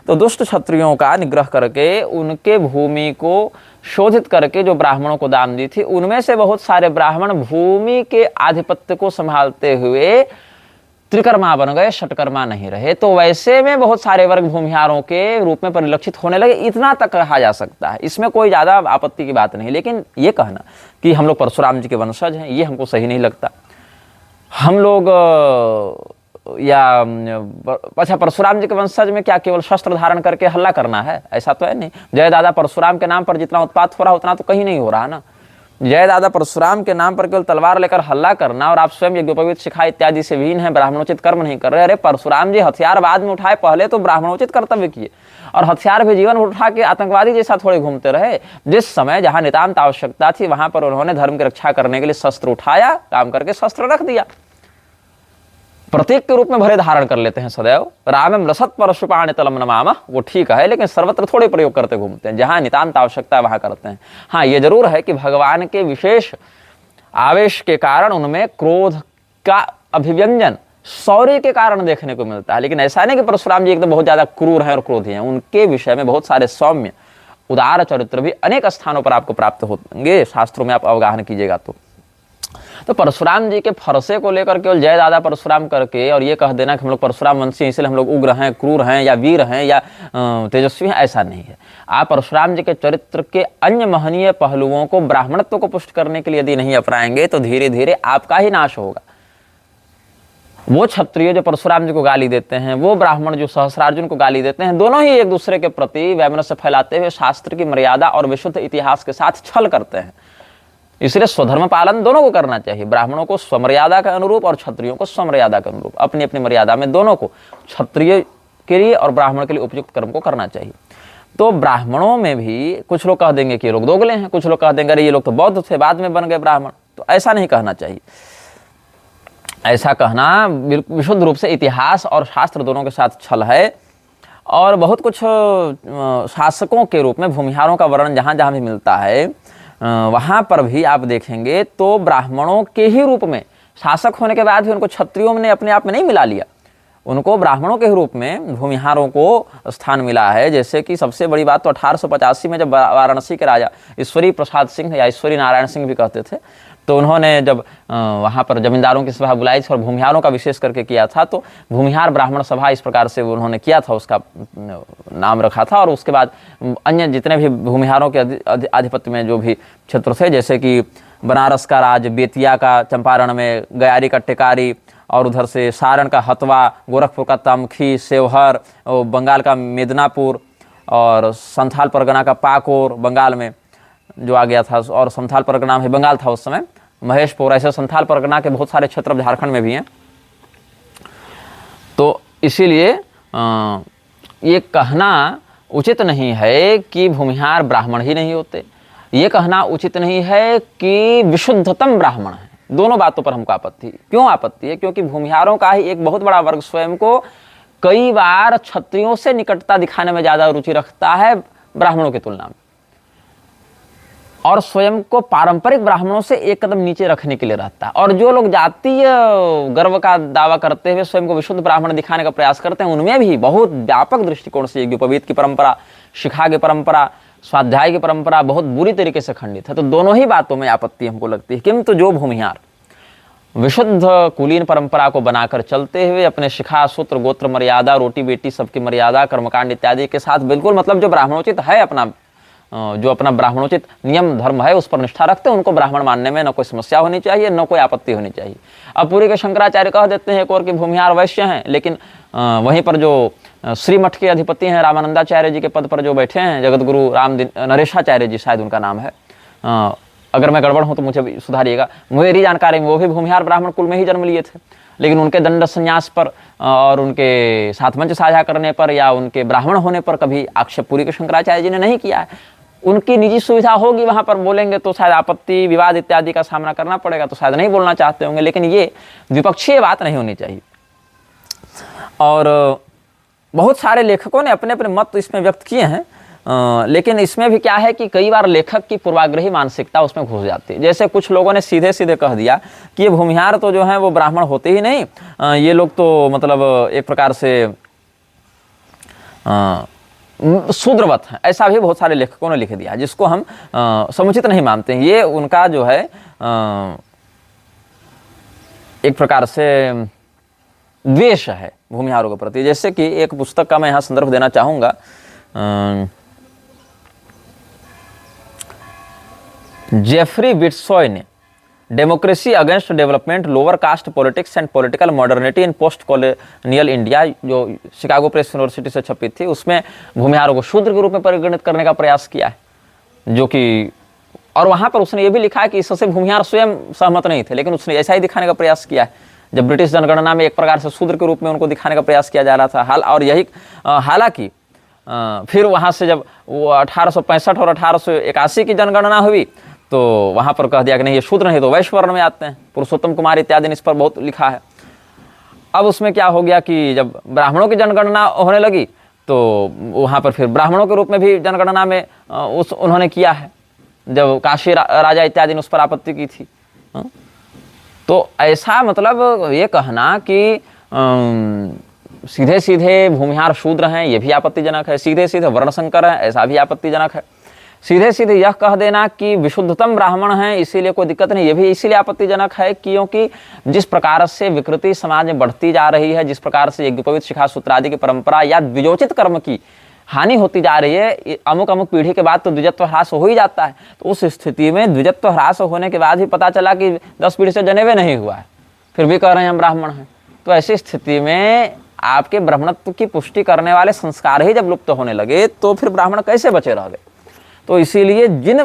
तो दुष्ट क्षत्रियों का निग्रह करके उनके भूमि को शोधित करके जो ब्राह्मणों को दान दी थी, उनमें से बहुत सारे ब्राह्मण भूमि के आधिपत्य को संभालते हुए त्रिकर्मा बन गए, षटकर्मा नहीं रहे. तो वैसे में बहुत सारे वर्ग भूमिहारों के रूप में परिलक्षित होने लगे. इतना तक कहा जा सकता है, इसमें कोई ज़्यादा आपत्ति की बात नहीं. लेकिन ये कहना कि हम लोग परशुराम जी के वंशज हैं, ये हमको सही नहीं लगता. हम लोग या अच्छा, परशुराम जी के वंशज में क्या केवल शस्त्र धारण करके हल्ला करना है? ऐसा तो है नहीं. जय दादा परशुराम के नाम पर जितना उत्पात हो रहा उतना तो कहीं नहीं हो रहा ना. जय दादा परशुराम के नाम पर केवल तलवार लेकर हल्ला करना, और आप स्वयं यज्ञोपवीत शिखा इत्यादि से विहीन है, ब्राह्मणोचित कर्म नहीं कर रहे. अरे परशुराम जी हथियार बाद में उठाए, पहले तो ब्राह्मणोचित कर्तव्य किए, और हथियार भी जीवन उठा के आतंकवादी जैसा थोड़े घूमते रहे. जिस समय जहां नितांत आवश्यकता थी वहां पर उन्होंने धर्म की रक्षा करने के लिए शस्त्र उठाया, काम करके शस्त्र रख दिया. प्रतीक के रूप में भले धारण कर लेते हैं सदैव, रामम लसत परशुपाण तलम नमामः, वो ठीक है, लेकिन सर्वत्र थोड़े प्रयोग करते घूमते हैं. जहां नितांत आवश्यकता है वहां करते हैं. हाँ, ये जरूर है कि भगवान के विशेष आवेश के कारण उनमें क्रोध का अभिव्यंजन शौर्य के कारण देखने को मिलता है. लेकिन ऐसा नहीं कि परशुराम जी एकदम बहुत ज्यादा क्रूर हैं और क्रोधी हैं. उनके विषय में बहुत सारे सौम्य उदार चरित्र भी अनेक स्थानों पर आपको प्राप्त होंगे, शास्त्रों में आप अवगाहन कीजिएगा तो परशुराम जी के फरसे को लेकर केवल जय दादा परशुराम करके और ये कह देना कि हम लोग परशुराम वंशी हैं इसलिए हम लोग उग्र हैं, क्रूर हैं या वीर हैं या तेजस्वी हैं, ऐसा नहीं है। आप परशुराम जी के चरित्र के अन्य महनीय पहलुओं को, ब्राह्मणत्व को पुष्ट करने के लिए यदि नहीं अपनाएंगे तो धीरे धीरे आपका ही नाश होगा। वो क्षत्रिय जो परशुराम जी को गाली देते हैं, वो ब्राह्मण जो सहस्रार्जुन को गाली देते हैं, दोनों ही एक दूसरे के प्रति वैमनस्य फैलाते हुए शास्त्र की मर्यादा और विशुद्ध इतिहास के साथ छल करते हैं। इसलिए स्वधर्म पालन दोनों को करना चाहिए, ब्राह्मणों को स्वमर्यादा के अनुरूप और क्षत्रियों को स्वमर्यादा के अनुरूप, अपनी अपनी मर्यादा में दोनों को, क्षत्रिय के लिए और ब्राह्मण के लिए उपयुक्त कर्म को करना चाहिए। तो ब्राह्मणों में भी कुछ लोग कह देंगे कि ये लोग दोगले हैं, कुछ लोग कह देंगे अरे ये लोग तो बौद्ध थे बाद में बन गए ब्राह्मण। तो ऐसा नहीं कहना चाहिए। ऐसा कहना विशुद्ध रूप से इतिहास और शास्त्र दोनों के साथ छल है। और बहुत कुछ शासकों के रूप में भूमिहारों का वर्णन जहाँ जहाँ भी मिलता है वहाँ पर भी आप देखेंगे तो ब्राह्मणों के ही रूप में, शासक होने के बाद भी उनको क्षत्रियों ने अपने आप में नहीं मिला लिया, उनको ब्राह्मणों के रूप में भूमिहारों को स्थान मिला है। जैसे कि सबसे बड़ी बात तो 1885 में जब वाराणसी के राजा ईश्वरी प्रसाद सिंह या ईश्वरी नारायण सिंह भी कहते थे, तो उन्होंने जब वहाँ पर जमींदारों की सभा बुलाई थी और भूमिहारों का विशेष करके किया था, तो भूमिहार ब्राह्मण सभा इस प्रकार से उन्होंने किया था, उसका नाम रखा था। और उसके बाद अन्य जितने भी भूमिहारों के आधिपत्य में जो भी क्षेत्र थे, जैसे कि बनारस का राज, बेतिया का चंपारण में, गयारी का टेकारी, और उधर से सारण का हथवा, गोरखपुर का तमखी, सेवहर, बंगाल का मेदिनीपुर, और संथाल परगना का पाकोर बंगाल में जो आ गया था, और संथाल परगना में बंगाल था उस समय, महेशपुर, ऐसे संथाल परगना के बहुत सारे क्षेत्र झारखंड में भी हैं। तो इसीलिए ये कहना उचित नहीं है कि भूमिहार ब्राह्मण ही नहीं होते, ये कहना उचित नहीं है कि विशुद्धतम ब्राह्मण है। दोनों बातों पर हमको आपत्ति। क्यों आपत्ति है? क्योंकि भूमिहारों का ही एक बहुत बड़ा वर्ग स्वयं को कई बार क्षत्रियों से निकटता दिखाने में ज्यादा रुचि रखता है ब्राह्मणों की तुलना में, और स्वयं को पारंपरिक ब्राह्मणों से एक कदम नीचे रखने के लिए रहता है। और जो लोग जातीय गर्व का दावा करते हुए स्वयं को विशुद्ध ब्राह्मण दिखाने का प्रयास करते हैं, उनमें भी बहुत व्यापक दृष्टिकोण से यज्ञोपवीत की परंपरा, शिखा की परंपरा, स्वाध्याय की परंपरा बहुत बुरी तरीके से खंडित है। तो दोनों ही बातों में आपत्ति हमको लगती है। किंतु जो भूमिहार विशुद्ध कुलीन परंपरा को बनाकर चलते हुए अपने शिखा, सूत्र, गोत्र मर्यादा, रोटी बेटी सबकी मर्यादा, कर्मकांड इत्यादि के साथ बिल्कुल मतलब जो ब्राह्मणोचित है, अपना ब्राह्मणोचित नियम धर्म है उस पर निष्ठा रखते हैं, उनको ब्राह्मण मानने में न कोई समस्या होनी चाहिए, न कोई आपत्ति होनी चाहिए। अब पूरी के शंकराचार्य कह देते हैं एक और कि भूमिहार वैश्य हैं, लेकिन वहीं पर जो श्रीमठ के अधिपति हैं रामानंदाचार्य जी के पद पर जो बैठे हैं, जगत गुरु नरेशाचार्य जी शायद उनका नाम है, अगर मैं गड़बड़ हूं तो मुझे सुधारिएगा, मेरी जानकारी में वो भी भूमिहार ब्राह्मण कुल में ही जन्म लिए थे। लेकिन उनके दंड संन्यास पर और उनके साथ मंच साझा करने पर या उनके ब्राह्मण होने पर कभी आक्षेप पूरी के शंकराचार्य जी ने नहीं किया है। उनकी निजी सुविधा होगी, वहां पर बोलेंगे तो शायद आपत्ति, विवाद इत्यादि का सामना करना पड़ेगा, तो शायद नहीं बोलना चाहते होंगे। लेकिन ये द्विपक्षीय बात नहीं होनी चाहिए। और बहुत सारे लेखकों ने अपने अपने मत इसमें व्यक्त किए हैं, लेकिन इसमें भी क्या है कि कई बार लेखक की पूर्वाग्रही मानसिकता उसमें घुस जाती है। जैसे कुछ लोगों ने सीधे सीधे कह दिया कि ये भूमिहार तो जो है वो ब्राह्मण होते ही नहीं, ये लोग तो मतलब एक प्रकार से शूद्रवत है। ऐसा भी बहुत सारे लेखकों ने लिख दिया, जिसको हम समुचित नहीं मानते हैं। ये उनका जो है एक प्रकार से द्वेष है भूमिहारों के प्रति। जैसे कि एक पुस्तक का मैं यहाँ संदर्भ देना चाहूँगा, जेफरी बिट्सॉय ने democracy against development, lower caste politics and political modernity in post colonial India, जो शिकागो प्रेस यूनिवर्सिटी से छपी थी, उसमें भूमिहारों को शूद्र के रूप में परिगणित करने का प्रयास किया है, जो कि, और वहां पर उसने ये भी लिखा है कि इससे भूमिहार स्वयं सहमत नहीं थे, लेकिन उसने ऐसा ही दिखाने का प्रयास किया है जब ब्रिटिश जनगणना में एक प्रकार से शूद्र के रूप में उनको दिखाने का प्रयास किया जा रहा था। और यही हालांकि फिर वहां से जब वो 1865 और 1881 की जनगणना हुई तो वहां पर कह दिया कि नहीं ये शूद्र नहीं तो वैश्य वर्ण में आते हैं। पुरुषोत्तम कुमार इत्यादि ने इस पर बहुत लिखा है। अब उसमें क्या हो गया कि जब ब्राह्मणों की जनगणना होने लगी तो वहां पर फिर ब्राह्मणों के रूप में भी जनगणना में उन्होंने किया है, जब काशी राजा इत्यादि ने उस पर आपत्ति की थी। तो ऐसा मतलब ये कहना कि सीधे सीधे भूमिहार शूद्र हैं, ये भी आपत्तिजनक है, सीधे सीधे वर्णशंकर हैं, ऐसा भी आपत्तिजनक है। सीधे सीधे यह कह देना कि विशुद्धतम ब्राह्मण हैं इसीलिए कोई दिक्कत नहीं, ये भी इसीलिए आपत्तिजनक है क्योंकि जिस प्रकार से विकृति समाज में बढ़ती जा रही है, जिस प्रकार से यज्ञोपवीत शिखा सूत्र आदि की परंपरा या द्विजोचित कर्म की हानि होती जा रही है, अमुक अमुक पीढ़ी के बाद तो द्विजत्व ह्रास हो ही जाता है। तो उस स्थिति में द्विजत्व ह्रास होने के बाद भी पता चला कि 10 पीढ़ी से जनेवे नहीं हुआ है, फिर भी कह रहे हैं हम ब्राह्मण हैं, तो ऐसी स्थिति में आपके ब्राह्मणत्व की पुष्टि करने वाले संस्कार ही जब लुप्त होने लगे तो फिर ब्राह्मण कैसे बचे रह गए। तो इसीलिए जिन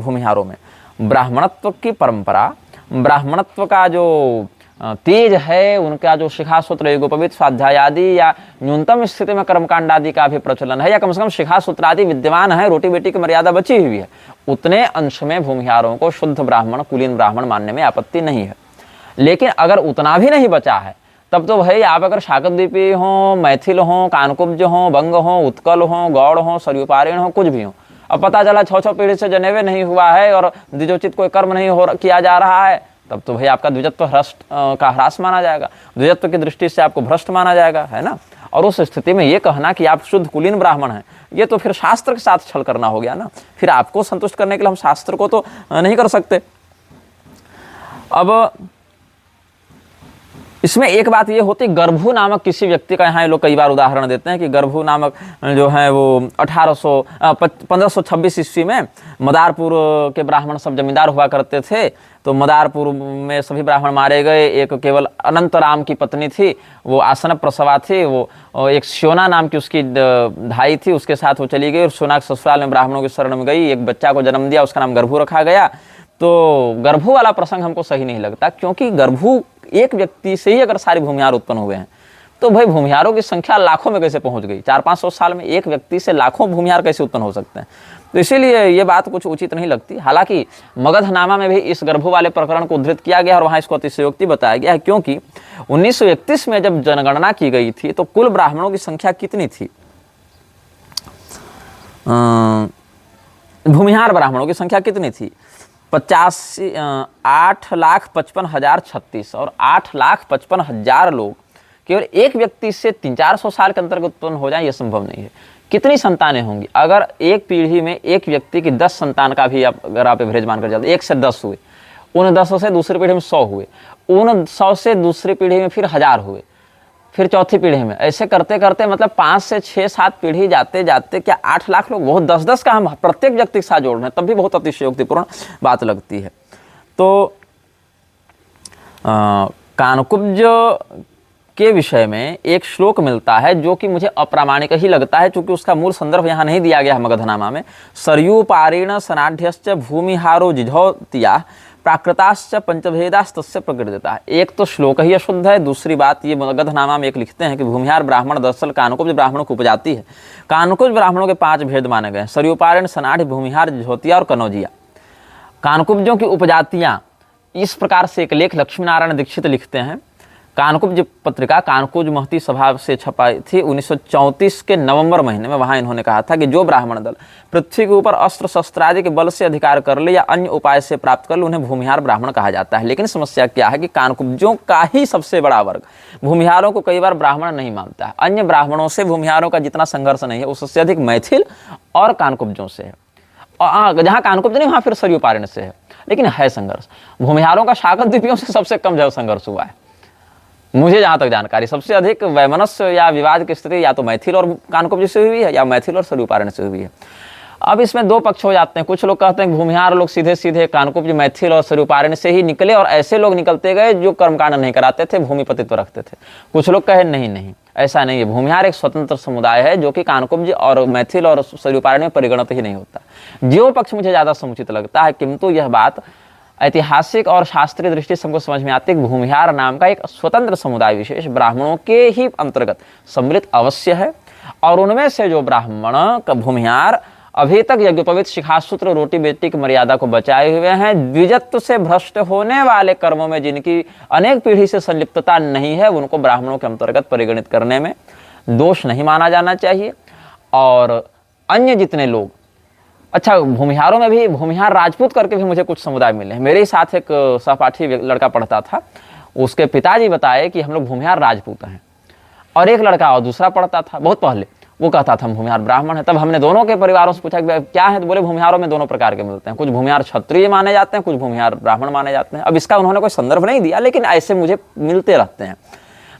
भूमिहारों में ब्राह्मणत्व की परंपरा, ब्राह्मणत्व का जो तेज है, उनका जो शिखा सूत्र यज्ञोपवीत स्वाध्याय आदि या न्यूनतम स्थिति में कर्मकांड आदि का भी प्रचलन है, या कम से कम शिखा सूत्र आदि विद्यमान है, रोटी बेटी की मर्यादा बची हुई है, उतने अंश में भूमिहारों को शुद्ध ब्राह्मण, कुलीन ब्राह्मण मानने में आपत्ति नहीं है। लेकिन अगर उतना भी नहीं बचा है तब तो भाई आप अगर शाकद्वीपी हो, मैथिल हो, कानकुब्ज हो, बंग हो, उत्कल हो, गौड़ हो, सरयुपारिण हो, कुछ भी हो, अब पता चला 6 पीढ़ी से जनेवे नहीं हुआ है और द्विजोचित कोई कर्म नहीं किया जा रहा है, तब तो भाई आपका द्विजत्व का ह्रास माना जाएगा, द्विजत्व की दृष्टि से आपको भ्रष्ट माना जाएगा, है ना। और उस स्थिति में ये कहना कि आप शुद्ध कुलीन ब्राह्मण हैं, ये तो फिर शास्त्र के साथ छल करना हो गया ना। फिर आपको संतुष्ट करने के लिए हम शास्त्र को तो नहीं कर सकते। अब इसमें एक बात ये होती, गर्भू नामक किसी व्यक्ति का, यहाँ ये लोग कई बार उदाहरण देते हैं कि गर्भू नामक जो है वो 1526 ईस्वी में मदारपुर के ब्राह्मण सब जमींदार हुआ करते थे, तो मदारपुर में सभी ब्राह्मण मारे गए। एक केवल अनंतराम की पत्नी थी, वो आसन प्रसवा थी, वो एक श्योना नाम की उसकी धाई थी, उसके साथ वो चली गई और श्योना के ससुराल में ब्राह्मणों की शरण में गई, एक बच्चा को जन्म दिया, उसका नाम गर्भू रखा गया। तो गर्भू वाला प्रसंग हमको सही नहीं लगता, क्योंकि गर्भू एक व्यक्ति से ही अगर सारे भूमिहार उत्पन्न हुए हैं तो भाई भूमिहारों की संख्या लाखों में कैसे पहुंच गई। 400-500 साल में एक व्यक्ति से लाखों भूमिहार कैसे उत्पन्न हो सकते हैं। तो इसीलिए ये बात कुछ उचित नहीं लगती। हालांकि मगधनामा में भी इस गर्भू वाले प्रकरण को उद्धृत किया गया और वहां इसको अतिशयोक्ति बताया गया है, क्योंकि 1931 में जब जनगणना की गई थी तो कुल ब्राह्मणों की संख्या कितनी थी, भूमिहार ब्राह्मणों की संख्या कितनी थी, 8,55,036 और 8,55,000 लोग केवल एक व्यक्ति से 300-400 साल के अंतर्गत उत्पन्न हो जाए, यह संभव नहीं है। कितनी संतानें होंगी? अगर एक पीढ़ी में एक व्यक्ति की 10 संतान का भी अगर आप एवरेज मानकर चलते, 1 से 10 हुए, उन 10 से दूसरी पीढ़ी में 100 हुए, उन 100 से दूसरी पीढ़ी में फिर 1000 हुए, फिर चौथी पीढ़ी में, ऐसे करते करते मतलब 5 से 6-7 पीढ़ी जाते जाते क्या 8 लाख लोग, बहुत 10-10 का हम प्रत्येक व्यक्ति के साथ जोड़ रहे हैं, तब भी बहुत अतिशयोक्तिपूर्ण बात लगती है। तो कानकुब्ज के विषय में एक श्लोक मिलता है जो कि मुझे अप्रामाणिक ही लगता है, क्योंकि उसका मूल संदर्भ यहाँ नहीं दिया गया है मगधनामा में। सरयूपारेण सनाढ्यश्च भूमिहारो जिझौतिया प्राकृताश्च पंचभेदास्तस्य प्रकृतिता। एक तो श्लोक ही अशुद्ध है, दूसरी बात ये मगधनामा में एक लिखते हैं कि भूमिहार ब्राह्मण दरअसल कानकुब्ज ब्राह्मणों को उपजाति है। कानकुब्ज ब्राह्मणों के 5 भेद माने गए, सरयूपारेण, सनाढ़, भूमिहार, जिझौतिया और कनौजिया। कानकुब्जों की उपजातियां इस प्रकार से एक लेख लक्ष्मी नारायण दीक्षित लिखते हैं। कानकुब्ज पत्रिका कानकुब्ज महती सभा से छपाई थी 1934 के नवंबर महीने में। वहां इन्होंने कहा था कि जो ब्राह्मण दल पृथ्वी के ऊपर अस्त्र शस्त्र आदि के बल से अधिकार कर ले या अन्य उपाय से प्राप्त कर ले, उन्हें भूमिहार ब्राह्मण कहा जाता है। लेकिन समस्या क्या है कि कानकुब्जों का ही सबसे बड़ा वर्ग भूमिहारों को कई बार ब्राह्मण नहीं मानता है। अन्य ब्राह्मणों से भूमिहारों का जितना संघर्ष नहीं है, उससे अधिक मैथिल और कानकुब्जों से है। जहाँ कानकुब्ज नहीं, वहाँ फिर सरयूपारेण से है, लेकिन है संघर्ष। भूमिहारों का शाकद्वीपियों से सबसे कम जो संघर्ष हुआ है, मुझे जहाँ तक जानकारी। सबसे अधिक वैमनस्य या विवाद की स्थिति या तो मैथिल और कानकुब्ज से हुई है या मैथिल और सरयूपारेण से हुई है। अब इसमें 2 पक्ष हो जाते हैं। कुछ लोग कहते हैं कि भूमिहार लोग सीधे सीधे कानकुब्ज, मैथिल और सरयूपारेण से ही निकले और ऐसे लोग निकलते गए जो कर्मकांड नहीं कराते थे, भूमिपतित्व रखते थे। कुछ लोग कहे नहीं, ऐसा नहीं है। भूमिहार एक स्वतंत्र समुदाय है जो कि कानकुब्ज और मैथिल और सरयूपारेण में परिगणित ही नहीं होता। जो पक्ष मुझे ज़्यादा समुचित लगता है, किंतु यह बात ऐतिहासिक और शास्त्रीय दृष्टि से हमको समझ में आती है कि भूमिहार नाम का एक स्वतंत्र समुदाय विशेष ब्राह्मणों के ही अंतर्गत सम्मिलित अवश्य है। और उनमें से जो ब्राह्मण का भूमिहार अभी तक यज्ञोपवीत शिखासूत्र रोटी बेटी की मर्यादा को बचाए हुए हैं, द्विजत्व से भ्रष्ट होने वाले कर्मों में जिनकी अनेक पीढ़ी से संलिप्तता नहीं है, उनको ब्राह्मणों के अंतर्गत परिगणित करने में दोष नहीं माना जाना चाहिए। और अन्य जितने लोग, अच्छा, भूमिहारों में भी भूमिहार राजपूत करके भी मुझे कुछ समुदाय मिले हैं। मेरे ही साथ एक सहपाठी लड़का पढ़ता था, उसके पिताजी बताए कि हम लोग भूमिहार राजपूत हैं। और एक लड़का और दूसरा पढ़ता था बहुत पहले, वो कहता था हम भूमिहार ब्राह्मण है। तब हमने दोनों के परिवारों से पूछा कि क्या है, तो बोले भूमिहारों में दोनों प्रकार के मिलते हैं, कुछ भूमिहार क्षत्रिय माने जाते हैं, कुछ भूमिहार ब्राह्मण माने जाते हैं। अब इसका उन्होंने कोई संदर्भ नहीं दिया, लेकिन ऐसे मुझे मिलते रहते हैं।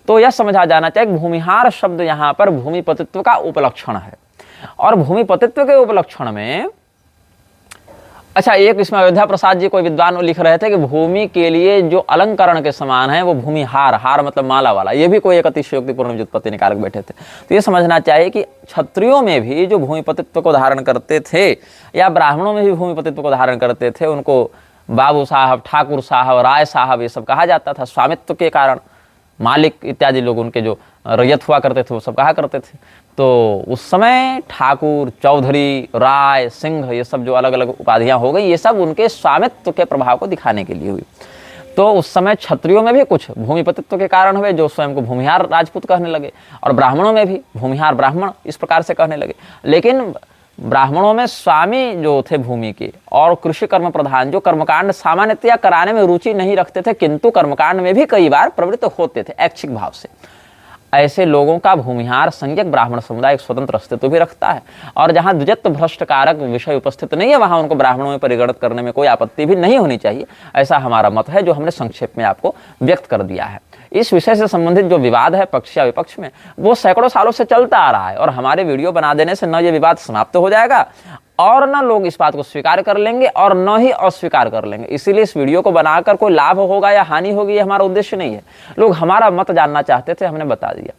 तो यह समझा जाना चाहिए कि भूमिहार शब्द यहाँ पर भूमिपतित्व का उपलक्षण है। और भूमिपतित्व के उपलक्षण में अच्छा, एक इसमें अयोध्या प्रसाद जी कोई विद्वान लिख रहे थे कि भूमि के लिए जो अलंकरण के समान है वो भूमिहार, हार मतलब माला वाला, ये भी कोई एक अतिशयोक्तिपूर्ण व्युत्पत्ति निकाल के बैठे थे। तो ये समझना चाहिए कि क्षत्रियों में भी जो भूमिपतित्व को धारण करते थे या ब्राह्मणों में भी भूमिपतित्व को धारण करते थे, उनको बाबू साहब, ठाकुर साहब, राय साहब ये सब कहा जाता था। स्वामित्व के कारण मालिक इत्यादि लोग उनके जो रैयत हुआ करते थे वो सब कहा करते थे। तो उस समय ठाकुर, चौधरी, राय, सिंह ये सब जो अलग अलग उपाधियां हो गई, ये सब उनके स्वामित्व के प्रभाव को दिखाने के लिए हुई। तो उस समय क्षत्रियों में भी कुछ भूमिपतित्व के कारण हुए, जो स्वयं को भूमिहार राजपूत कहने लगे, और ब्राह्मणों में भी भूमिहार ब्राह्मण इस प्रकार से कहने लगे। लेकिन ब्राह्मणों में स्वामी जो थे भूमि के और कृषि कर्म प्रधान, जो कर्मकांड सामान्यतया कराने में रुचि नहीं रखते थे, किंतु कर्मकांड में भी कई बार प्रवृत्त होते थे ऐच्छिक भाव से, ऐसे लोगों का भूमिहार संज्ञक ब्राह्मण समुदाय एक स्वतंत्र अस्तित्व भी रखता है। और जहां द्विजत्व भ्रष्ट कारक विषय उपस्थित नहीं है, वहां उनको ब्राह्मणों में परिगणित करने में कोई आपत्ति भी नहीं होनी चाहिए, ऐसा हमारा मत है, जो हमने संक्षेप में आपको व्यक्त कर दिया है। इस विषय से संबंधित जो विवाद है पक्ष या विपक्ष में, वो सैकड़ों सालों से चलता आ रहा है, और हमारे वीडियो बना देने से न ये विवाद समाप्त हो जाएगा और न लोग इस बात को स्वीकार कर लेंगे और न ही अस्वीकार कर लेंगे। इसीलिए इस वीडियो को बनाकर कोई लाभ होगा या हानि होगी, ये हमारा उद्देश्य नहीं है। लोग हमारा मत जानना चाहते थे, हमने बता दिया।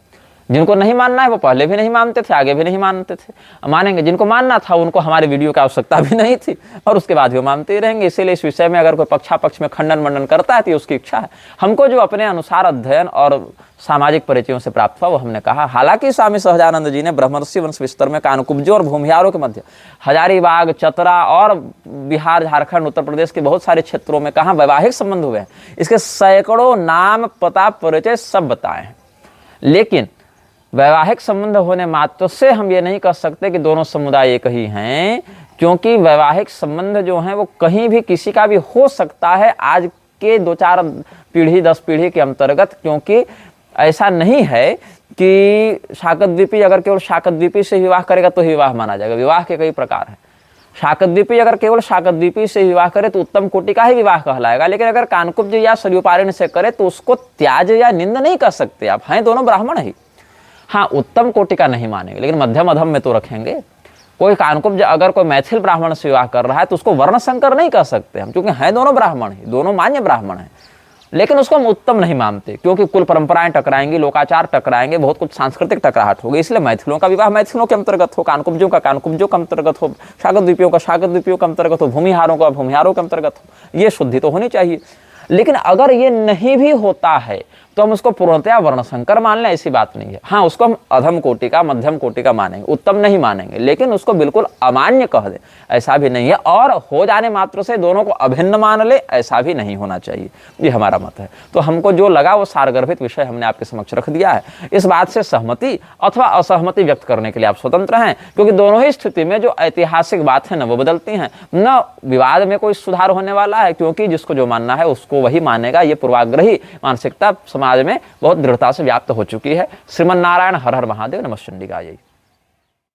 जिनको नहीं मानना है वो पहले भी नहीं मानते थे, आगे भी नहीं मानते थे, मानेंगे। जिनको मानना था उनको हमारे वीडियो की आवश्यकता भी नहीं थी, और उसके बाद भी मानते ही रहेंगे। इसीलिए इस विषय में अगर कोई पक्षापक्ष में खंडन मंडन करता है तो उसकी इच्छा है। हमको जो अपने अनुसार अध्ययन और सामाजिक परिचयों से प्राप्त हुआ वो हमने कहा। हालांकि स्वामी सहजानंद जी ने ब्रह्मर्षि वंश विस्तर में कानकुब्जों और भूमिहारों के मध्य हजारीबाग, चतरा और बिहार, झारखंड, उत्तर प्रदेश के बहुत सारे क्षेत्रों में कहाँ वैवाहिक संबंध हुए हैं, इसके सैकड़ों नाम, पता, परिचय सब बताए हैं। लेकिन वैवाहिक संबंध होने मात्र से हम ये नहीं कह सकते कि दोनों समुदाय एक ही हैं, क्योंकि वैवाहिक संबंध जो हैं वो कहीं भी किसी का भी हो सकता है आज के 2-4 पीढ़ी 10 पीढ़ी के अंतर्गत। क्योंकि ऐसा नहीं है कि शाकद्वीपी अगर केवल शाकद्वीपी से विवाह करेगा तो ही विवाह माना जाएगा। विवाह के कई प्रकार हैं। शाकद्वीपी अगर केवल शाकद्वीपी से विवाह करे तो उत्तम कोटि का ही विवाह कहलाएगा, लेकिन अगर कानकुब्ज या सरयूपारिणी से करे तो उसको त्याज या निंद नहीं कर सकते आप। हैं दोनों ब्राह्मण ही, हाँ उत्तम कोटि का नहीं मानेंगे, लेकिन मध्यम अधम में तो रखेंगे। कोई कानकुब्ज अगर कोई मैथिल ब्राह्मण से विवाह कर रहा है तो उसको वर्ण संकर नहीं कर सकते हम, क्योंकि हैं दोनों ब्राह्मण ही, दोनों मान्य ब्राह्मण हैं, लेकिन उसको हम उत्तम नहीं मानते, क्योंकि कुल परंपराएं टकराएंगी, लोकाचार टकराएंगे, बहुत कुछ सांस्कृतिक टकराहट होगी। इसलिए मैथिलों का विवाह मैथिलों के अंतर्गत हो, कानकुब्जों का कानकुब्जों के अंतर्गत हो, शाकद्वीपियों का शाकद्वीपियों के अंतर्गत हो, भूमिहारों का भूमिहारों के अंतर्गत हो। ये शुद्धि तो होनी चाहिए। लेकिन अगर ये नहीं भी होता है तो हम उसको पूर्णतया वर्णशंकर मान लें, ऐसी बात नहीं है। हाँ, उसको हम अधम कोटि का, मध्यम कोटि का मानेंगे, उत्तम नहीं मानेंगे, लेकिन उसको बिल्कुल अमान्य कह दें ऐसा भी नहीं है। और हो जाने मात्र से दोनों को अभिन्न मान ले, ऐसा भी नहीं होना चाहिए। ये हमारा मत है। तो हमको जो लगा वो सारगर्भित विषय हमने आपके समक्ष रख दिया है। इस बात से सहमति अथवा असहमति व्यक्त करने के लिए आप स्वतंत्र हैं, क्योंकि दोनों ही स्थिति में जो ऐतिहासिक बात है न वो बदलती हैं, न विवाद में कोई सुधार होने वाला है, क्योंकि जिसको जो मानना है उसको वही मानेगा। ये पूर्वाग्रही मानसिकता समाज में बहुत दृढ़ता से व्याप्त हो चुकी है। श्रीमन नारायण हर हर महादेव, नमः चंडिकाय।